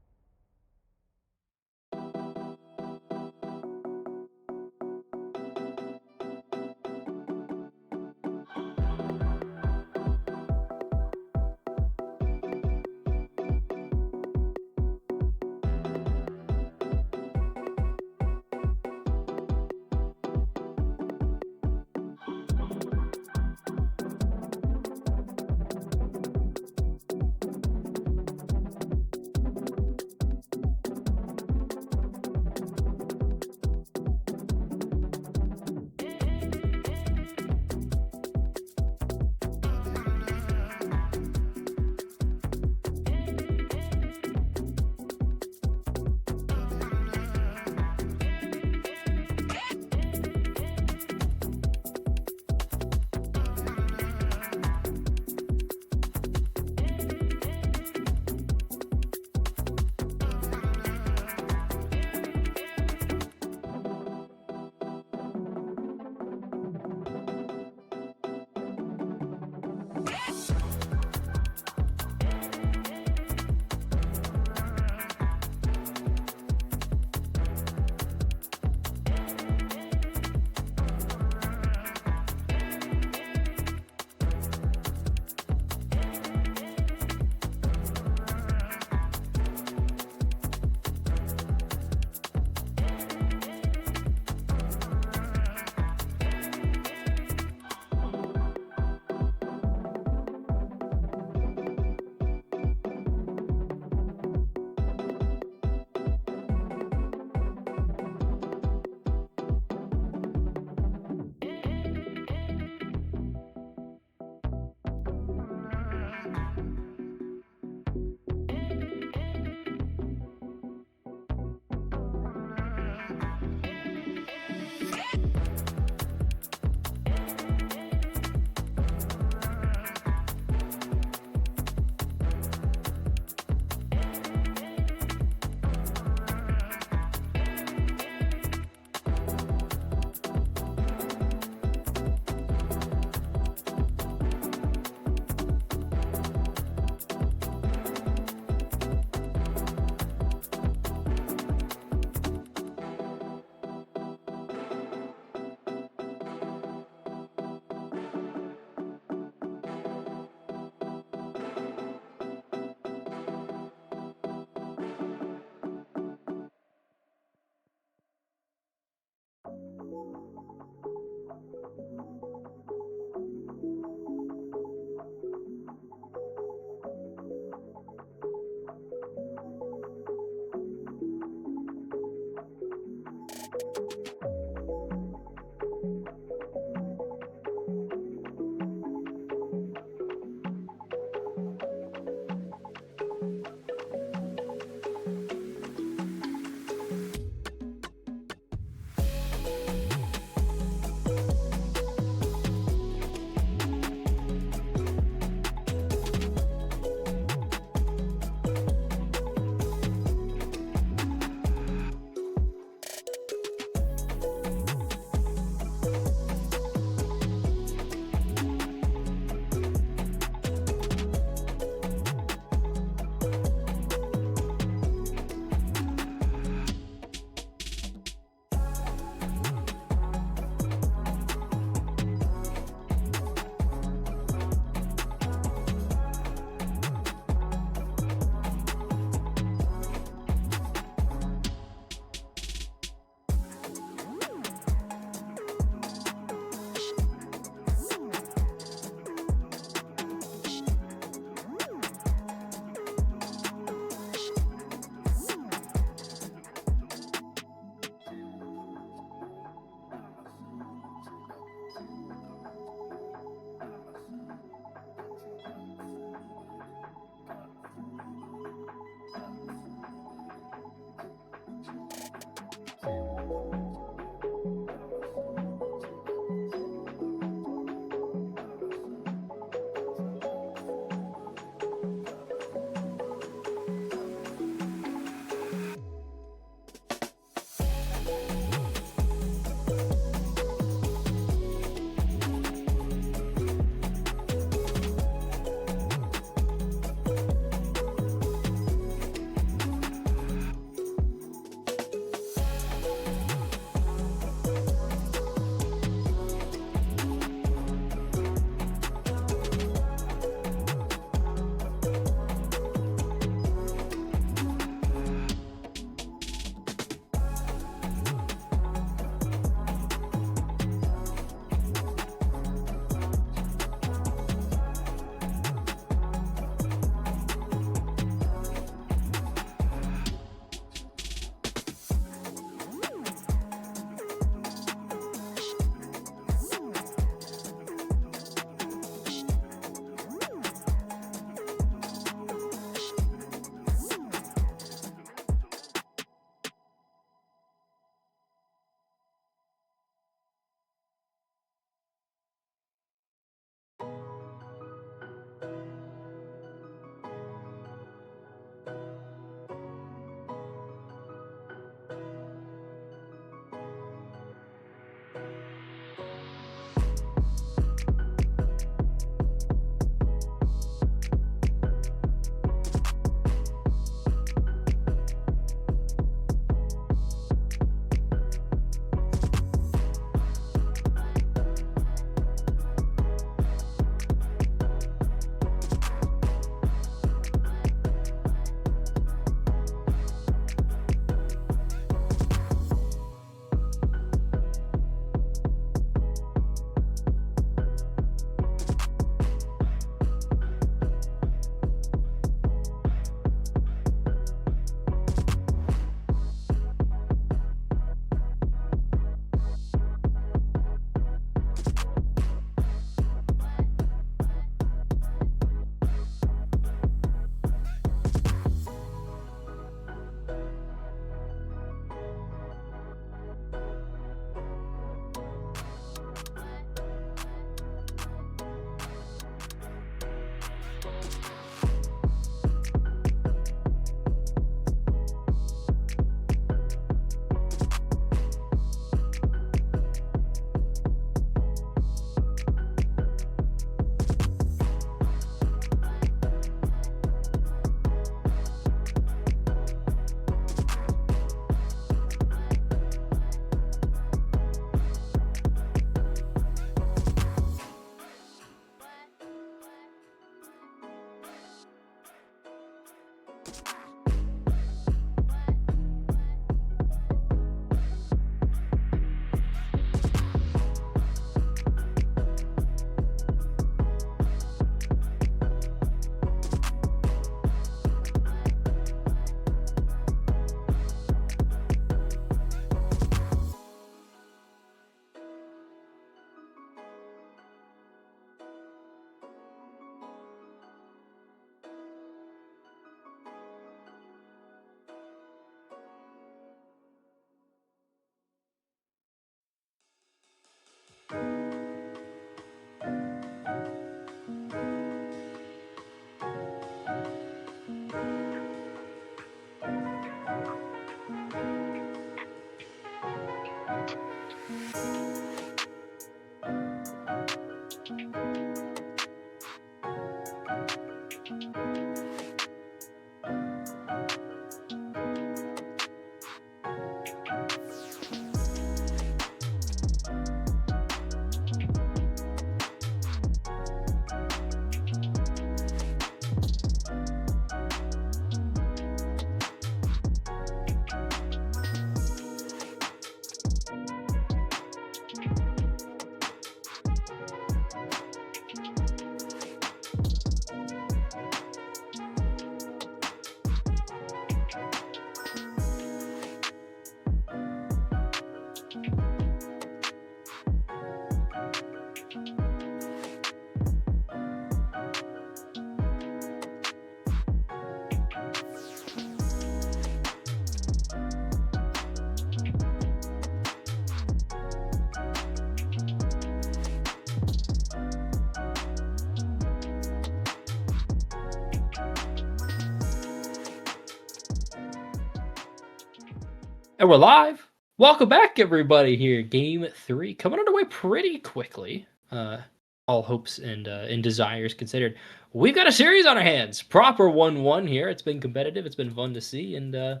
And we're live. Welcome back, everybody. Here, Game 3 coming underway pretty quickly. All hopes and desires considered, we've got a series on our hands. Proper 1-1 here. It's been competitive. It's been fun to see, and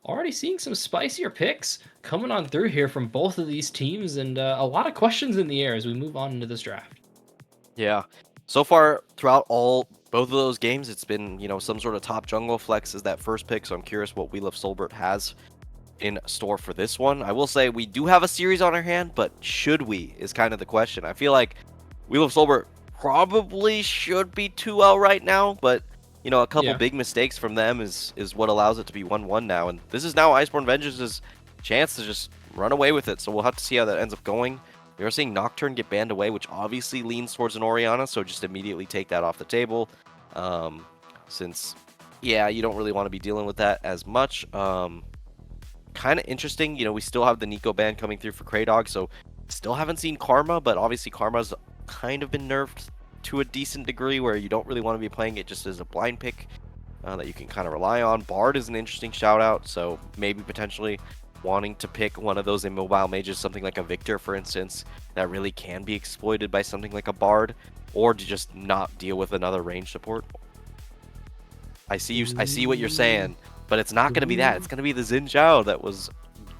already seeing some spicier picks coming on through here from both of these teams, and a lot of questions in the air as we move on into this draft. Yeah. So far, throughout both of those games, it's been, some sort of top jungle flex as that first pick. So I'm curious what We Love Soulbert has in store for this one. I will say we do have a series on our hand, but should we is kind of the question. I feel like We Love Soulbert probably should be 2-0 right now, but a couple big mistakes from them is what allows it to be 1-1 now. And this is now Iceborn Vengeance's chance to just run away with it. So we'll have to see how that ends up going. We are seeing Nocturne get banned away, which obviously leans towards an Orianna, so just immediately take that off the table. Since, you don't really want to be dealing with that as much. Kind of interesting, we still have the Nico ban coming through for Kraydog, so still haven't seen Karma, but obviously Karma's kind of been nerfed to a decent degree where you don't really want to be playing it just as a blind pick that you can kind of rely on. Bard is an interesting shout out, so maybe potentially wanting to pick one of those immobile mages, something like a Victor, for instance, that really can be exploited by something like a Bard, or to just not deal with another range support. I see what you're saying, but it's not going to be that. It's going to be the Xin Zhao that was,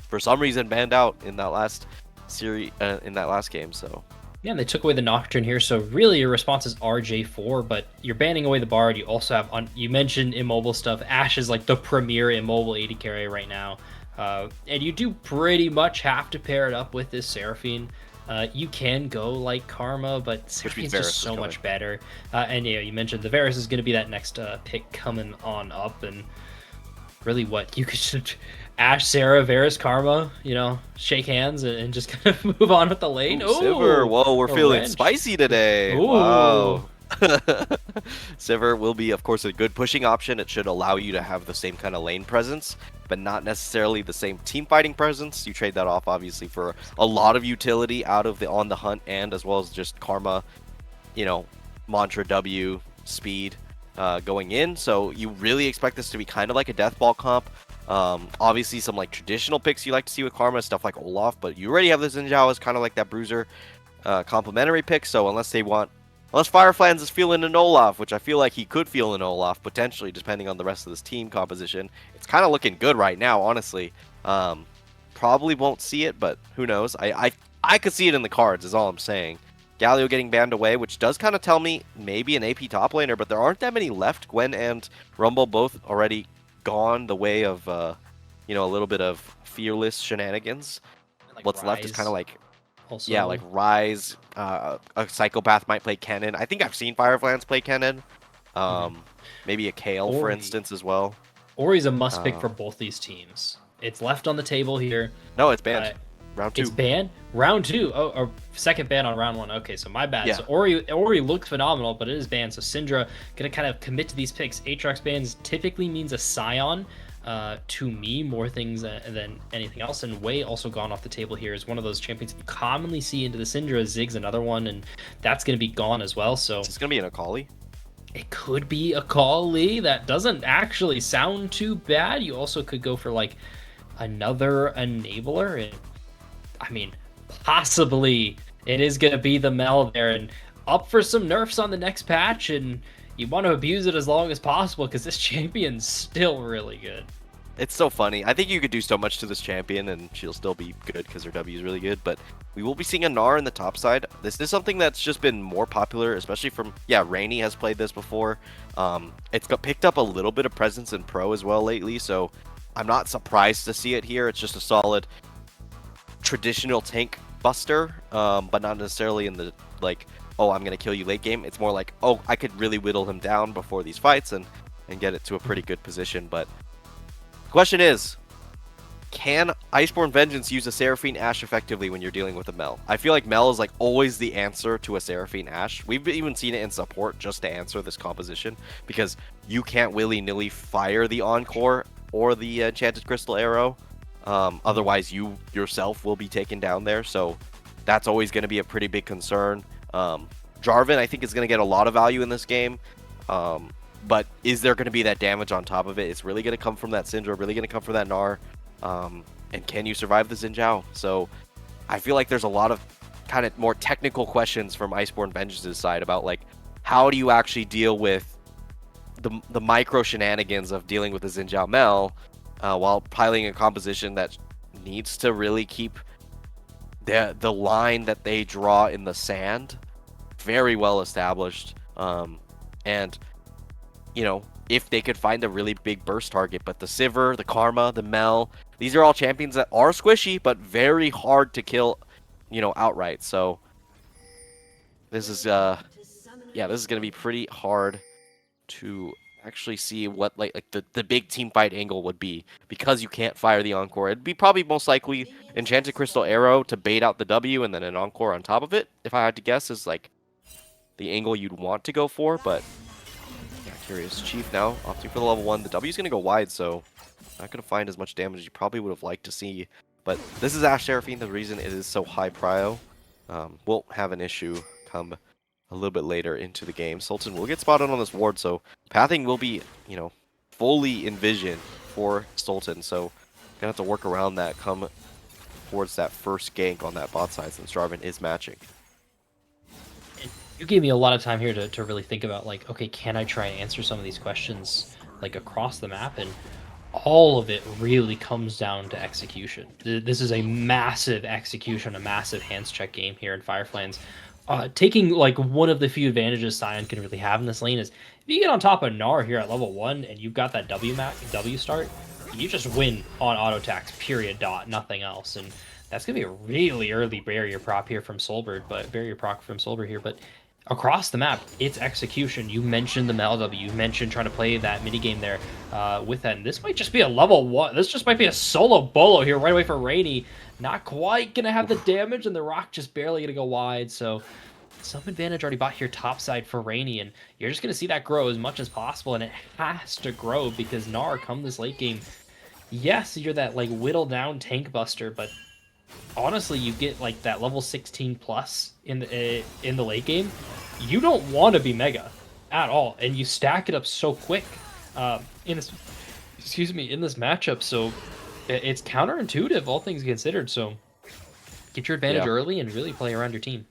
for some reason, banned out in that last series, in that last game. So Yeah, and they took away the Nocturne here, so really your response is RJ4, but you're banning away the Bard. You also have, you mentioned immobile stuff. Ashe is like the premier immobile AD carry right now. And you do pretty much have to pair it up with this Seraphine. You can go like Karma, but Seraphine's just so much better. And you mentioned the Varus is going to be that next pick coming on up, and really what you could Ashe, Sarah, Varus, Karma, shake hands and just kind of move on with the lane. Ooh, Sivir, whoa, we're feeling spicy today. Ooh. Wow. Sivir will be, of course, a good pushing option. It should allow you to have the same kind of lane presence, but not necessarily the same team fighting presence. You trade that off, obviously, for a lot of utility out of the on the hunt and as well as just Karma, Mantra W, speed going in. So you really expect this to be kind of like a death ball comp. Obviously some like traditional picks you like to see with Karma, stuff like Olaf, but you already have the Xin Zhao as kind of like that bruiser complementary pick. So unless Fireflans is feeling an Olaf, which I feel like he could feel an Olaf potentially depending on the rest of this team composition, it's kind of looking good right now, honestly. Probably won't see it, but who knows. I could see it in the cards is all I'm saying. Galio getting banned away, which does kind of tell me maybe an AP top laner, but there aren't that many left. Gwen and Rumble both already gone the way of, a little bit of fearless shenanigans. Like What's Rise left is kind of like, also. like Rise. A Psychopath might play Kennen. I think I've seen Fireflans play Kennen. Maybe a Kale, for instance, as well. Ori's a must pick for both these teams. It's left on the table here. No, it's banned. Round 2. It's banned? Round 2? Oh, or second ban on round 1. Okay, so my bad. Yeah. So Ori looks phenomenal, but it is banned. So Syndra going to kind of commit to these picks. Aatrox bans typically means a Scion to me, more things than anything else. And Wei also gone off the table here is one of those champions you commonly see into the Syndra. Zig's another one, and that's going to be gone as well. So it's going to be an Akali. It could be a Akali. That doesn't actually sound too bad. You also could go for like another enabler, and I mean, possibly it is going to be the Mel there, and up for some nerfs on the next patch, and you want to abuse it as long as possible because this champion's still really good. It's so funny. I think you could do so much to this champion and she'll still be good because her W is really good, but we will be seeing a Gnar in the top side. This is something that's just been more popular, especially from, Rainy has played this before. It's got picked up a little bit of presence in Pro as well lately, so I'm not surprised to see it here. It's just a solid traditional tank buster, but not necessarily in the, like, oh, I'm going to kill you late game. It's more like, oh, I could really whittle him down before these fights and get it to a pretty good position. But the question is, can Iceborn Vengeance use a Seraphine Ashe effectively when you're dealing with a Mel? I feel like Mel is like always the answer to a Seraphine Ashe. We've even seen it in support just to answer this composition, because you can't willy-nilly fire the Encore or the Enchanted Crystal Arrow. Otherwise, you yourself will be taken down there. So that's always going to be a pretty big concern. Jarvan, I think, is going to get a lot of value in this game. But is there going to be that damage on top of it? It's really going to come from that Syndra, really going to come from that Gnar. And can you survive the Xin Zhao? So I feel like there's a lot of kind of more technical questions from Iceborn Vengeance's side about like how do you actually deal with the micro shenanigans of dealing with the Xin Zhao Mel while piloting a composition that needs to really keep the line that they draw in the sand very well established. And you know, if they could find a really big burst target, but the Sivir, the Karma, the Mel, these are all champions that are squishy but very hard to kill, you know, outright. So this is yeah, this is gonna be pretty hard to actually see what like the big team fight angle would be, because you can't fire the Encore. It'd be probably most likely Enchanted Crystal Arrow to bait out the W and then an Encore on top of it, if I had to guess, is like the angle you'd want to go for. But yeah, curious. Chief now opting for the level 1. The W's gonna go wide, so not gonna find as much damage as you probably would have liked to see. But this is Ashe Seraphine, the reason it is so high prio. Won't have an issue come a little bit later into the game. Sultan will get spotted on this ward, so pathing will be, you know, fully envisioned for Sultan. So gonna have to work around that, come towards that first gank on that bot side since Jarvan is matching. You gave me a lot of time here to really think about, like, okay, can I try and answer some of these questions, like, across the map? And all of it really comes down to execution. This is a massive execution, a massive hands check game here in Fireflands. Taking, like, one of the few advantages Sion can really have in this lane is if you get on top of Gnar here at level 1 and you've got that W start, you just win on auto attacks, period, dot, nothing else. And that's going to be a really early barrier prop here from Soulbert, but barrier proc from Soulbert here. But across the map, it's execution. You mentioned the MLW. You mentioned trying to play that mini game there with that. And this might just be a level 1. This just might be a solo bolo here right away for Rainy. Not quite going to have the damage, and the Rock just barely going to go wide. So some advantage already bought here topside for Rainy, and you're just going to see that grow as much as possible. And it has to grow because Gnar, come this late game, yes, you're that like whittled down tank buster, but honestly, you get like that level 16 plus in the late game. You don't want to be mega at all, and you stack it up so quick in this, in this matchup. So it's counterintuitive, all things considered. So get your advantage early and really play around your team.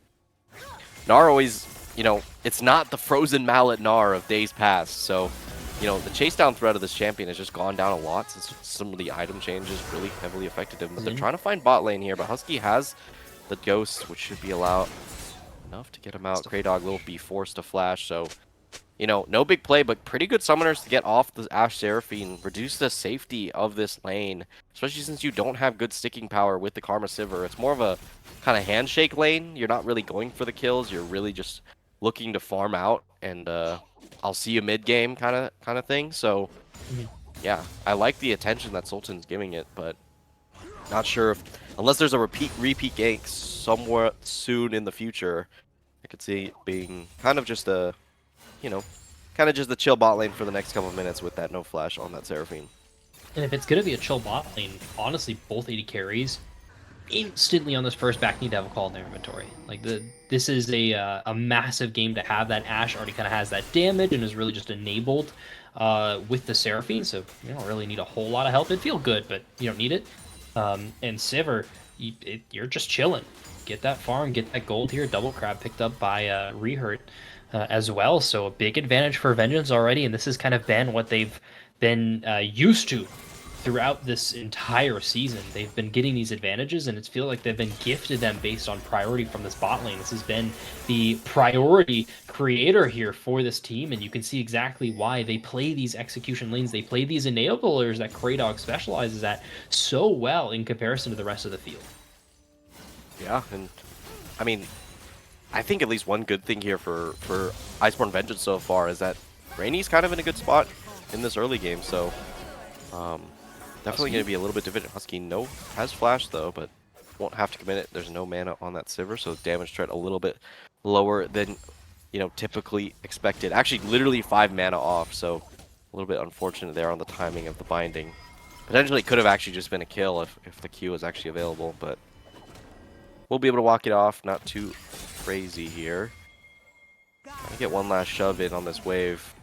Gnar always, you know, it's not the frozen mallet Gnar of days past. So, you know, the chase down threat of this champion has just gone down a lot since some of the item changes really heavily affected him. But they're trying to find bot lane here, but Husky has the Ghost, which should be allowed enough to get him out. Kraydog will be forced to flash, so, you know, no big play, but pretty good summoners to get off the Ashe Seraphine, reduce the safety of this lane, especially since you don't have good sticking power with the Karma Sivir. It's more of a kind of handshake lane. You're not really going for the kills. You're really just looking to farm out and I'll see you mid game kind of thing. So yeah, I like the attention that Sultan's giving it, but not sure if, unless there's a repeat gank somewhere soon in the future, I could see it being kind of just a, you know, kind of just the chill bot lane for the next couple of minutes with that no flash on that Seraphine. And if it's going to be a chill bot lane, honestly, both AD carries instantly on this first back need to have a call in their inventory. Like this is a massive game to have. That Ashe already kind of has that damage and is really just enabled with the Seraphine, so you don't really need a whole lot of help. It'd feel good, but you don't need it. And Sivir, you're just chilling. Get that farm, get that gold here. Double crab picked up by Rehurt as well, so a big advantage for Vengeance already, and this has kind of been what they've been used to throughout this entire season. They've been getting these advantages, and it's feel like they've been gifted them based on priority from this bot lane. This has been the priority creator here for this team, and you can see exactly why they play these execution lanes. They play these enablers that Kraydog specializes at so well in comparison to the rest of the field. Yeah, and I mean, I think at least one good thing here for Iceborn Vengeance so far is that Rainy's kind of in a good spot in this early game, so definitely going to be a little bit different. Husky has flash though, but won't have to commit it. There's no mana on that Sivir, so damage threat a little bit lower than, you know, typically expected. Actually, literally 5 mana off, so a little bit unfortunate there on the timing of the binding. Potentially could have actually just been a kill if the Q was actually available, but we'll be able to walk it off. Not too crazy here. Trying to get one last shove in on this wave.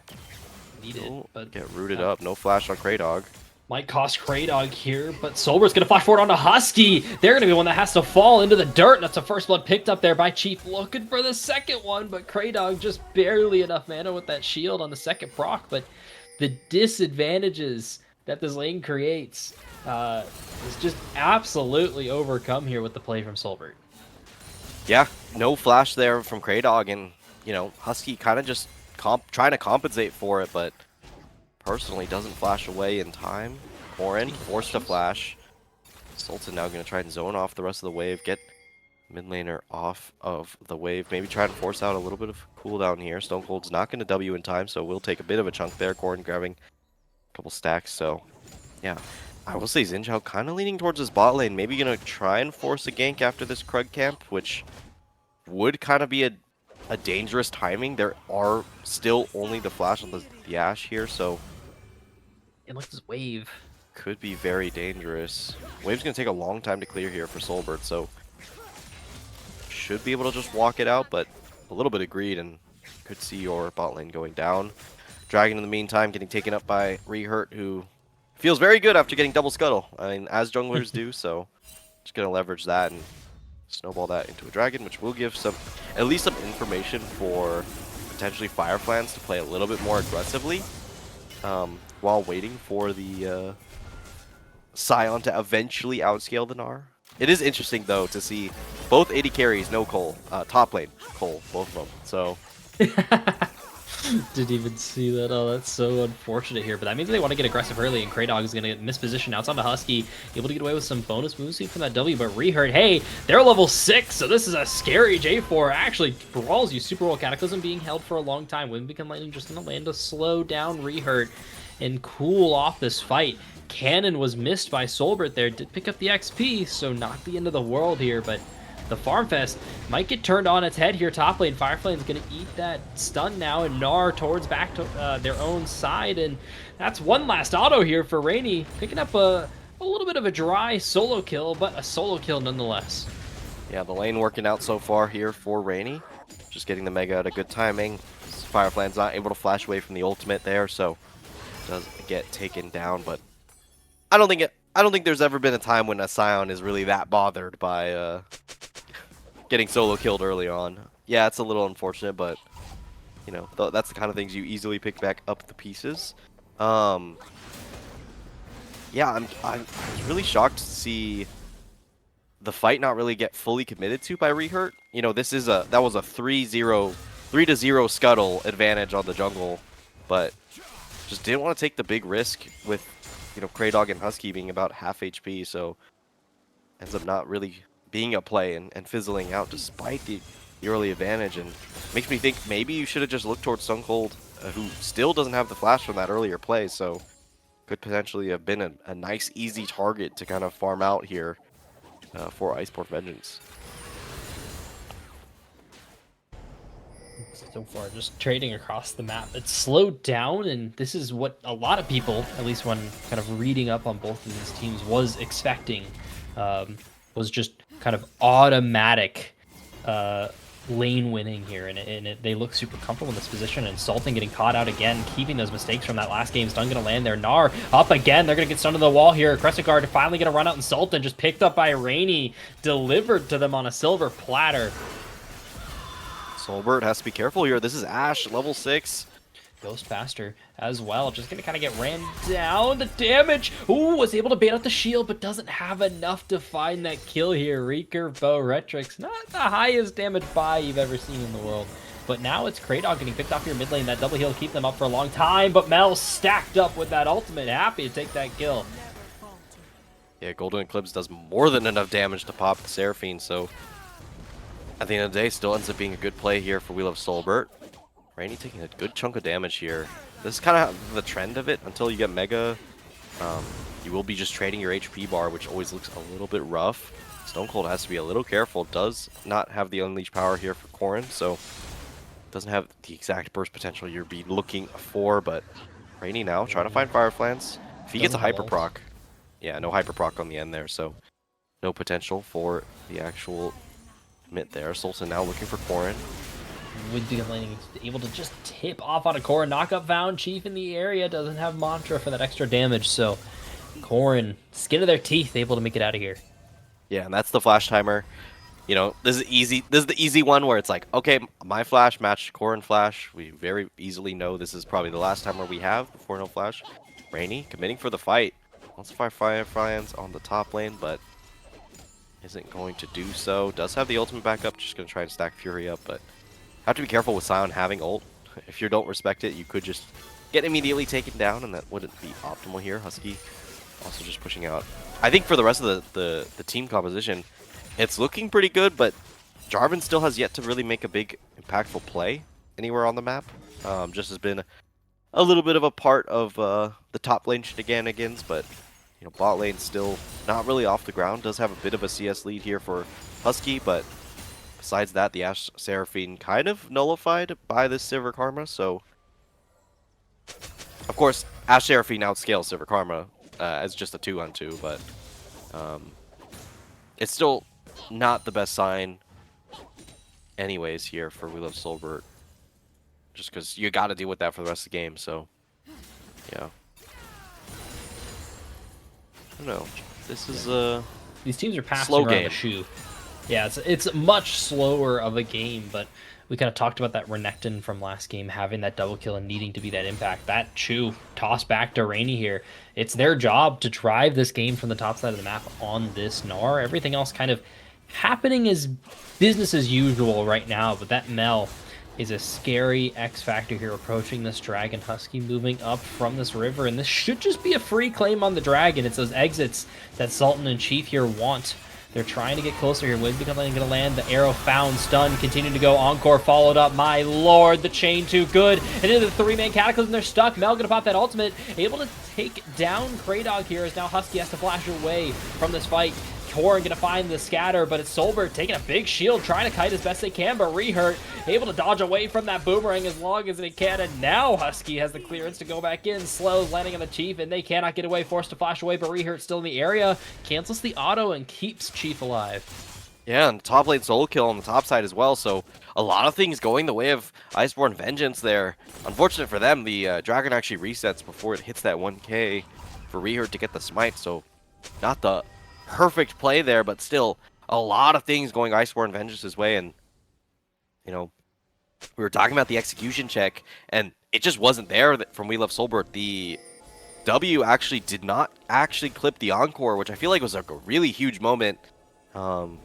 Needed, but get rooted up. No flash on Kraydog. Might cost Kraydog here, but Soulbert's going to flash forward onto Husky. They're going to be the one that has to fall into the dirt. That's a first blood picked up there by Chief, looking for the second one, but Kraydog just barely enough mana with that shield on the second proc. But the disadvantages that this lane creates is just absolutely overcome here with the play from Soulbert. Yeah, no flash there from Kraydog, and, you know, Husky kind of just trying to compensate for it, but personally doesn't flash away in time. Corrin forced to flash. Sultan now going to try and zone off the rest of the wave, get mid laner off of the wave, maybe try to force out a little bit of cooldown here. Stone Cold's not going to W in time, so we'll take a bit of a chunk there. Corrin grabbing a couple stacks, so yeah. I will say Xin Zhao kind of leaning towards his bot lane, maybe going to try and force a gank after this Krug camp, which would kind of be a dangerous timing. There are still only the flash on the Ashe here, so And look at this wave. could be very dangerous. Wave's going to take a long time to clear here for Soulbert, so should be able to just walk it out, but a little bit of greed and could see your bot lane going down. Dragon in the meantime getting taken up by Rehurt, who feels very good after getting double scuttle. I mean, as junglers do, so just going to leverage that and snowball that into a dragon, which will give at least some information for potentially Fireflans to play a little bit more aggressively while waiting for the Scion to eventually outscale the Gnar. It is interesting, though, to see both AD carries, no Cole, top lane, Cole, both of them. So Didn't even see that. Oh, that's so unfortunate here. But that means they want to get aggressive early, and Kraydog is going to get mispositioned outside the Husky, able to get away with some bonus move speed from that W. But Rehurt, hey, they're level 6, so this is a scary J4. Actually, Brawls use Super World Cataclysm being held for a long time. Wouldn't become lightning just going to land to slow down Rehurt and cool off this fight. Cannon was missed by Soulbert there. Did pick up the XP, so not the end of the world here, but the Farm Fest might get turned on its head here. Top lane, Fireflame's going to eat that stun now, and Gnar towards back to their own side, and that's one last auto here for Rainy, picking up a little bit of a dry solo kill, but a solo kill nonetheless. yeah, the lane working out so far here for Rainy. Just getting the Mega at a good timing. Fireflan's not able to flash away from the ultimate there, so does get taken down, but I don't think there's ever been a time when a Scion is really that bothered by getting solo killed early on. Yeah, it's a little unfortunate, but you know, that's the kind of things you easily pick back up the pieces. Yeah, I was really shocked to see the fight not really get fully committed to by Rehurt. You know, that was a 3-0 scuttle advantage on the jungle, but just didn't want to take the big risk with, you know, Kraydog and Husky being about half HP, so ends up not really being a play and fizzling out despite the early advantage, and makes me think maybe you should have just looked towards Stone Cold, who still doesn't have the flash from that earlier play, so could potentially have been a nice easy target to kind of farm out here for Iceborn Vengeance. So far, just trading across the map. It's slowed down, and this is what a lot of people, at least when kind of reading up on both of these teams, was expecting. Was just kind of automatic lane winning here, and they look super comfortable in this position. And Sultan getting caught out again, keeping those mistakes from that last game. Stun gonna land there. Gnar up again. They're gonna get stunned to the wall here. Crescent Guard finally gonna run out, and Sultan just picked up by Rainy, delivered to them on a silver platter. Soulbert has to be careful here. This is Ashe, level 6. Goes faster as well. Just gonna kind of get ran down. The damage. Ooh, was able to bait out the shield, but doesn't have enough to find that kill here. Recurve Bow Retrix, not the highest damage buy you've ever seen in the world. But now it's Kraydog getting picked off your mid lane. That double heal keep them up for a long time. But Mel stacked up with that ultimate, happy to take that kill. Yeah, Golden Eclipse does more than enough damage to pop the Seraphine, so at the end of the day, still ends up being a good play here for We Love Soulbert. Rainy taking a good chunk of damage here. This is kind of the trend of it. Until you get Mega, you will be just trading your HP bar, which always looks a little bit rough. Stone Cold has to be a little careful. Does not have the Unleash power here for Corrin, so doesn't have the exact burst potential you'd be looking for, but Rainy now trying to find Fireflans. If he gets a Hyper Proc, yeah, no Hyper Proc on the end there, so no potential for the actual mid there. Sultan now looking for Corrin. Would be able to just tip off on a core. Knockup found. Chief in the area doesn't have Mantra for that extra damage, so Corrin, skin of their teeth, able to make it out of here. Yeah, and that's the flash timer. You know, this is easy. This is the easy one where it's like, okay, my flash matched Corrin flash. We very easily know this is probably the last timer we have before no flash. Rainy committing for the fight. Wants to fire Fireflies on the top lane, but isn't going to do so. Does have the ultimate backup, just going to try and stack Fury up, but have to be careful with Sion having ult. If you don't respect it, you could just get immediately taken down, and that wouldn't be optimal here. Husky also just pushing out. I think for the rest of the team composition, it's looking pretty good, but Jarvan still has yet to really make a big, impactful play anywhere on the map. Just has been a little bit of a part of the top lane shenanigans, but you know, bot lane still not really off the ground. Does have a bit of a CS lead here for Husky, but besides that, the Ashe Seraphine kind of nullified by this Silver Karma, so of course, Ashe Seraphine outscales Silver Karma as just a 2-on-2, but it's still not the best sign anyways here for We Love Soulbert. Just because you got to deal with that for the rest of the game, so yeah. I don't know. This is These teams are passing slow around game. the shoe. Yeah, it's much slower of a game, but we kind of talked about that Renekton from last game having that double kill and needing to be that impact. That Chu tossed back to Rainy here. It's their job to drive this game from the top side of the map on this Gnar. Everything else kind of happening as business as usual right now, but that Mel is a scary X factor here approaching this dragon. Husky moving up from this river, and this should just be a free claim on the dragon. It's those exits that Sultan and Chief here want. They're trying to get closer here. When's going to land? The arrow found, stun, continuing to go. Encore followed up. My lord, the chain too good. And into the three-man cataclysm, they're stuck. Mel going to pop that ultimate. Able to take down Kraydog here as now Husky has to flash away from this fight. Corrin gonna find the scatter, but it's Soulbert taking a big shield, trying to kite as best they can, but Rehurt able to dodge away from that boomerang as long as they can, and now Husky has the clearance to go back in. Slows landing on the Chief, and they cannot get away, forced to flash away, but Rehurt still in the area, cancels the auto and keeps Chief alive. Yeah, and top lane solo kill on the top side as well, so a lot of things going the way of Iceborn Vengeance there. Unfortunate for them, the dragon actually resets before it hits that 1k for Rehurt to get the smite, so not the perfect play there, but still a lot of things going Iceborn Vengeance's way. And you know, we were talking about the execution check, and it just wasn't there from We Love Soulbert. The W actually did not actually clip the Encore, which I feel like was like a really huge moment. And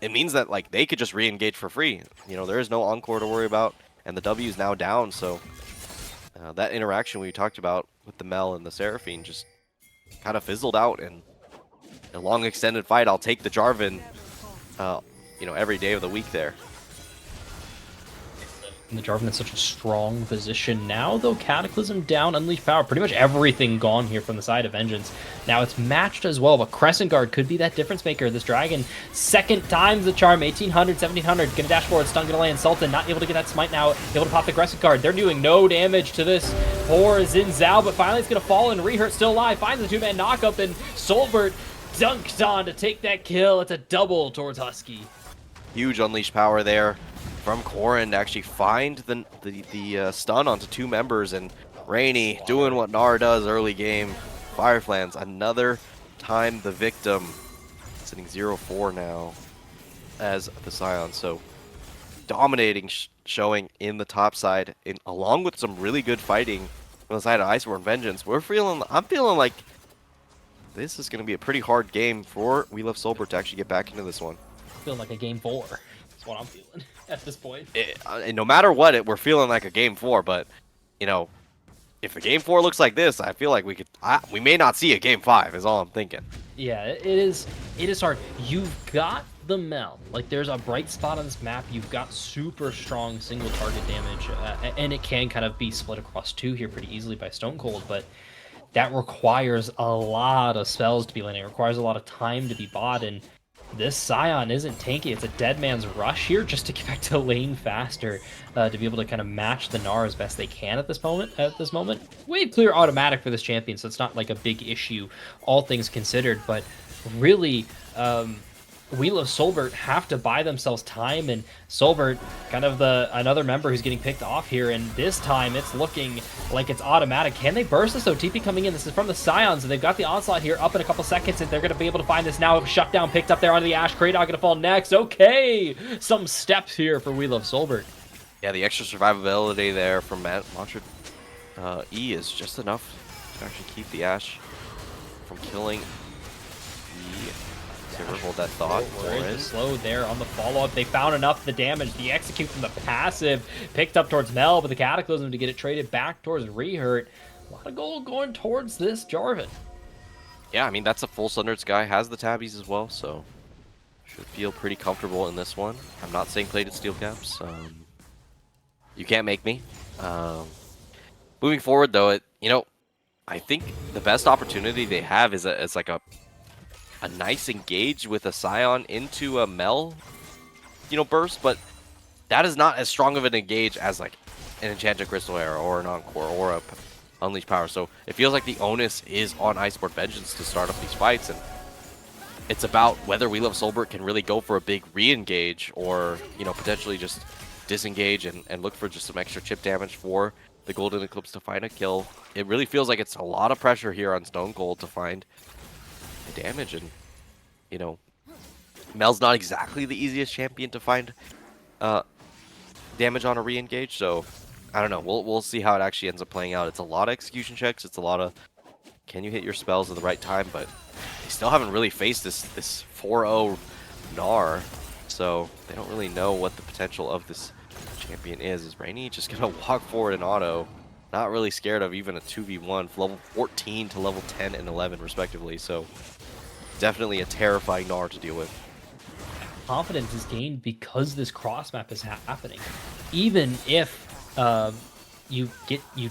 it means that like they could just re-engage for free. You know, there is no Encore to worry about, and the W is now down. So that interaction we talked about with the Mel and the Seraphine just kind of fizzled out, and a long extended fight. I'll take the Jarvan, you know, every day of the week there. And the Jarvan in such a strong position now, though. Cataclysm down, Unleashed Power, pretty much everything gone here from the side of Vengeance. Now it's matched as well, but Crescent Guard could be that difference maker. This Dragon, second time's the charm, 1800, 1700, gonna dash forward, stun gonna land. Sultan not able to get that smite now, able to pop the Crescent Guard. They're doing no damage to this poor Xin Zhao, but finally it's gonna fall, and Rehurt still alive, finds the two-man knockup, and Soulbert dunked on to take that kill. It's a double towards Husky. Huge Unleashed Power there from Corrin to actually find the stun onto two members, and Rainy doing what Gnar does early game. Fireflies another time the victim, sitting 0-4 now as the Scion. So dominating showing in the top side, along with some really good fighting on the side of Iceborn Vengeance. I'm feeling like this is going to be a pretty hard game for We Love Soulbert to actually get back into this one. Feeling like a game 4. That's what I'm feeling at this point. And no matter what, we're feeling like a game 4, but you know, if the game 4 looks like this, I feel like we may not see a game 5 is all I'm thinking. Yeah, it is hard. You've got the Mel. Like, there's a bright spot on this map. You've got super strong single target damage, and it can kind of be split across two here pretty easily by Stone Cold, but that requires a lot of spells to be landing. It requires a lot of time to be bought, and this Scion isn't tanky. It's a dead man's rush here just to get back to lane faster, to be able to kind of match the Gnar as best they can at this moment. Wave clear automatic for this champion, so it's not like a big issue, all things considered, but really, We Love Soulbert have to buy themselves time, and Soulbert, kind of another member who's getting picked off here, and this time it's looking like it's automatic. Can they burst this? OTP coming in. This is from the Scions, and they've got the onslaught here up in a couple seconds, and they're going to be able to find this now. Shutdown picked up there onto the Ash. Kratos going to fall next. Okay, some steps here for We Love Soulbert. Yeah, the extra survivability there from Mantra E is just enough to actually keep the Ash from killing the Sivir. Hold that thought. The slow there on the follow-up. They found enough of the damage. The execute from the passive picked up towards Mel, but the Cataclysm to get it traded back towards Rehurt. A lot of gold going towards this Jarvan. Yeah, I mean, that's a full Sundered Sky, has the tabbies as well, so should feel pretty comfortable in this one. I'm not saying plated steel caps. You can't make me. Moving forward, though, I think the best opportunity they have is like a nice engage with a Scion into a Mel, burst, but that is not as strong of an engage as like an Enchanted Crystal Arrow or an Encore or a Unleashed Power. So it feels like the onus is on Iceborn Vengeance to start up these fights, and it's about whether We Love Soulbert can really go for a big re-engage or, potentially just disengage and look for just some extra chip damage for the Golden Eclipse to find a kill. It really feels like it's a lot of pressure here on Stone Cold to find the damage, and Mel's not exactly the easiest champion to find damage on a re-engage, so I don't know. We'll see how it actually ends up playing out. It's a lot of execution checks. It's a lot of can you hit your spells at the right time, but they still haven't really faced this 4-0 Gnar, so they don't really know what the potential of this champion is. Is Rainy just gonna walk forward in auto? Not really scared of even a 2v1, level 14 to level 10 and 11 respectively, so definitely a terrifying Gnar to deal with. Confidence is gained because this cross map is happening. Even if you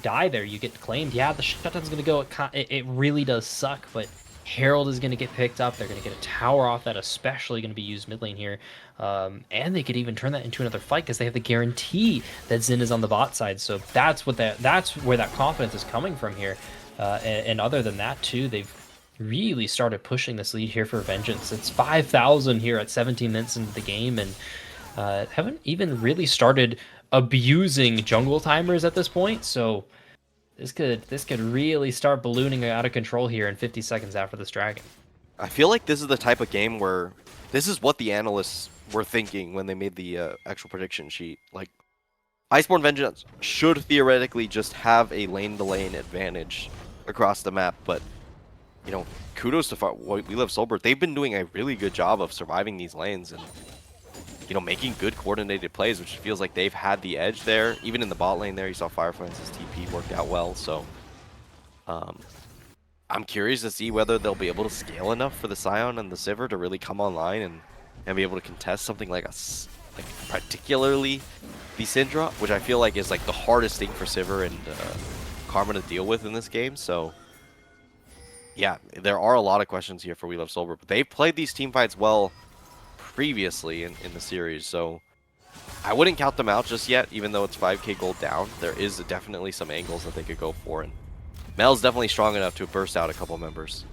die there, you get claimed. Yeah, the shutdown's gonna go. It really does suck, but Herald is gonna get picked up. They're gonna get a tower off that, especially gonna be used mid lane here, and they could even turn that into another fight because they have the guarantee that Xin is on the bot side. So that's where that confidence is coming from here. And other than that too, they've really started pushing this lead here for Vengeance. It's 5,000 here at 17 minutes into the game, and haven't even really started abusing jungle timers at this point, so this could really start ballooning out of control here in 50 seconds after this dragon. I feel like this is the type of game where this is what the analysts were thinking when they made the actual prediction sheet. Like, Iceborn Vengeance should theoretically just have a lane-to-lane advantage across the map, but kudos to We Love Soulbert. They've been doing a really good job of surviving these lanes and making good coordinated plays, which feels like they've had the edge there. Even in the bot lane there, you saw Firefly's TP worked out well. So I'm curious to see whether they'll be able to scale enough for the Scion and the Sivir to really come online and be able to contest something like particularly the Syndra, which I feel like is like the hardest thing for Sivir and Karma to deal with in this game. So yeah, there are a lot of questions here for We Love Soulbert, but they've played these team fights well previously in the series, so I wouldn't count them out just yet, even though it's 5k gold down. There is definitely some angles that they could go for, and Mel's definitely strong enough to burst out a couple members.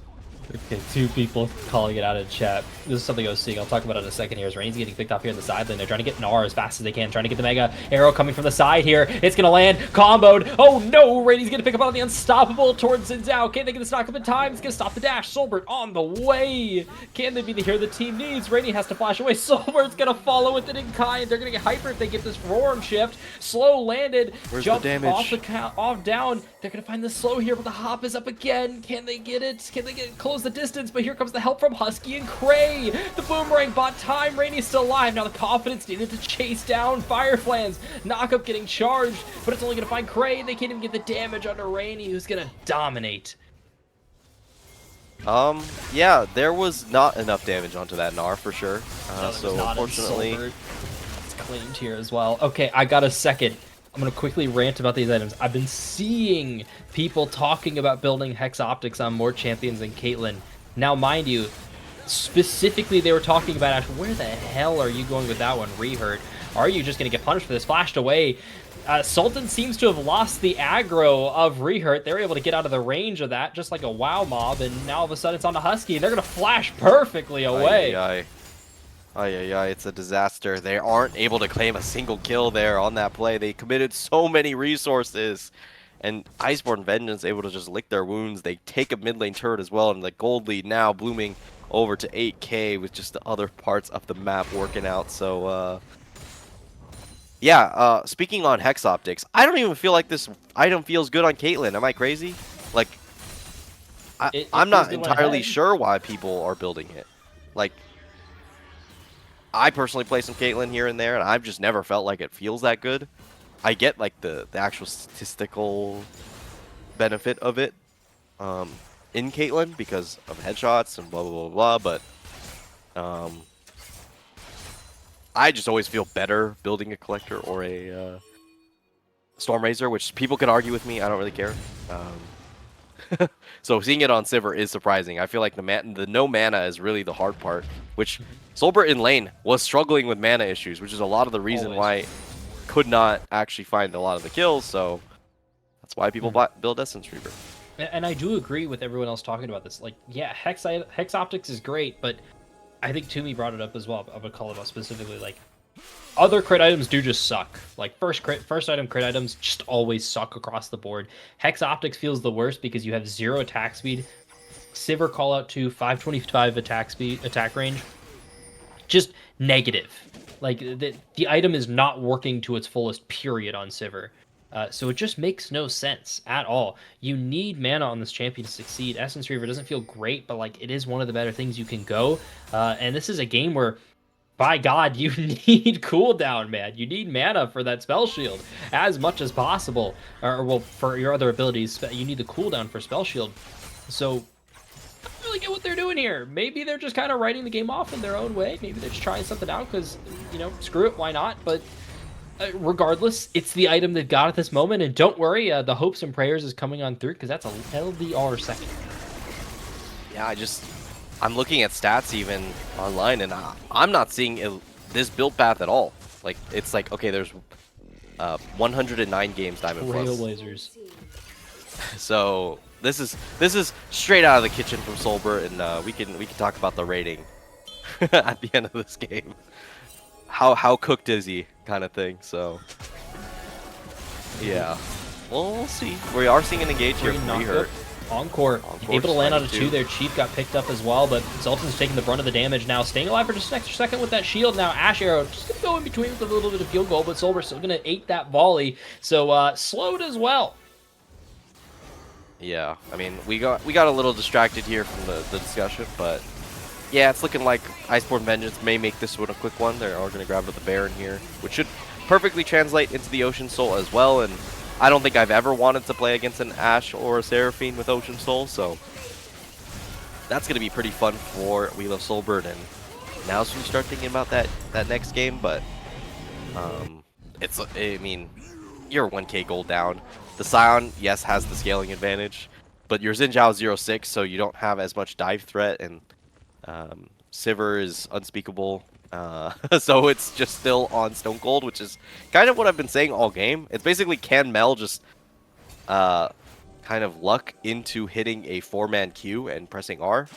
Okay, two people calling it out in chat. This is something I was seeing. I'll talk about it in a second here. As Rain's getting picked off here in the side lane. They're trying to get Gnar as fast as they can. Trying to get the Mega Arrow coming from the side here. It's going to land. Comboed. Oh no! Rain's going to pick up on the Unstoppable towards Xin Zhao. Can they get the stock up in time? It's going to stop the dash. Soulbert on the way. Can they be the hero the team needs? Rainy has to flash away. Soulbert's going to follow with it in kind. They're going to get hyper if they get this roar shift. Slow landed. Where's Jump the damage? off down. They're going to find the slow here, but the hop is up again. Can they get it? Can they close the distance? But here comes the help from Husky and Cray. The boomerang bought time. Rainy's still alive. Now the confidence needed to chase down Fireflans. Knockup getting charged, but it's only going to find Cray. They can't even get the damage onto Rainy, who's going to dominate. Yeah, there was not enough damage onto that Gnar for sure. So unfortunately, it's claimed here as well. Okay, I got a second. I'm going to quickly rant about these items. I've been seeing people talking about building Hex Optics on more champions than Caitlyn. Now, mind you, specifically they were talking about Ash. Where the hell are you going with that one, Rehurt? Are you just going to get punished for this? Flashed away. Sultan seems to have lost the aggro of Rehurt. They were able to get out of the range of that, just like a WoW mob, and now all of a sudden it's on the Husky. They're going to flash perfectly away. Ay, it's a disaster. They aren't able to claim a single kill there on that play. They committed so many resources. And Iceborn Vengeance able to just lick their wounds. They take a mid lane turret as well, and the gold lead now blooming over to 8k with just the other parts of the map working out. So, yeah, speaking on Hex Optics, I don't even feel like this item feels good on Caitlyn. Am I crazy? Like, I'm not entirely sure why people are building it. Like, I personally play some Caitlyn here and there, and I've just never felt like it feels that good. I get like the actual statistical benefit of it in Caitlyn because of headshots and blah blah blah blah, but I just always feel better building a collector or a Storm Razor, which people can argue with me. I don't really care. So seeing it on Sivir is surprising. I feel like the no mana is really the hard part, which Soulbert in lane was struggling with mana issues, which is a lot of the reason why could not actually find a lot of the kills. So that's why people build Essence Reaver. And I do agree with everyone else talking about this. Like, yeah, Hex Optics is great, but I think Toomey brought it up as well. I would call it out specifically. Like, other crit items do just suck. Like, first item crit items just always suck across the board. Hex Optics feels the worst because you have 0 attack speed, Sivir call out to 525 attack range. Just negative. Like, the item is not working to its fullest, period, on Sivir. So it just makes no sense at all. You need mana on this champion to succeed. Essence Reaver doesn't feel great, but like it is one of the better things you can go. And this is a game where, by God, you need cooldown, man. You need mana for that spell shield as much as possible. Or well, for your other abilities, you need the cooldown for spell shield. So I don't really get what they're doing here. Maybe they're just kind of writing the game off in their own way. Maybe they're just trying something out because, you know, screw it, why not? But regardless, it's the item they've got at this moment, and don't worry, the hopes and prayers is coming on through because that's a LDR second. Yeah, I'm looking at stats even online, and I'm not seeing this build path at all. Like, it's like, okay, there's 109 games Diamond Plus. Trailblazers. So this is straight out of the kitchen from Soulbert, and we can talk about the rating at the end of this game. How cooked is he, kind of thing. So yeah, well, we'll see. We are seeing an engage here from Rehurt. Encore. Able to land on a 2 there. Chief got picked up as well, but Zoltan's taking the brunt of the damage now. Staying alive for just an extra second with that shield now. Ash Arrow just going to go in between with a little bit of field goal, but Soulbert's still going to ate that volley. So slowed as well. Yeah, I mean, we got a little distracted here from the discussion, but yeah, it's looking like Iceborn Vengeance may make this one a quick one. They are going to grab the Baron here, which should perfectly translate into the Ocean Soul as well, and I don't think I've ever wanted to play against an Ashe or a Seraphine with Ocean Soul, so that's going to be pretty fun for We Love Soulbert, and now as we start thinking about that next game, but I mean, you're 1k gold down. The Scion, yes, has the scaling advantage, but your Xin Zhao 0-6, so you don't have as much dive threat, and Sivir is unspeakable. So it's just still on Stone Cold, which is kind of what I've been saying all game. It's basically, can Mel just kind of luck into hitting a 4-man Q and pressing R?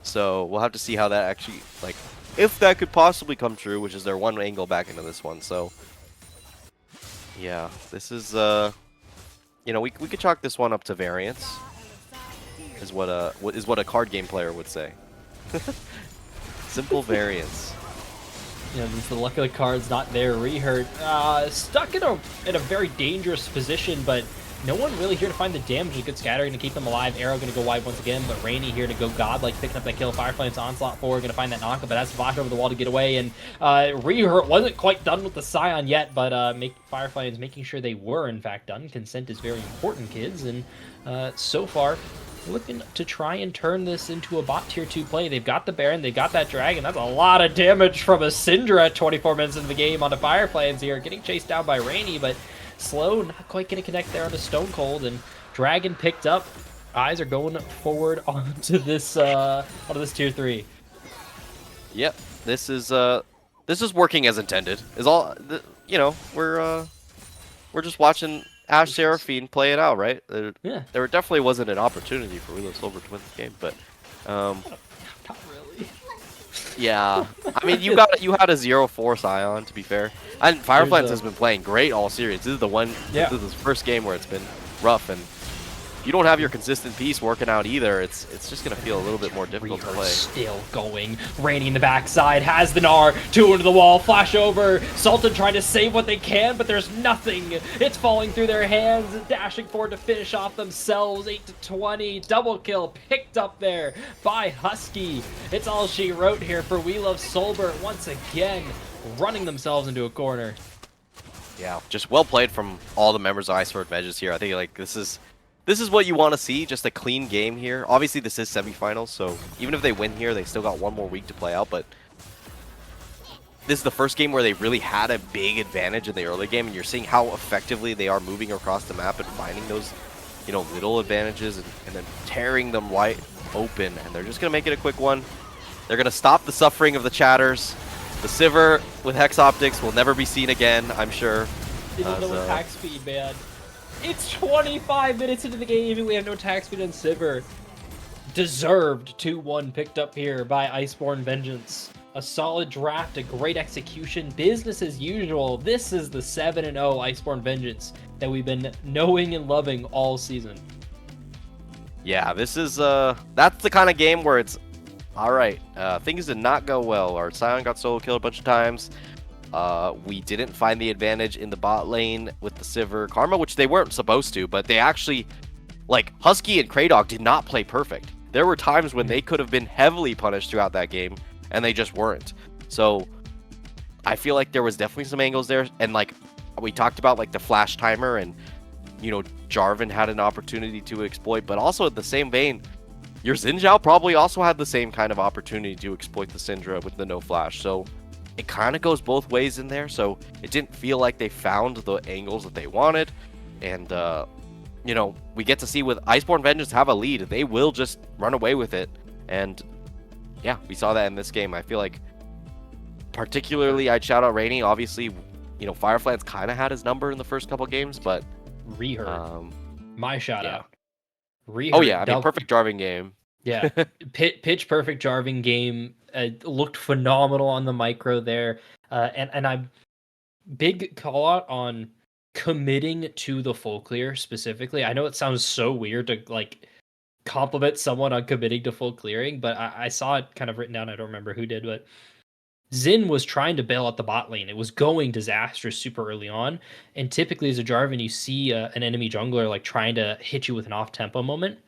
So we'll have to see how that actually, like, if that could possibly come true, which is their one angle back into this one. So yeah, this is you know, we could chalk this one up to variance, is what a card game player would say. Simple variance. You know, the luck of the card's not there. Rehurt stuck in a very dangerous position, but no one really here to find the damage. A good scatter going to keep them alive. Arrow going to go wide once again, but Rainy here to go godlike, picking up that kill. Fireflame's onslaught forward, going to find that knockup, but that's Vash over the wall to get away. And Rehurt wasn't quite done with the Scion yet, but Fireflame's making sure they were in fact done. Consent is very important, kids, and so far, looking to try and turn this into a bot tier 2 play. They've got the Baron, they've got that Dragon. That's a lot of damage from a Syndra at 24 minutes into the game onto Fireflames here. Getting chased down by Rainy, but slow, not quite going to connect there onto Stone Cold, and Dragon picked up. Eyes are going forward onto this tier 3. Yep, this is working as intended. Is all you know? We're just watching Ashe Seraphine play it out, right? Yeah. There definitely wasn't an opportunity for We Love Soulbert to win this game, but Not really. Yeah, I mean you had a 0-4 Scion, to be fair, and Fireflies has been playing great all series. This is Yeah. this is the first game where it's been rough, and if you don't have your consistent piece working out either, it's just gonna feel a little bit more difficult to play. Still going. Rainy in the backside has the Gnar. 2 into the wall. Flash over. Sultan trying to save what they can, but there's nothing. It's falling through their hands. Dashing forward to finish off themselves. 8-20. Double kill picked up there by Husky. It's all she wrote here for We Love Soulbert once again, running themselves into a corner. Yeah, just well played from all the members of Iceborn Vengeance here. I think like this is what you want to see, just a clean game here. Obviously, this is semifinals, so even if they win here, they still got one more week to play out, but this is the first game where they really had a big advantage in the early game, and you're seeing how effectively they are moving across the map and finding those, you know, little advantages and then tearing them wide open, and they're just going to make it a quick one. They're going to stop the suffering of the chatters. The Sivir with Hex Optics will never be seen again, I'm sure. They don't know attack speed, man. It's 25 minutes into the game and we have no attack speed on Sivir. Deserved 2-1 picked up here by Iceborn Vengeance. A solid draft, a great execution, business as usual. This is the 7-0 Iceborn Vengeance that we've been knowing and loving all season. Yeah, this is that's the kind of game where it's all right. Things did not go well. Our Scion got solo killed a bunch of times. We didn't find the advantage in the bot lane with the Sivir Karma, which they weren't supposed to, but they actually, like, Husky and Kraydog did not play perfect. There were times when they could have been heavily punished throughout that game, and they just weren't. So I feel like there was definitely some angles there, and like we talked about, like the flash timer, and you know, Jarvan had an opportunity to exploit, but also in the same vein, your Xin Zhao probably also had the same kind of opportunity to exploit the Syndra with the no flash. So it kind of goes both ways in there, so it didn't feel like they found the angles that they wanted. And, you know, we get to see with Iceborn Vengeance have a lead. They will just run away with it. And, yeah, we saw that in this game. I feel like, particularly, I'd shout out Rainy. Obviously, you know, Fireflies kind of had his number in the first couple games, but... Reheard. My shout out. Reheard. Oh, yeah, I mean, perfect Jarvan game. Yeah, pitch perfect Jarvan game. Looked phenomenal on the micro there, and I'm big call out on committing to the full clear specifically. I know it sounds so weird to like compliment someone on committing to full clearing, but I saw it kind of written down. I don't remember who did, but Xin was trying to bail out the bot lane. It was going disastrous super early on, and typically as a Jarvan, you see an enemy jungler like trying to hit you with an off tempo moment.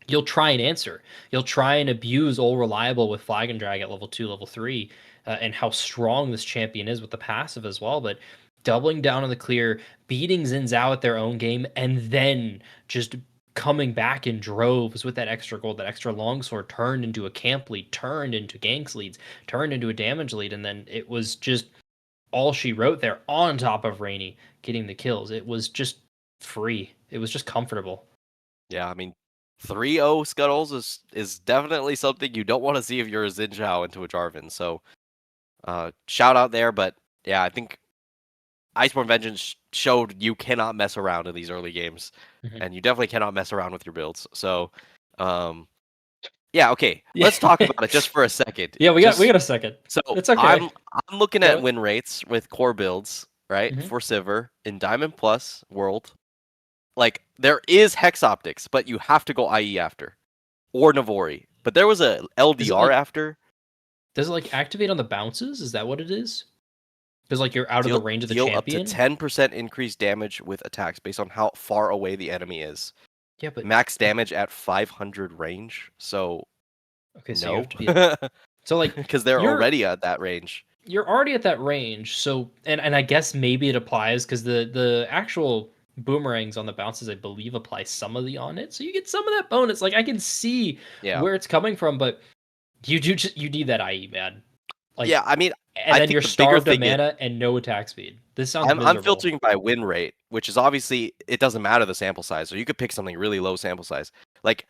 You'll try and answer. You'll try and abuse All Reliable with Flag and Drag at level 2, level 3, and how strong this champion is with the passive as well. But doubling down on the clear, beating Xin Zhao at their own game, and then just coming back in droves with that extra gold, that extra longsword turned into a camp lead, turned into ganks leads, turned into a damage lead, and then it was just all she wrote there on top of Rainy getting the kills. It was just free. It was just comfortable. Yeah, I mean, 3-0 scuttles is definitely something you don't want to see if you're a Xin Zhao into a Jarvan. So, shout out there. But yeah, I think Iceborn Vengeance showed you cannot mess around in these early games, and you definitely cannot mess around with your builds. So, yeah, okay, let's talk about it just for a second. Yeah, we got a second. So it's okay. I'm looking at win rates with core builds, right, for Sivir in Diamond Plus World. Like, there is Hex Optics, but you have to go IE after. Or Navori. But there was a LDR after. Does it, like, activate on the bounces? Is that what it is? Because, like, you're out of the range of the champion? Deal up to 10% increased damage with attacks based on how far away the enemy is. Yeah, but... Max damage at 500 range, so... Okay, so no. you have to be... So, like... Because they're already at that range. You're already at that range, so... And I guess maybe it applies, because the actual... boomerangs on the bounces, I believe, apply some of the on it, so you get some of that bonus. Like, I can see where it's coming from, but you need that IE, man. Like, yeah, I mean, and then you're starved of mana and no attack speed. This sounds miserable. I'm filtering by win rate, which is obviously it doesn't matter the sample size, so you could pick something really low sample size. Like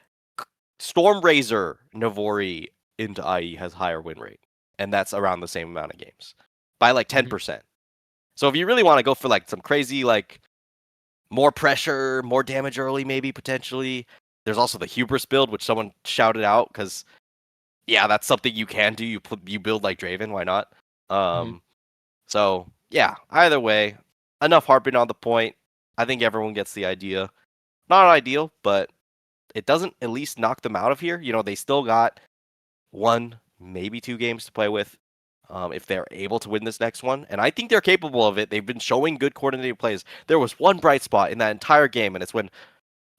Stormrazor Navori into IE has higher win rate, and that's around the same amount of games by like 10%. So if you really want to go for like some crazy like more pressure, more damage early, maybe potentially. There's also the Hubris build, which someone shouted out because yeah, that's something you can do. You build like Draven, why not? Mhm. So yeah, either way, enough harping on the point. I think everyone gets the idea. Not ideal, but it doesn't at least knock them out of here. You know, they still got 1, maybe 2 games to play with. If they're able to win this next one, and I think they're capable of it. They've been showing good coordinated plays. There was one bright spot in that entire game, and it's when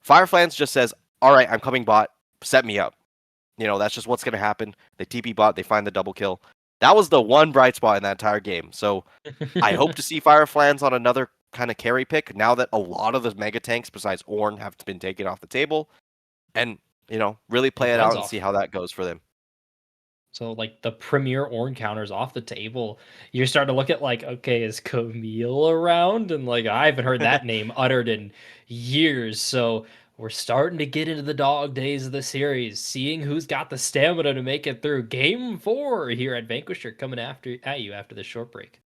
Fireflans just says, "All right, I'm coming bot, set me up." You know, that's just what's going to happen. They TP bot, they find the double kill. That was the one bright spot in that entire game. So I hope to see Fireflans on another kind of carry pick now that a lot of the mega tanks besides Ornn have been taken off the table, and really play And it out Bloods and see off. how that goes for them. So like the premier Ornn counters off the table, you're starting to look at like, okay, is Camille around? And like I haven't heard that name uttered in years. So we're starting to get into the dog days of the series, seeing who's got the stamina to make it through. Game 4 here at Vanquisher coming at you after this short break.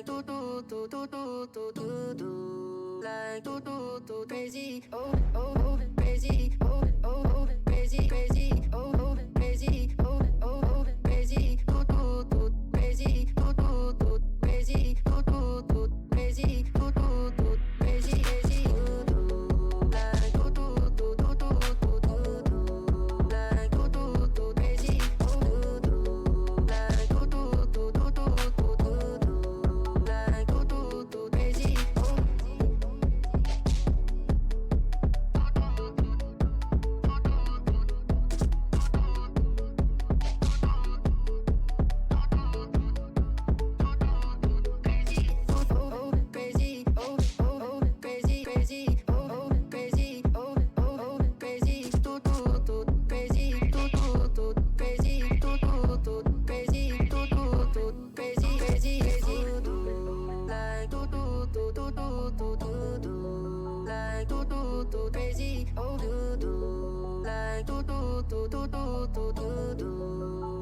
like do do do do do do do do like do do do crazy oh oh oh crazy oh oh oh crazy crazy oh oh crazy oh oh oh crazy do do do crazy do do do crazy do do do crazy do do do crazy crazy do do like do do do do do do do do like do do do crazy oh do do like do do do do do do do like do do do crazy oh crazy oh oh crazy crazy oh crazy oh oh crazy do do do crazy do do do crazy do do do crazy do do do crazy crazy crazy do like do do do do do do do do like do do do crazy oh do do like do do do do do do do do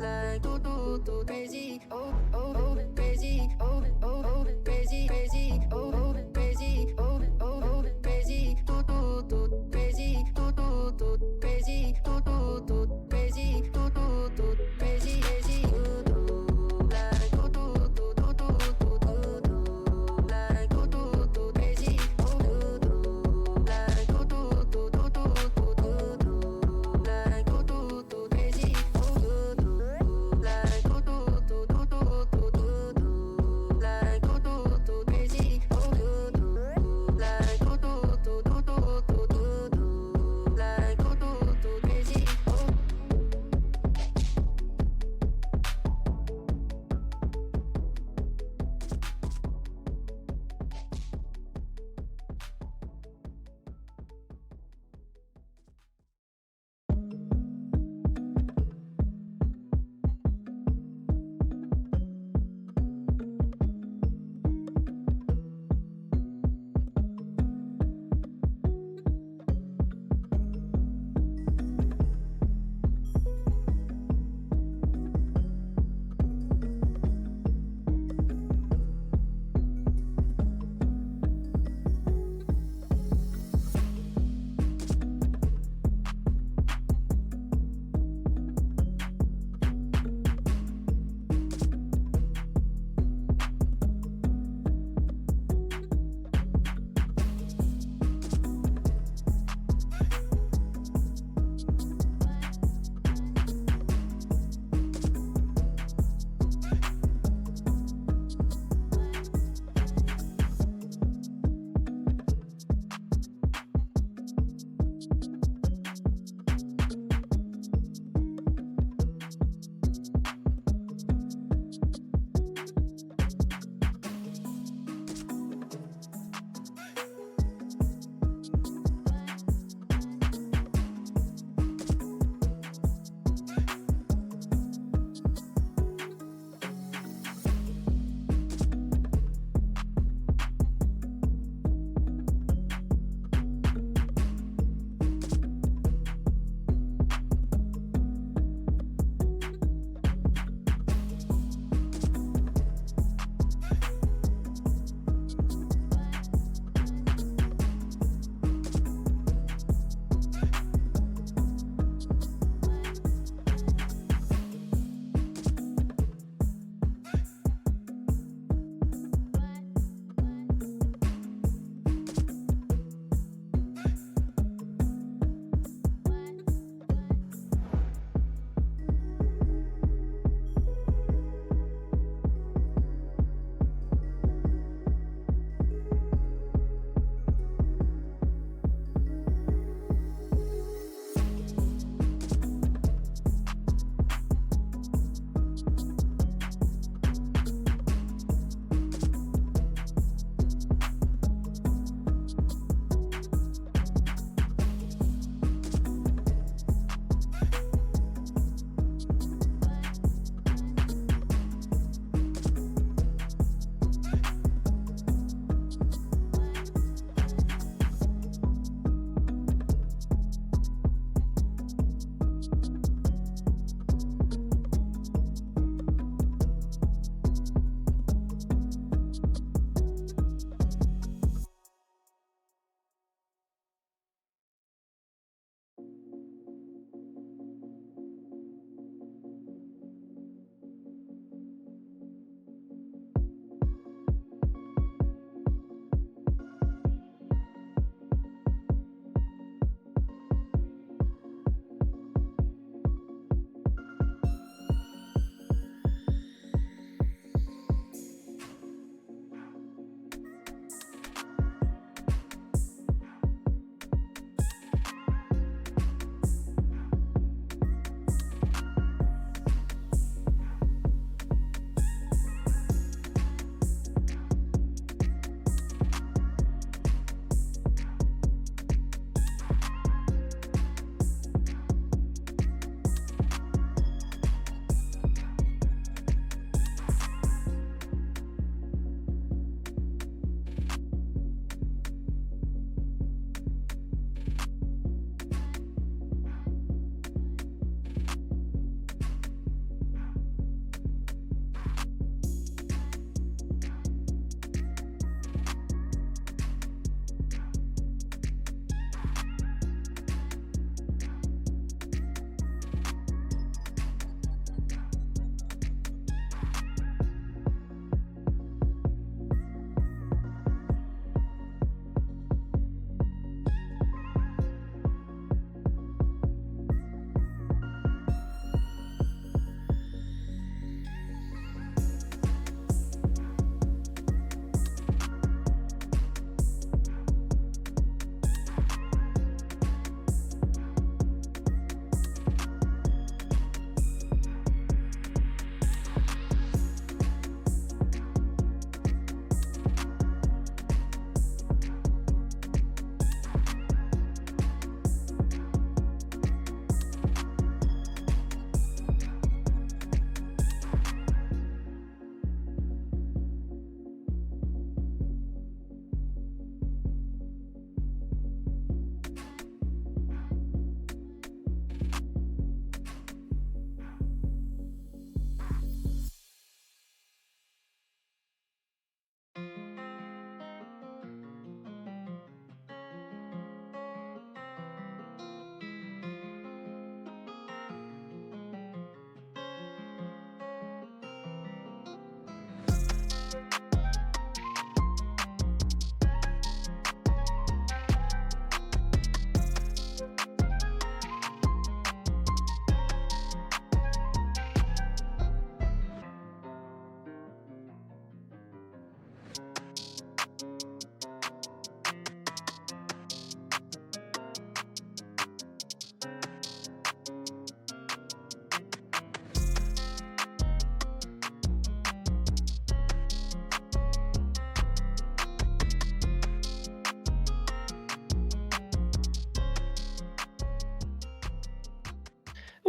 like do do do crazy oh oh crazy oh oh crazy crazy oh crazy oh oh crazy do do do crazy do do do crazy do do do crazy do do do crazy crazy do do like do do do do do do do do like do do do crazy oh do do like do do do do do do do like do do do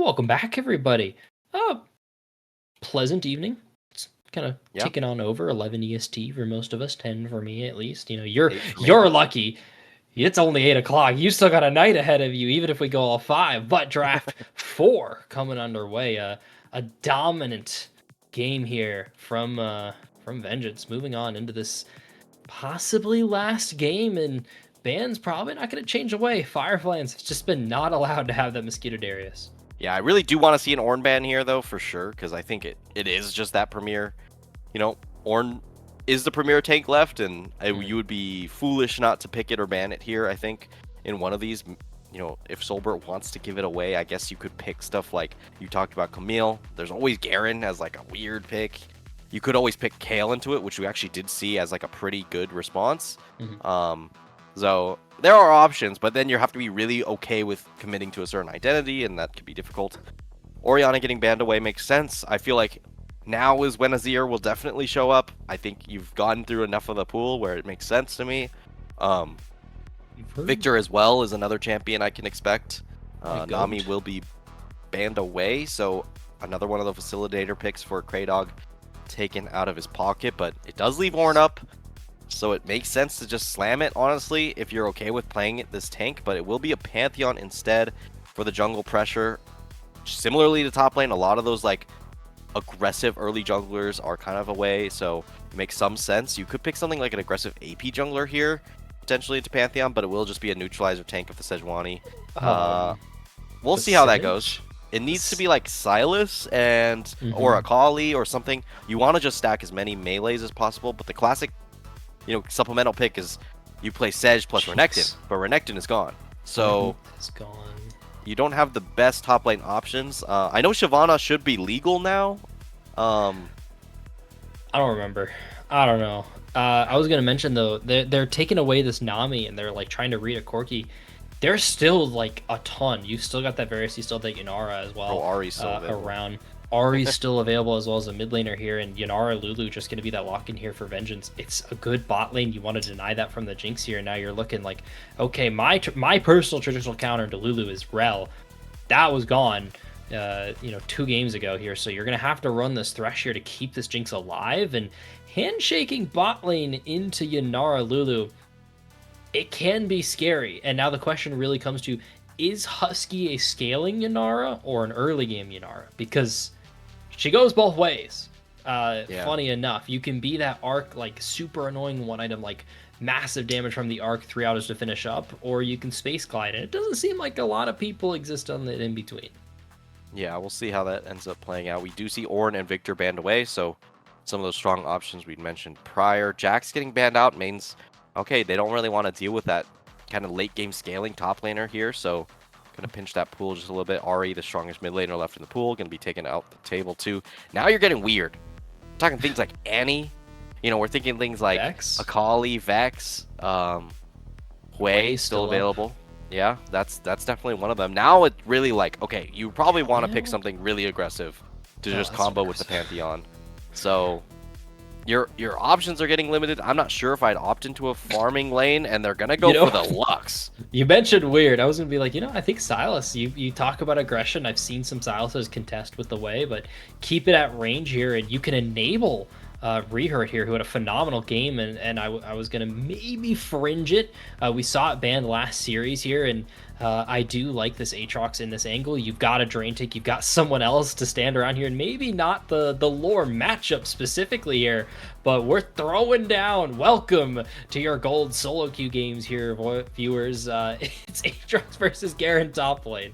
Welcome back, everybody. Pleasant evening. It's kind of Yeah. ticking on over 11 EST for most of us, 10 for me at least. You know, you're 8 for me. you're lucky. It's only 8 o'clock. You still got a night ahead of you, even if we go all 5. But draft 4 coming underway. A dominant game here from Vengeance. Moving on into this possibly last game, and ban's probably not going to change away. Fireflies has just been not allowed to have that Mosquito Darius. Yeah, I really do want to see an Ornn ban here, though, for sure, because I think it is just that premier. You know, Ornn is the premier tank left, and you would be foolish not to pick it or ban it here, I think, in one of these. You know, if Soulbert wants to give it away, I guess you could pick stuff like you talked about Camille. There's always Garen as like a weird pick. You could always pick Kale into it, which we actually did see as like a pretty good response. So there are options, but then you have to be really okay with committing to a certain identity, and that could be difficult. Orianna getting banned away makes sense. I feel like now is when Azir will definitely show up. I think you've gone through enough of the pool where it makes sense to me. Victor as well is another champion I can expect. Nami will be banned away, so another one of the facilitator picks for Kraydog taken out of his pocket, but it does leave Ornn up. So it makes sense to just slam it, honestly, if you're okay with playing it this tank, but it will be a Pantheon instead for the jungle pressure. Similarly to top lane, a lot of those like aggressive early junglers are kind of away, so it makes some sense. You could pick something like an aggressive AP jungler here, potentially into Pantheon, but it will just be a neutralizer tank of the Sejuani. We'll see how that goes. It needs to be like Silas and or Akali or something. You want to just stack as many melees as possible, but the classic supplemental pick is you play Sej plus Renekton, but Renekton is gone. So it's gone. You don't have the best top lane options. I know Shyvana should be legal now. I don't remember. I don't know. I was gonna mention though, they're taking away this Nami and they're like trying to read a Corki. There's still like a ton. You still got that Varus, you still have that Yanara as well. Oh, Ari's still around. Ari's still available as well as a mid laner here, and Yanara Lulu just going to be that lock in here for Vengeance. It's a good bot lane. You want to deny that from the Jinx here. Now you're looking like, okay, my personal traditional counter to Lulu is Rel. That was gone, 2 games ago here. So you're going to have to run this Thresh here to keep this Jinx alive. And handshaking bot lane into Yanara Lulu, it can be scary. And now the question really comes to, is Husky a scaling Yanara or an early game Yanara? Because she goes both ways. Funny enough, you can be that arc, like super annoying one item, like massive damage from the arc 3 hours to finish up, or you can space glide, and it doesn't seem like a lot of people exist on the in between. Yeah, we'll see how that ends up playing out. We do see Ornn and Victor banned away, so some of those strong options we'd mentioned prior. Jax getting banned out means, okay, they don't really want to deal with that kind of late game scaling top laner here, so gonna pinch that pool just a little bit. Ari, the strongest mid laner left in the pool, gonna be taken out the table too. Now you're getting weird. We're talking things like Annie. We're thinking things like Vex? Akali, Vex, Hui still available. Yeah, that's definitely one of them. Now it's really like, okay, you probably want to pick something really aggressive to just combo with the Pantheon. So your options are getting limited. I'm not sure if I'd opt into a farming lane, and they're gonna go for the Lux. You mentioned weird. I was gonna be like, I think Silas. You talk about aggression. I've seen some Silases contest with the way, but keep it at range here, and you can enable Rehurt here, who had a phenomenal game, and I was gonna maybe fringe it. We saw it banned last series here, and I do like this Aatrox in this angle. You've got a Drain Tick, you've got someone else to stand around here, and maybe not the lore matchup specifically here, but we're throwing down. Welcome to your gold solo queue games here, viewers. It's Aatrox versus Garen top lane.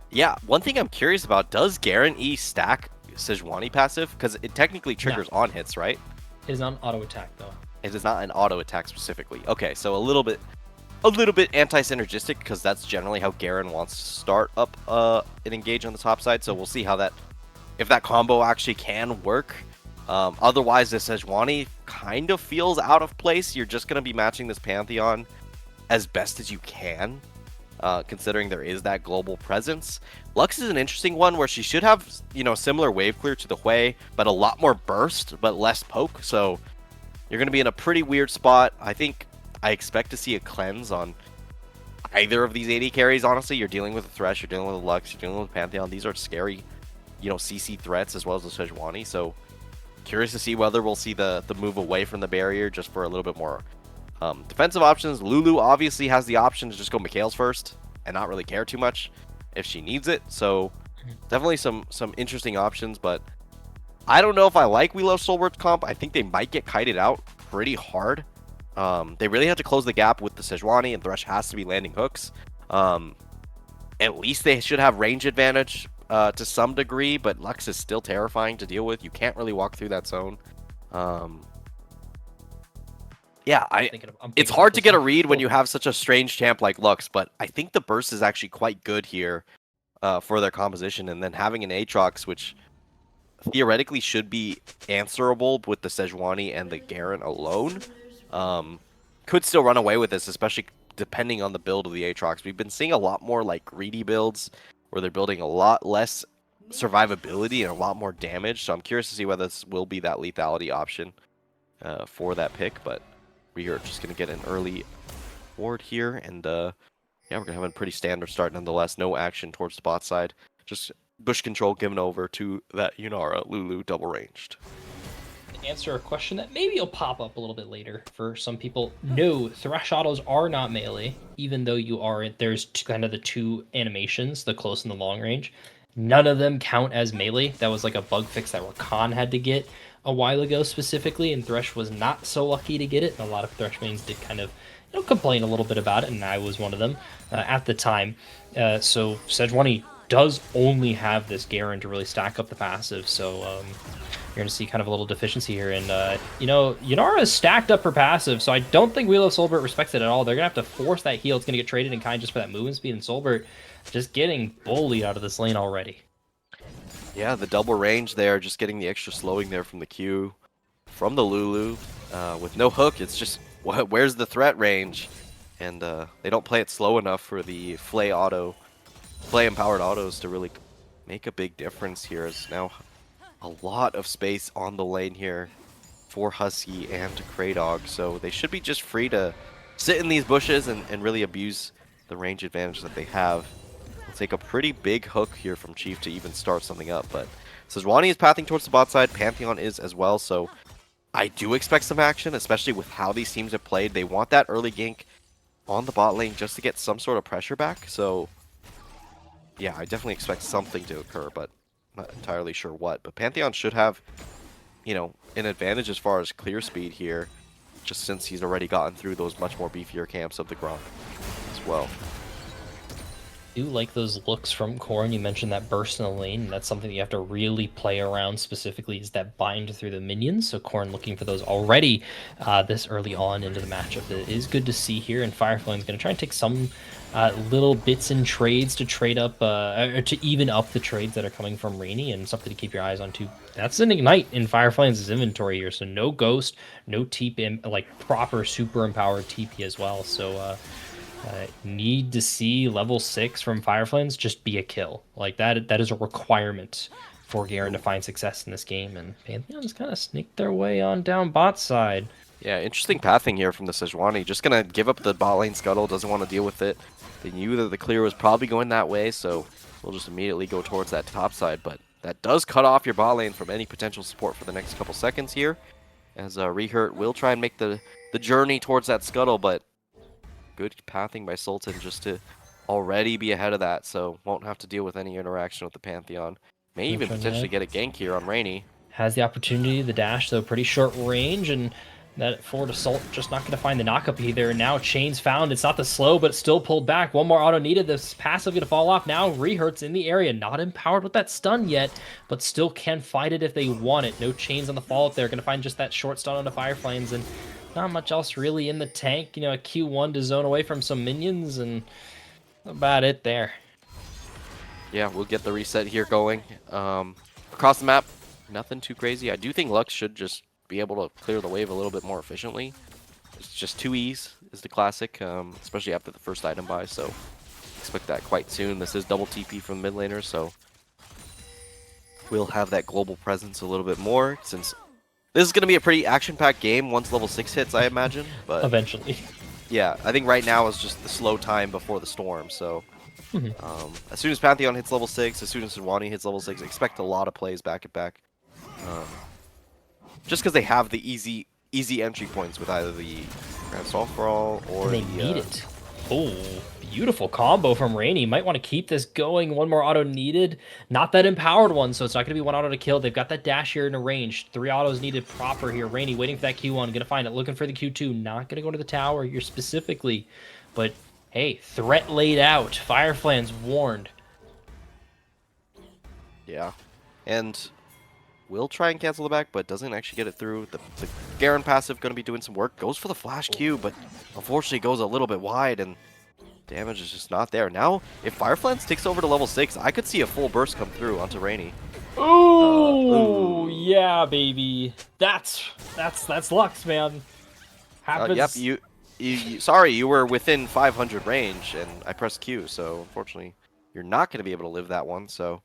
Yeah, one thing I'm curious about, does Garen E stack Sejuani passive? Because it technically triggers on hits, right? It is not auto attack though. It is not an auto attack specifically. Okay, so a little bit anti-synergistic, because that's generally how Garen wants to start up and engage on the top side. So we'll see how if that combo actually can work. Otherwise, the Sejuani kind of feels out of place. You're just going to be matching this Pantheon as best as you can, considering there is that global presence. Lux is an interesting one where she should have, similar wave clear to the Hui, but a lot more burst, but less poke. So you're going to be in a pretty weird spot. I expect to see a cleanse on either of these AD carries, honestly. You're dealing with a Thresh, you're dealing with a Lux, you're dealing with Pantheon. These are scary, you know, CC threats as well as the Sejuani. So curious to see whether we'll see the move away from the barrier just for a little bit more defensive options. Lulu obviously has the option to just go Mikhail's first and not really care too much if she needs it. So definitely some interesting options, but I don't know if I like We Love Soulbert's comp. I think they might get kited out pretty hard. They really have to close the gap with the Sejuani, and Thresh has to be landing hooks. At least they should have range advantage to some degree, but Lux is still terrifying to deal with. You can't really walk through that zone. Yeah, it's hard to get a read when you have such a strange champ like Lux, but I think the burst is actually quite good here for their composition, and then having an Aatrox, which theoretically should be answerable with the Sejuani and the Garen alone, could still run away with this, especially depending on the build of the Aatrox. We've been seeing a lot more like greedy builds where they're building a lot less survivability and a lot more damage, so I'm curious to see whether this will be that lethality option for that pick, but we are just going to get an early ward here, and yeah, we're going to have a pretty standard start nonetheless. No action towards the bot side, just bush control given over to that Yunara Lulu double ranged. To answer a question that maybe will pop up a little bit later for some people, no, Thresh autos are not melee, even though there's kind of the two animations, the close and the long range. None of them count as melee. That was like a bug fix that Rakan had to get a while ago specifically, and Thresh was not so lucky to get it. And a lot of Thresh mains did kind of complain a little bit about it, and I was one of them at the time. So Sejuani does only have this Garen to really stack up the passive, so you're going to see kind of a little deficiency here. And, Yunara is stacked up for passive, so I don't think We Love Soulbert respects it at all. They're going to have to force that heal. It's going to get traded in kind just for that movement speed, and Soulbert just getting bullied out of this lane already. Yeah, the double range there, just getting the extra slowing there from the Q, from the Lulu. With no hook, it's just, where's the threat range? And they don't play it slow enough for the Flay empowered autos to really make a big difference here. It's now a lot of space on the lane here for Husky and Kraydog, so they should be just free to sit in these bushes and really abuse the range advantage that they have. It'll take a pretty big hook here from Chief to even start something up, but Sejuani is pathing towards the bot side, Pantheon is as well, so I do expect some action, especially with how these teams have played. They want that early gank on the bot lane just to get some sort of pressure back, so yeah, I definitely expect something to occur, but not entirely sure what. But Pantheon should have, an advantage as far as clear speed here, just since he's already gotten through those much more beefier camps of the Gromp as well. I do like those looks from Corrin. You mentioned that burst in the lane, and that's something that you have to really play around specifically, is that bind through the minions. So Corrin looking for those already this early on into the matchup. It is good to see here, and Firefly's going to try and take some little bits and trades to trade up, or to even up the trades that are coming from Rainy, and something to keep your eyes on too. That's an Ignite in Firefly's inventory here, so no Ghost, no TP, like proper super empowered TP as well. So need to see level 6 from Fireflames just be a kill. Like that is a requirement for Garen to find success in this game, and Pantheon's kind of sneaked their way on down bot side. Yeah, interesting pathing here from the Sejuani. Just gonna give up the bot lane scuttle, doesn't want to deal with it. They knew that the clear was probably going that way, so we'll just immediately go towards that top side, but that does cut off your bot lane from any potential support for the next couple seconds here, as Rehurt will try and make the journey towards that scuttle, but good pathing by Sultan just to already be ahead of that, so won't have to deal with any interaction with the Pantheon. May even potentially get a gank here on Rainy. Has the opportunity, the dash, though, pretty short range, and that forward assault just not going to find the knockup either. Now Chain's found. It's not the slow, but it's still pulled back. One more auto needed. This passive going to fall off. Now Rehurt's in the area. Not empowered with that stun yet, but still can fight it if they want it. No Chains on the follow-up there. Going to find just that short stun onto Fireflames, and not much else really in the tank. A Q1 to zone away from some minions, and about it there. Yeah, we'll get the reset here going. Across the map, nothing too crazy. I do think Lux should just be able to clear the wave a little bit more efficiently. It's just 2Es is the classic, especially after the first item buy, so expect that quite soon. This is double TP from mid laner, so we'll have that global presence a little bit more, since this is going to be a pretty action-packed game once level 6 hits, I imagine. But eventually. Yeah, I think right now is just the slow time before the storm. So Mhm. as soon as Pantheon hits level 6, as soon as Sejuani hits level 6, expect a lot of plays back at back. Just because they have the easy entry points with either the Grand Assault for All or And they the need it. Oh, beautiful combo from Rainy. Might want to keep this going. One more auto needed. Not that empowered one, so it's not going to be one auto to kill. They've got that dash here in a range. 3 autos needed proper here. Rainy waiting for that Q1. Going to find it. Looking for the Q2. Not going to go to the tower here specifically. But, hey, threat laid out. Fireflan's warned. Yeah, and will try and cancel the back, but doesn't actually get it through. The Garen passive going to be doing some work. Goes for the flash Q, but unfortunately goes a little bit wide, and damage is just not there. Now, if Fireflans takes over to level 6, I could see a full burst come through onto Rainy. Ooh, yeah, baby. That's Lux, man. Happens. Yep, sorry, you were within 500 range, and I pressed Q, so unfortunately, you're not going to be able to live that one, so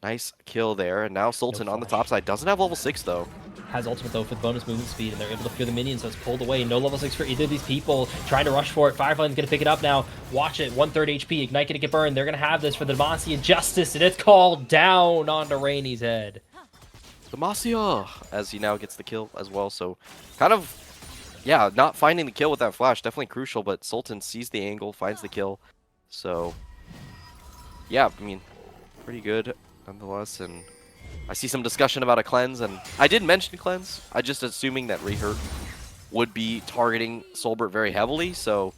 nice kill there. And now Sultan on the top side doesn't have level 6, though. Has ultimate though for the bonus movement speed, and they're able to fear the minions, so it's pulled away. No level 6 for either of these people. Trying to rush for it. Firefly's gonna pick it up now. Watch it. 1/3 HP. Ignite gonna get burned. They're gonna have this for the Demacia Justice, and it's called down onto Rainy's head. Demacia, as he now gets the kill as well. So kind of, yeah, not finding the kill with that flash, definitely crucial, but Sultan sees the angle, finds the kill. So, yeah, I mean, pretty good nonetheless. And I see some discussion about a cleanse, and I did mention cleanse. I just assuming that Rehurt would be targeting Soulbert very heavily, so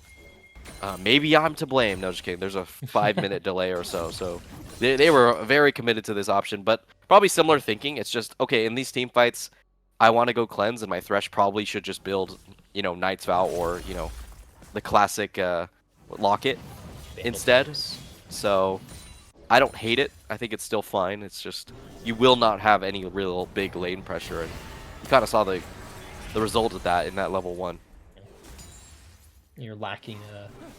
maybe I'm to blame. No, just kidding. There's a 5-minute delay or so, so they were very committed to this option, but probably similar thinking. It's just, okay, in these team fights, I want to go cleanse, and my Thresh probably should just build, Knight's Vow or, the classic Locket instead. So I don't hate it. I think it's still fine. It's just you will not have any real big lane pressure, and you kind of saw the result of that in that level 1. You're lacking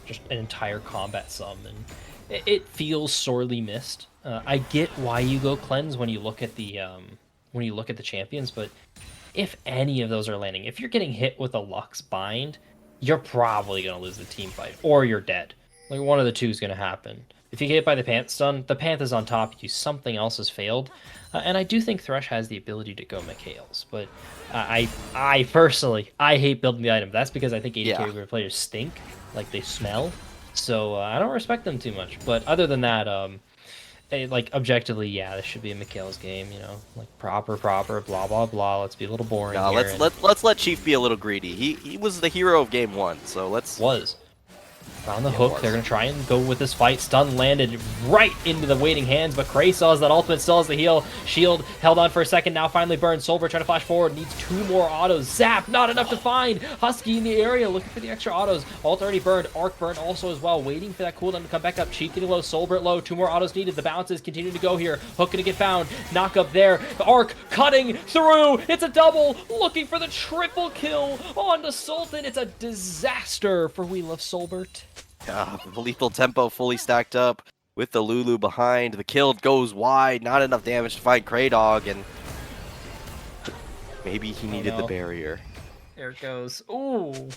just an entire combat sum, and it feels sorely missed. I get why you go cleanse when you look at the champions, but if any of those are landing, if you're getting hit with a Lux bind, you're probably gonna lose the team fight, or you're dead. Like one of the two is gonna happen. If you get hit by the Panth stun, the Panth is on top of you. Something else has failed. And I do think Thresh has the ability to go Mikhails. But I personally, I hate building the item. That's because I think 80 carry players stink. Like, they smell. So I don't respect them too much. But other than that, like, objectively, yeah, this should be a Mikhails game, like, proper, blah, blah, blah. Let's be a little boring here. Let's let Chief be a little greedy. He was the hero of game 1, so let's... Found the hook. They're going to try and go with this fight. Stun landed right into the waiting hands, but Cray still has that ultimate, still has the heal. Shield held on for a second, now finally burned. Soulbert trying to flash forward, needs 2 more autos. Zap, not enough to find. Husky in the area, looking for the extra autos. Ult already burned, Arc burned also as well, waiting for that cooldown to come back up. Chief getting low, Soulbert low, 2 more autos needed. The bounces continue to go here. Hook going to get found, knock up there. The Arc cutting through, it's a double, looking for the triple kill onto Sultan. It's a disaster for We Love Soulbert. The lethal tempo fully stacked up with the Lulu behind. The kill goes wide, not enough damage to find Kraydog, and maybe he needed the barrier. There it goes. Ooh.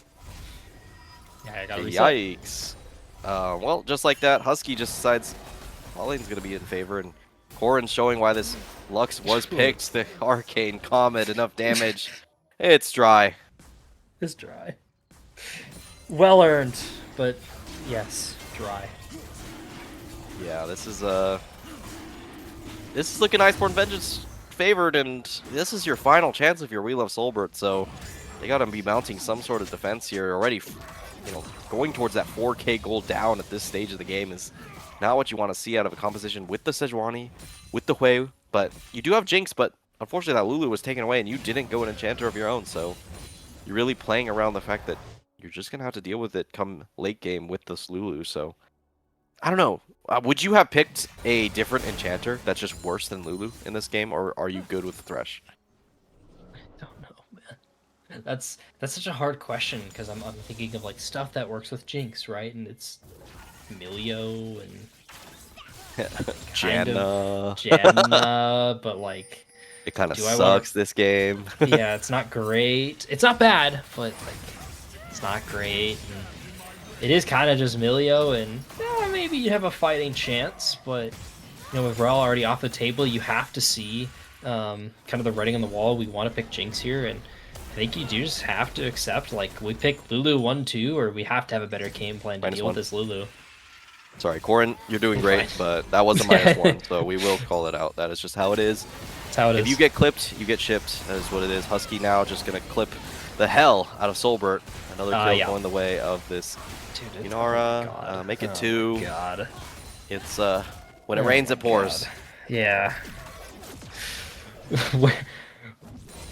Yeah, I got reset. Yikes. Well, just like that, Husky just decides all lane's going to be in favor, and Corrin's showing why this Lux was picked. The Arcane Comet, enough damage. It's dry. It's dry. Well earned, but yes, dry. Yeah, this is looking Iceborn Vengeance favored, and this is your final chance if you're We Love Soulbert, so they gotta be mounting some sort of defense here already. Going towards that 4K gold down at this stage of the game is not what you want to see out of a composition with the Sejuani, with the Hui, but you do have Jinx, but unfortunately that Lulu was taken away and you didn't go an enchanter of your own, so you're really playing around the fact that you're just going to have to deal with it come late game with this Lulu, so... I don't know. Would you have picked a different enchanter that's just worse than Lulu in this game, or are you good with Thresh? I don't know, man. That's such a hard question, because I'm thinking of, like, stuff that works with Jinx, right? And it's Milio and... Janna, but, like... It kind of sucks this game. Yeah, it's not great. It's not bad, but, like... It's not great. And it is kind of just Milio, and maybe you have a fighting chance, but with Rel already off the table, you have to see kind of the writing on the wall. We want to pick Jinx here, and I think you do just have to accept, like, we pick Lulu 1-2, or we have to have a better game plan to deal with this Lulu. Sorry, Corin, you're doing great, but that was a -1, so we will call it out. That is just how it is. That's how it is. If you get clipped, you get shipped. That is what it is. Husky now just going to clip the hell out of Soulbert. Another kill going the way of this Inara. Make it 2. God. It's, when it rains, it pours. God. Yeah.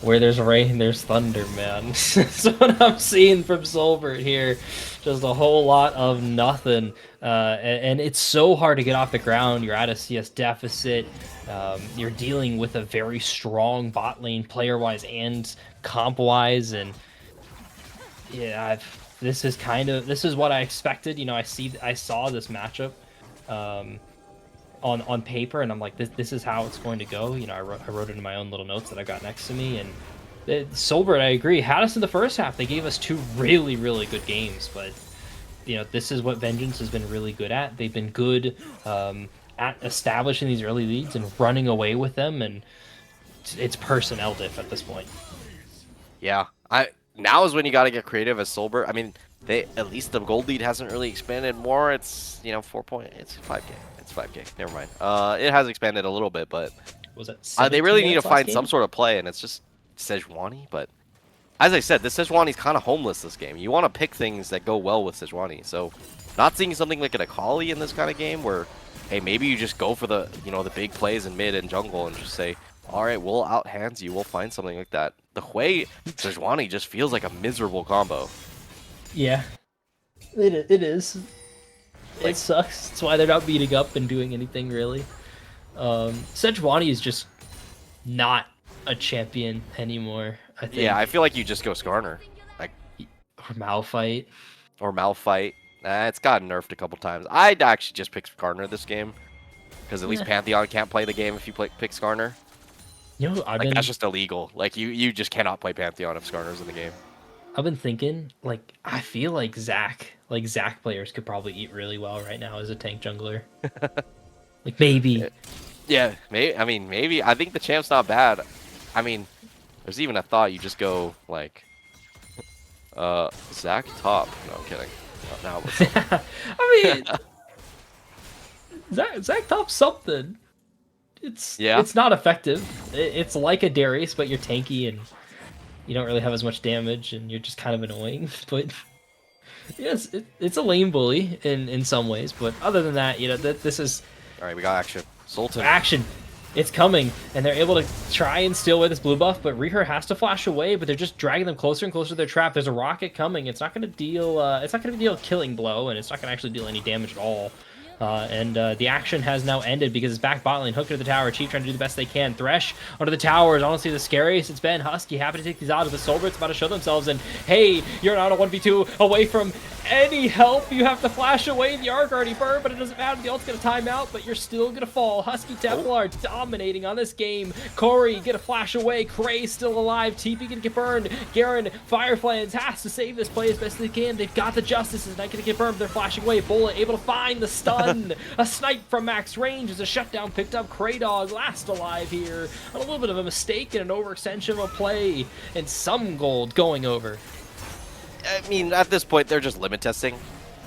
Where there's rain, there's thunder, man. That's what I'm seeing from Soulbert here. Just a whole lot of nothing. And it's so hard to get off the ground. You're at a CS deficit. You're dealing with a very strong bot lane player-wise and comp-wise. And yeah, this is what I expected. I saw this matchup on paper, and I'm like, this is how it's going to go. I wrote it in my own little notes that I got next to me, and Soulbert, I agree, had us in the first half. They gave us 2 really, really good games, but this is what Vengeance has been really good at. They've been good at establishing these early leads and running away with them, and it's personnel diff at this point. Yeah, now is when you got to get creative as Soulbert. I mean, at least the gold lead hasn't really expanded more. It's 4 point. It's 5K. It's 5K. Never mind. It has expanded a little bit, but was it? They really need to find some sort of play, and it's just Sejuani. But as I said, this Sejuani's kind of homeless this game. You want to pick things that go well with Sejuani. So, not seeing something like an Akali in this kind of game, where hey, maybe you just go for the the big plays in mid and jungle and just say, all right, we'll out hands you. We'll find something like that. The Hui Sejuani just feels like a miserable combo. Yeah, it is. It sucks. That's why they're not beating up and doing anything really. Sejuani is just not a champion anymore, I think. Yeah, I feel like you just go Skarner. Or Malphite. Or Malphite. It's gotten nerfed a couple times. I'd actually just pick Skarner this game. Because at least Pantheon can't play the game if you pick Skarner. That's just illegal. Like, you just cannot play Pantheon if Skarner's in the game. I've been thinking, I feel like Zac players could probably eat really well right now as a tank jungler. Maybe. Yeah, maybe. I mean, maybe. I think the champ's not bad. I mean, there's even a thought you just go, Zac top. No, I'm kidding. No, I mean, Zac top something. It's not effective. It's like a Darius, but you're tanky and you don't really have as much damage, and you're just kind of annoying. But yes, it's a lane bully in some ways. But other than that, this is. All right, we got action. Sultan. Action. It's coming, and they're able to try and steal away this blue buff, but Reher has to flash away, but they're just dragging them closer and closer to their trap. There's a rocket coming. It's not going to deal. It's not going to deal a killing blow, and it's not going to actually deal any damage at all. And the action has now ended because it's back bot lane, hooked to the tower. Chief trying to do the best they can. Thresh under the tower is honestly the scariest it's been. Husky happy to take these out, but Soulbert's about to show themselves, and hey, you're not a 1v2 away from any help. You have to flash away. The arc already burned, but it doesn't matter. The ult's gonna time out, but you're still gonna fall. Husky Templar dominating on this game. Corey get a flash away. Cray still alive. TP gonna get burned. Garen Fireflies has to save this play as best they can. They've got the Justice. Is not gonna get burned. They're flashing away. Bullet able to find the stun. A snipe from max range as a shutdown picked up. Kraydog last alive here. A little bit of a mistake and an overextension of a play, and some gold going over. I mean, at this point, they're just limit testing.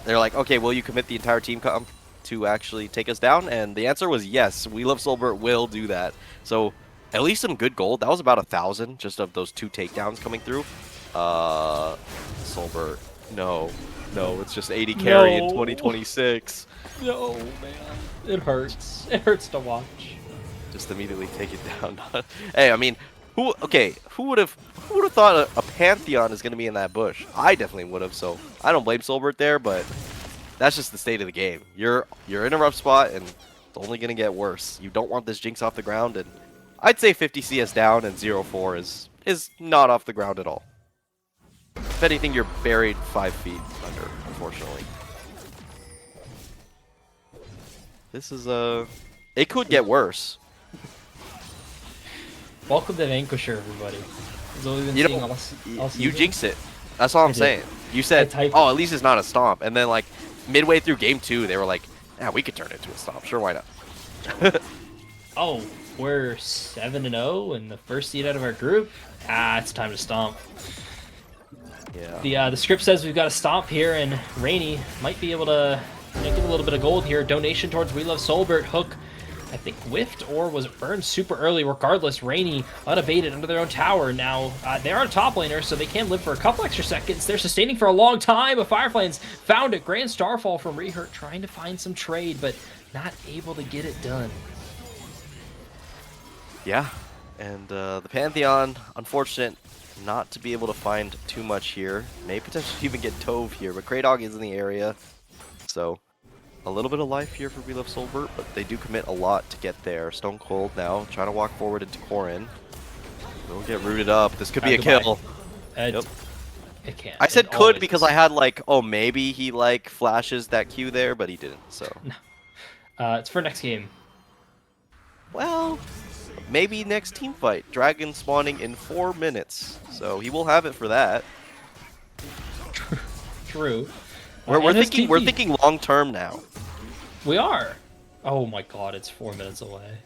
They're like, okay, will you commit the entire team comp to actually take us down? And the answer was yes. We Love Soulbert will do that. So at least some good gold. That was about 1,000 just of those 2 takedowns coming through. Soulbert, no, it's just 80 carry in 2026. No, man, it hurts. It hurts to watch. Just immediately take it down. Hey, I mean, who would have thought a Pantheon is going to be in that bush? I definitely would have, so I don't blame Soulbert there, but that's just the state of the game. You're in a rough spot, and it's only going to get worse. You don't want this Jinx off the ground, and I'd say 50 CS down and 0-4 is not off the ground at all. If anything, you're buried 5 feet under, unfortunately. This is it could get worse. Welcome to Vanquisher, everybody. That's what we've been seeing all you jinx it. That's all I'm I did. saying. You said, typed oh, at least it's not a stomp. And then, like, midway through game 2, they were like, yeah, we could turn it into a stomp. Sure, why not? Oh, we're 7-0 in the first seed out of our group. It's time to stomp. Yeah. The script says we've got to stomp here, and Rainy might be able to get a little bit of gold here. Donation towards We Love Soulbert. Hook, I think, whiffed, or was it burned super early? Regardless, Rainy unabated under their own tower. Now, they are a top laner, so they can live for a couple extra seconds. They're sustaining for a long time, but Fireflies found it. Grand Starfall from Rehurt trying to find some trade, but not able to get it done. Yeah. And the Pantheon, unfortunate not to be able to find too much here. May potentially even get Tove here, but Kraydog is in the area. So, a little bit of life here for We Love Soulbert, but they do commit a lot to get there. Stone Cold now, trying to walk forward into Corrin. Will get rooted up. This could be a kill. Yep. It can't. I said It could always because is. I had like, oh, maybe he like flashes that Q there, but he didn't, so. It's for next game. Well, maybe next team fight. Dragon spawning in 4 minutes, so he will have it for that. True. We're NSTP. thinking long term now. We are. Oh my god, it's 4 minutes away.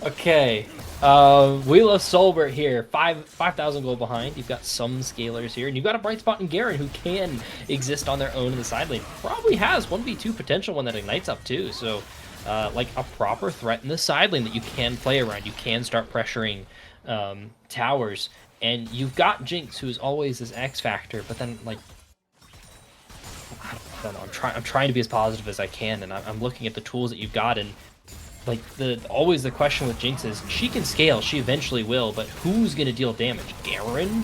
Okay. We Love Soulbert here. 5,000 gold behind. You've got some scalers here, and you've got a bright spot in Garen who can exist on their own in the side lane. Probably has 1v2 potential when that ignites up too. So, like a proper threat in the side lane that you can play around. You can start pressuring towers, and you've got Jinx, who is always this X factor. But then, like, I don't know. I'm trying to be as positive as I can, and I'm looking at the tools that you've got, and like always the question with Jinx is she can scale, she eventually will, but who's gonna deal damage? Garen?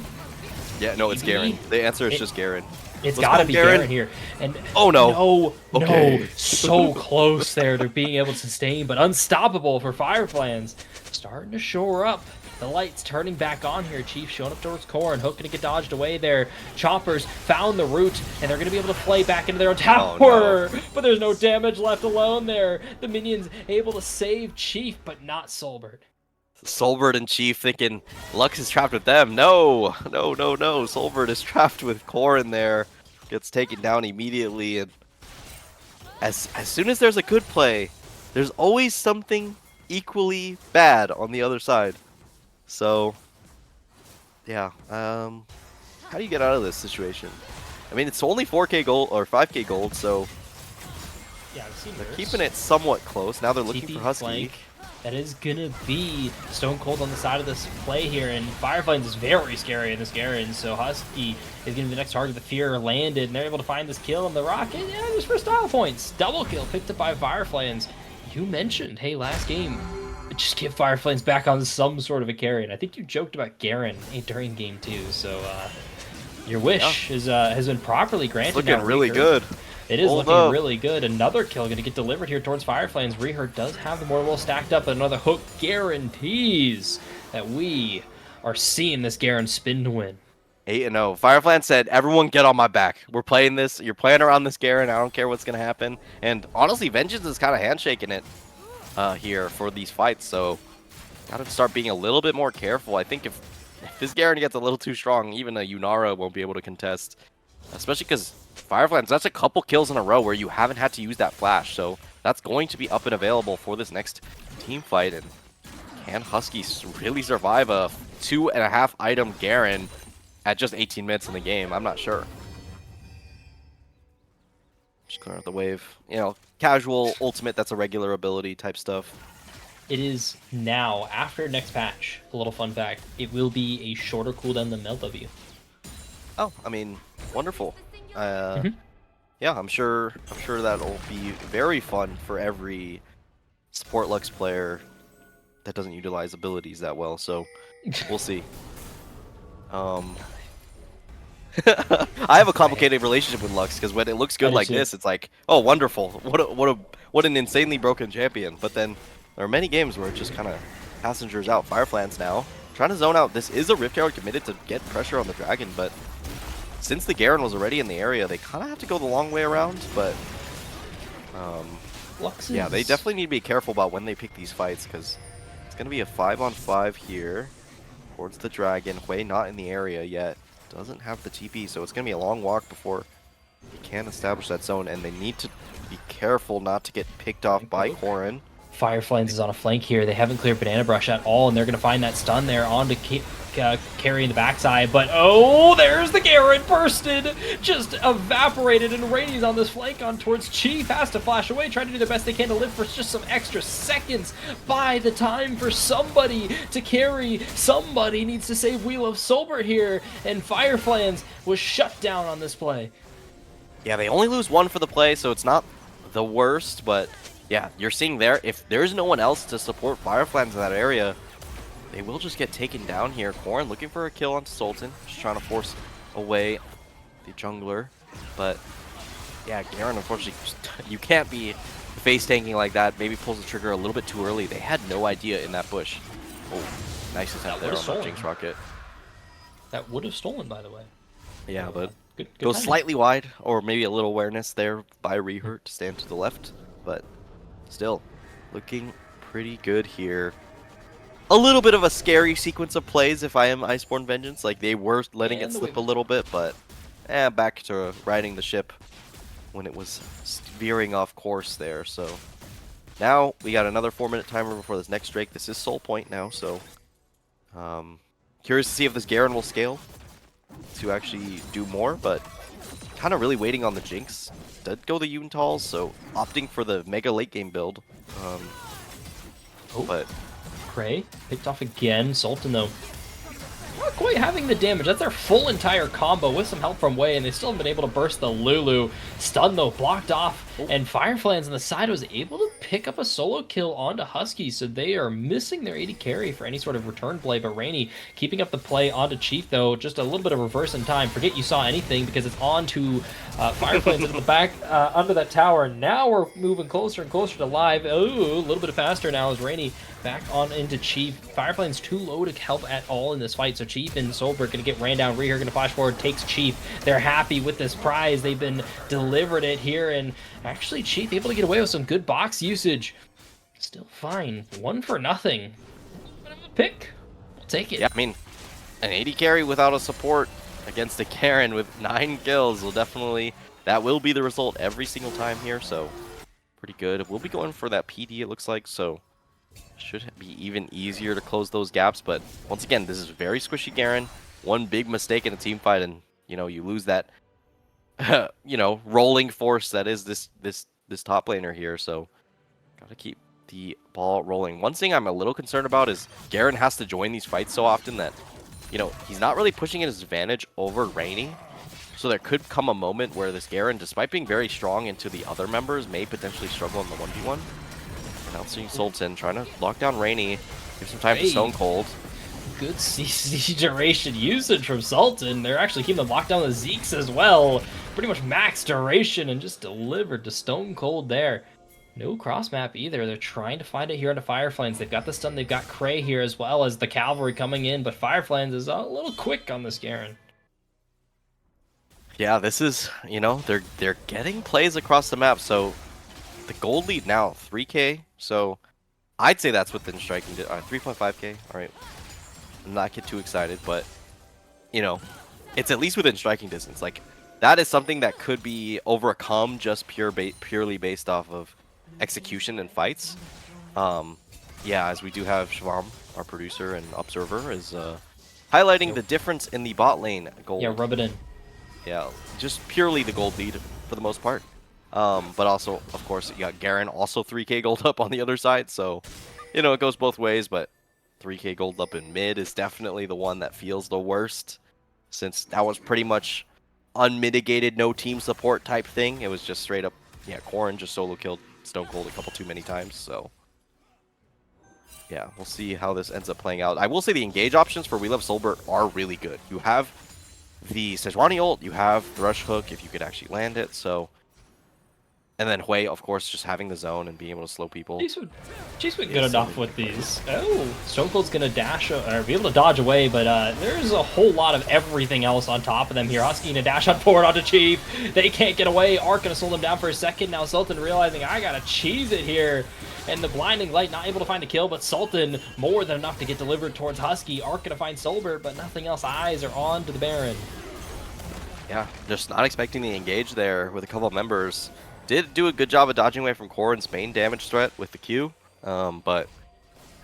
Yeah, no, it's Maybe? Garen. The answer is just Garen. It's Let's gotta go, be Garen. Garen here. And Oh, no. no, Okay. so close there to being able to sustain, but unstoppable for Fireflies. Starting to shore up. The lights turning back on here. Chief showing up towards Corrin. Hook gonna get dodged away there. Choppers found the root, and they're gonna be able to play back into their own tower. Oh, no. But there's no damage left alone there. The minions able to save Chief, but not Soulbert. Soulbert and Chief thinking Lux is trapped with them. No. Soulbert is trapped with Corrin there. Gets taken down immediately, and as soon as there's a good play, there's always something equally bad on the other side. So, yeah. How do you get out of this situation? I mean, it's only 4K gold or 5K gold, so Yeah, I've seen they're worse. keeping it somewhat close. Now they're looking TP for Husky. flank. That is gonna be Stone Cold on the side of this play here, and Fireflies is very scary in this Garen, so Husky is gonna be the next target. The Fear landed, and they're able to find this kill on the Rocket, yeah, just for style points. Double kill picked up by Fireflies. You mentioned, hey, last game, just get Fireflies back on some sort of a carry, and I think you joked about Garen during game 2, so your wish has been properly granted. It's looking now, really Rehurt. good. It is Hold looking up. really good. Another kill going to get delivered here towards Fireflies. Rehurt does have the Mortal Will stacked up, but another hook guarantees that we are seeing this Garen spin to win. 8-0. Fireflan said, everyone get on my back. We're playing this. You're playing around this Garen. I don't care what's going to happen. And honestly, Vengeance is kind of handshaking it here for these fights. So, got to start being a little bit more careful. I think if this Garen gets a little too strong, even a Yunara won't be able to contest. Especially because Fireflies, that's a couple kills in a row where you haven't had to use that flash. So, that's going to be up and available for this next team fight. And can Husky really survive a 2.5 item Garen at just 18 minutes in the game? I'm not sure. Just clear out the wave. You know, casual ultimate, that's a regular ability type stuff. It is now, after next patch, a little fun fact, it will be a shorter cooldown than Mel W. Oh, I mean, wonderful. Yeah, I'm sure that'll be very fun for every support Lux player that doesn't utilize abilities that well, so we'll see. I have a complicated relationship with Lux because when it looks I good do like too. this, it's like, oh, wonderful! What an insanely broken champion. But then there are many games where it just kind of passengers out. Fireflans now trying to zone out. This is a Rift Herald committed to get pressure on the dragon, but since the Garen was already in the area, they kind of have to go the long way around. But yeah, they definitely need to be careful about when they pick these fights because it's going to be a 5-on-5 here. towards the dragon. Hui not in the area yet. Doesn't have the TP, so it's going to be a long walk before he can establish that zone. And they need to be careful not to get picked off by Corrin. Fireflames is on a flank here. They haven't cleared Banana Brush at all, and they're going to find that stun there onto Carry in the backside. But, oh, there's the Garen bursted! Just evaporated, and Rainey's on this flank on towards Chief. Has to flash away, trying to do the best they can to live for just some extra seconds. Buy the time for somebody to carry. Somebody needs to save Wheel of Soulbert here, and Fireflames was shut down on this play. Yeah, they only lose one for the play, so it's not the worst, but yeah, you're seeing there, if there's no one else to support Fireflames in that area, they will just get taken down here. Corrin looking for a kill onto Sultan, just trying to force away the jungler. But yeah, Garen, unfortunately, you can't be face tanking like that. Maybe pulls the trigger a little bit too early. They had no idea in that bush. Oh, nice attempt there on the Jinx Rocket. That would have stolen, by the way. Yeah, but good goes timing. slightly wide, or maybe a little awareness there by Rehurt to stand to the left. But still, looking pretty good here. A little bit of a scary sequence of plays if I am Iceborn Vengeance. Like, they were letting it slip a little bit, but back to riding the ship when it was veering off course there. So now we got another 4-minute timer before this next Drake. This is Soul Point now, so curious to see if this Garen will scale to actually do more, but kind of really waiting on the Jinx. Did go the Yuntals, so opting for the mega late game build. But Cray picked off again. Sultan, though, not quite having the damage. That's their full entire combo with some help from Wei, and they still haven't been able to burst the Lulu. Stun, though, blocked off, and Fireflames on the side was able to pick up a solo kill onto Husky, so they are missing their AD carry for any sort of return play, but Rainey keeping up the play onto Chief, though, just a little bit of reverse in time. Forget you saw anything, because it's on to Fireflames at the back under that tower. Now we're moving closer and closer to live. Oh, a little bit faster now as Rainey back on into Chief. Fireflame's too low to help at all in this fight, so Chief and Soulbert gonna get ran down. Reher gonna flash forward, takes Chief. They're happy with this prize. They've been delivered it here, and actually Chief able to get away with some good box usage. Still fine. 1-0. Pick. We'll take it. yeah, I mean, an AD carry without a support against a Garen with 9 kills will definitely, that will be the result every single time here, so pretty good. We'll be going for that PD, it looks like, so should be even easier to close those gaps. But once again, this is very squishy Garen. One big mistake in a team fight, and you lose that rolling force that is this top laner here. So gotta keep the ball rolling. One thing I'm a little concerned about is Garen has to join these fights so often that he's not really pushing his advantage over Rainey. So there could come a moment where this Garen, despite being very strong into the other members, may potentially struggle in the 1v1. Now seeing Sultan trying to lock down Rainey, give some time to Stone Cold. Good CC duration usage from Sultan. They're actually keeping them locked down with Zeke's as well. Pretty much max duration and just delivered to Stone Cold there. No cross map either. They're trying to find it here into Fireflames. They've got the stun. They've got Cray here as well as the cavalry coming in, but Fireflames is a little quick on this Garen. Yeah, this is, they're getting plays across the map. So the gold lead now 3K. So I'd say that's within striking. 3.5K. All right. I'm not get too excited, but it's at least within striking distance. Like, that is something that could be overcome just purely based off of execution and fights. Yeah, as we do have Shvam, our producer and observer, is highlighting the difference in the bot lane gold. Yeah, rub it in. Yeah, just purely the gold lead for the most part. But also, of course, you got Garen also 3K gold up on the other side, so it goes both ways. But 3K gold up in mid is definitely the one that feels the worst, since that was pretty much unmitigated, no team support type thing. It was just straight up, yeah, Corrin just solo killed Stone Cold a couple too many times. So yeah, we'll see how this ends up playing out. I will say the engage options for We Love Soulbert are really good. You have the Sejuani ult, you have Thrush Hook if you could actually land it. So And then Hui, of course, just having the zone and being able to slow people. She's been good enough with these. Oh, Stone Cold's gonna dash or be able to dodge away, but there's a whole lot of everything else on top of them here. Husky gonna dash on forward onto Chief. They can't get away. Arc gonna slow them down for a second. Now Sultan realizing I gotta cheese it here. And the blinding light not able to find a kill, but Sultan more than enough to get delivered towards Husky. Arc gonna find Soulbert, but nothing else. Eyes are on to the Baron. Yeah, just not expecting the engage there with a couple of members. Did do a good job of dodging away from Corrin's main damage threat with the Q, but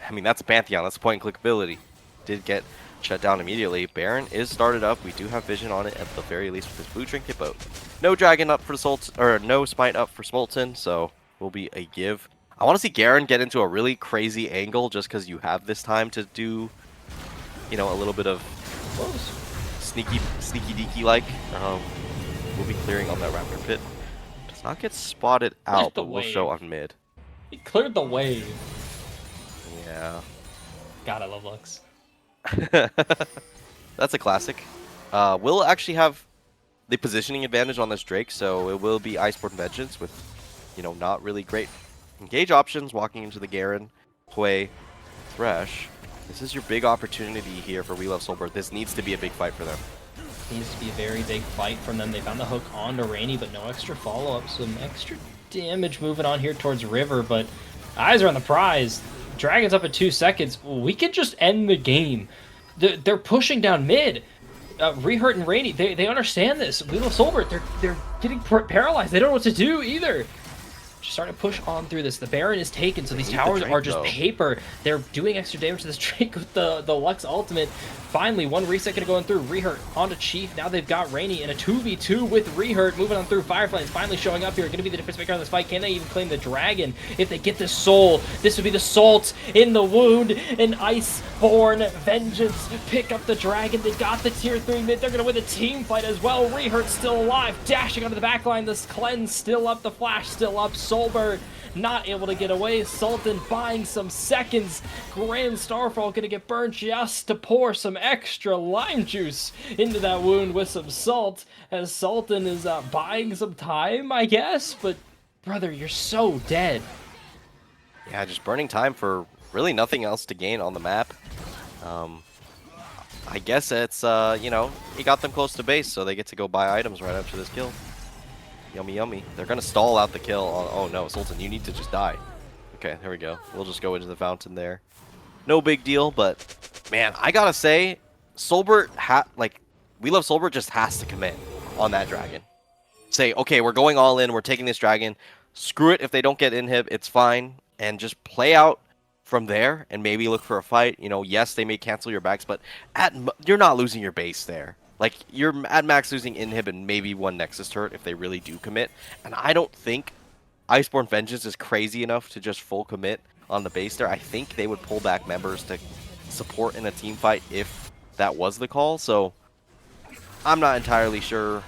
I mean that's a Pantheon, that's point and click ability. Did get shut down immediately. Baron is started up. We do have vision on it at the very least with his blue trinket, but no dragon up for Sultan, or no smite up for Smolten, so will be a give. I want to see Garen get into a really crazy angle just because you have this time to do, you know, a little bit of sneaky deaky like. We'll be clearing on that Raptor pit. Does not get spotted out, but we'll show on mid. He cleared the wave. Yeah. God, I love Lux. That's a classic. We'll actually have the positioning advantage on this Drake, so it will be Iceborn Vengeance with, you know, not really great engage options walking into the Garen, Hui, Thresh. This is your big opportunity here for We Love Soulbert. This needs to be a big fight for them. Needs to be a very big fight from them. They found the hook onto Rainy, but no extra follow-up. Some extra damage moving on here towards River, but eyes are on the prize. Dragon's up at 2 seconds. We could just end the game. They're pushing down mid. Rehurt and Rainy, they understand this. We Love Soulbert, they're getting paralyzed. They don't know what to do either. Just starting to push on through this. The Baron is taken, so these towers are just paper. They're doing extra damage to this Drake with the Lux ultimate. Finally, one reset gonna go in through Rehurt onto Chief. Now they've got Rainy in a 2v2 with Rehurt. Moving on through Firefly is finally showing up here. Gonna be the difference maker on this fight. Can they even claim the dragon? If they get this soul, this would be the salt in the wound. An Iceborn Vengeance. Pick up the dragon. They got the tier 3 mid. They're gonna win the team fight as well. Rehurt's still alive. Dashing onto the backline. This cleanse still up. The flash still up. Soulbert not able to get away. Sultan buying some seconds. Grand Starfall gonna get burned just to pour some extra lime juice into that wound with some salt, as Sultan is buying some time, I guess. But brother, you're so dead. Yeah, just burning time for really nothing else to gain on the map. I guess it's, you know, he got them close to base, so they get to go buy items right after this kill. Yummy, yummy. They're going to stall out the kill. Oh no, Sultan, you need to just die. Okay, there we go. We'll just go into the fountain there. No big deal, but man, I gotta say, Soulbert, We Love Soulbert just has to commit on that dragon. Say, okay, we're going all in, we're taking this dragon. Screw it if they don't get inhib, it's fine. And just play out from there and maybe look for a fight. You know, yes, they may cancel your backs, but you're not losing your base there. Like, you're at max losing inhib and maybe one Nexus turret if they really do commit. And I don't think Iceborn Vengeance is crazy enough to just full commit on the base there. I think they would pull back members to support in a team fight if that was the call. So, I'm not entirely sure.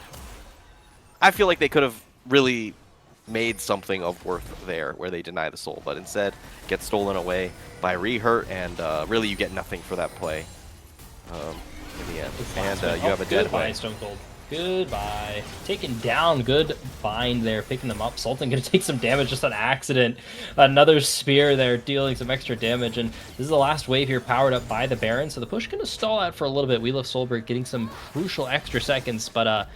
I feel like they could have really made something of worth there where they deny the soul, but instead get stolen away by Rehurt, and really you get nothing for that play. In the end. And you have a dead Goodbye, Stone Cold. Goodbye. Taken down. Good bind there. Picking them up. Sultan going to take some damage just on accident. Another spear there dealing some extra damage. And this is the last wave here powered up by the Baron. So the push going to stall out for a little bit. We Love Soulbert getting some crucial extra seconds. But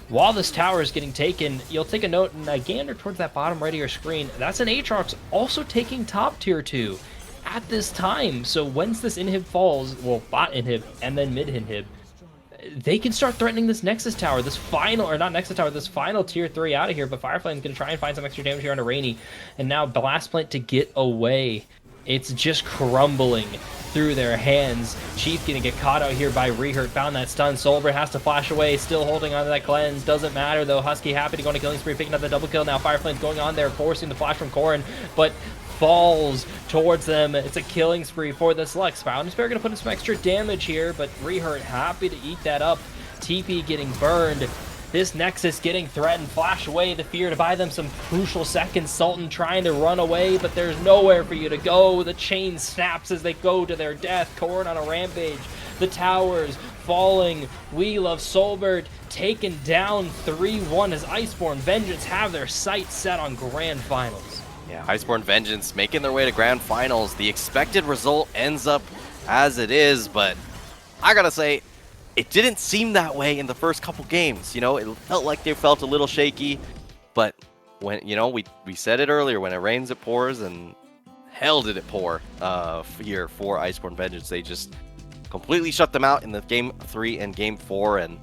while this tower is getting taken, you'll take a note and a gander towards that bottom right of your screen. That's an Aatrox also taking top tier 2. At this time. So once this inhib falls, well, bot inhib and then mid inhib, they can start threatening this Nexus tower, this final, or not Nexus tower, this final tier 3 out of here. But Firefly's going to try and find some extra damage here on a Rainy, and now Blast Plant to get away. It's just crumbling through their hands. Chief gonna get caught out here by Rehurt. Found that stun. Soulbert has to flash away, still holding on to that cleanse. Doesn't matter though. Husky happy to go on a killing spree, picking up the double kill. Now Fireflame's going on there, forcing the flash from Corrin, but falls towards them. It's a killing spree for this Lux. Fountain Spear gonna put in some extra damage here, but Rehurt happy to eat that up. TP getting burned. This Nexus getting threatened. Flash away the fear to buy them some crucial seconds. Sultan trying to run away, but there's nowhere for you to go. The chain snaps as they go to their death. Corrin on a rampage. The towers falling. We Love Soulbert taken down 3-1 as Iceborn Vengeance have their sights set on Grand Finals. Yeah, Iceborn Vengeance making their way to Grand Finals. The expected result ends up as it is, but I gotta say, it didn't seem that way in the first couple games. You know, it felt like they felt a little shaky, but when, you know, we said it earlier, when it rains, it pours, and hell did it pour here for Iceborn Vengeance. They just completely shut them out in the Game 3 and Game 4, and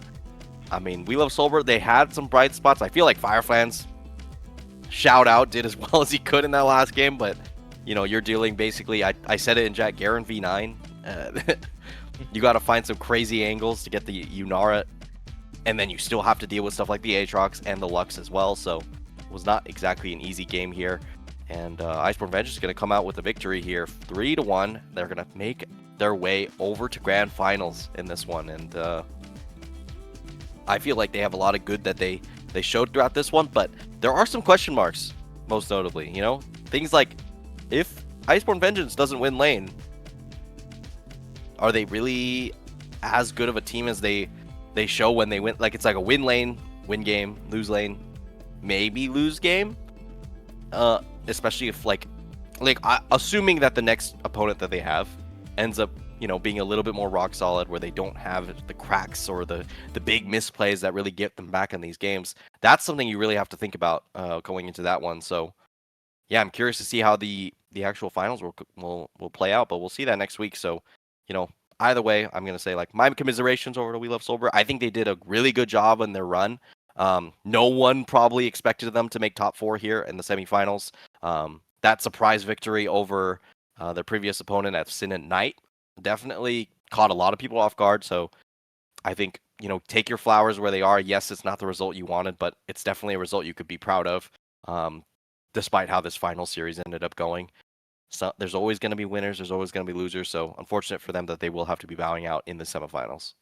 I mean, We Love Soulbert, they had some bright spots. I feel like Fireflans, shout out, did as well as he could in that last game, but, you know, you're dealing basically, I said it in Jack, Garen V9. You got to find some crazy angles to get the Unara, and then you still have to deal with stuff like the Aatrox and the Lux as well, so it was not exactly an easy game here. And Iceborn Vengeance is going to come out with a victory here, 3-1. They're going to make their way over to Grand Finals in this one, and I feel like they have a lot of good that they showed throughout this one, but there are some question marks, most notably. You know, things like, if Iceborn Vengeance doesn't win lane, are they really as good of a team as they show when they win? Like, it's like a win lane, win game, lose lane, maybe lose game. Especially if assuming that the next opponent that they have ends up, you know, being a little bit more rock solid, where they don't have the cracks or the big misplays that really get them back in these games. That's something you really have to think about going into that one. So yeah, I'm curious to see how the actual finals will play out, but we'll see that next week. So, you know, either way, I'm going to say, like, my commiserations over to We Love Soulbert. I think they did a really good job in their run. No one probably expected them to make top 4 here in the semifinals. That surprise victory over their previous opponent at Sin at Night definitely caught a lot of people off guard. So I think, you know, take your flowers where they are. Yes, it's not the result you wanted, but it's definitely a result you could be proud of, despite how this final series ended up going. So there's always going to be winners, there's always going to be losers, so unfortunate for them that they will have to be bowing out in the semifinals.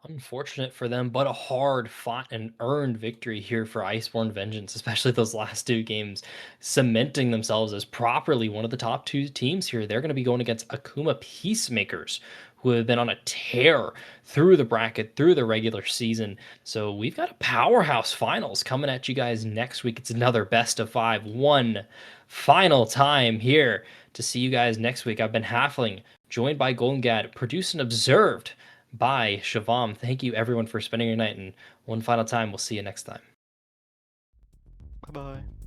Unfortunate for them, but a hard fought and earned victory here for Iceborn Vengeance, especially those last 2 games, cementing themselves as properly one of the top 2 teams here. They're going to be going against Akuma Peacemakers, who have been on a tear through the bracket, through the regular season. So we've got a powerhouse finals coming at you guys next week. It's another best of 5, one final time here to see you guys next week. I've been Halfling, joined by Golden Gad, produced and observed by Shavam. Thank you everyone for spending your night, and one final time, we'll see you next time. Bye-bye.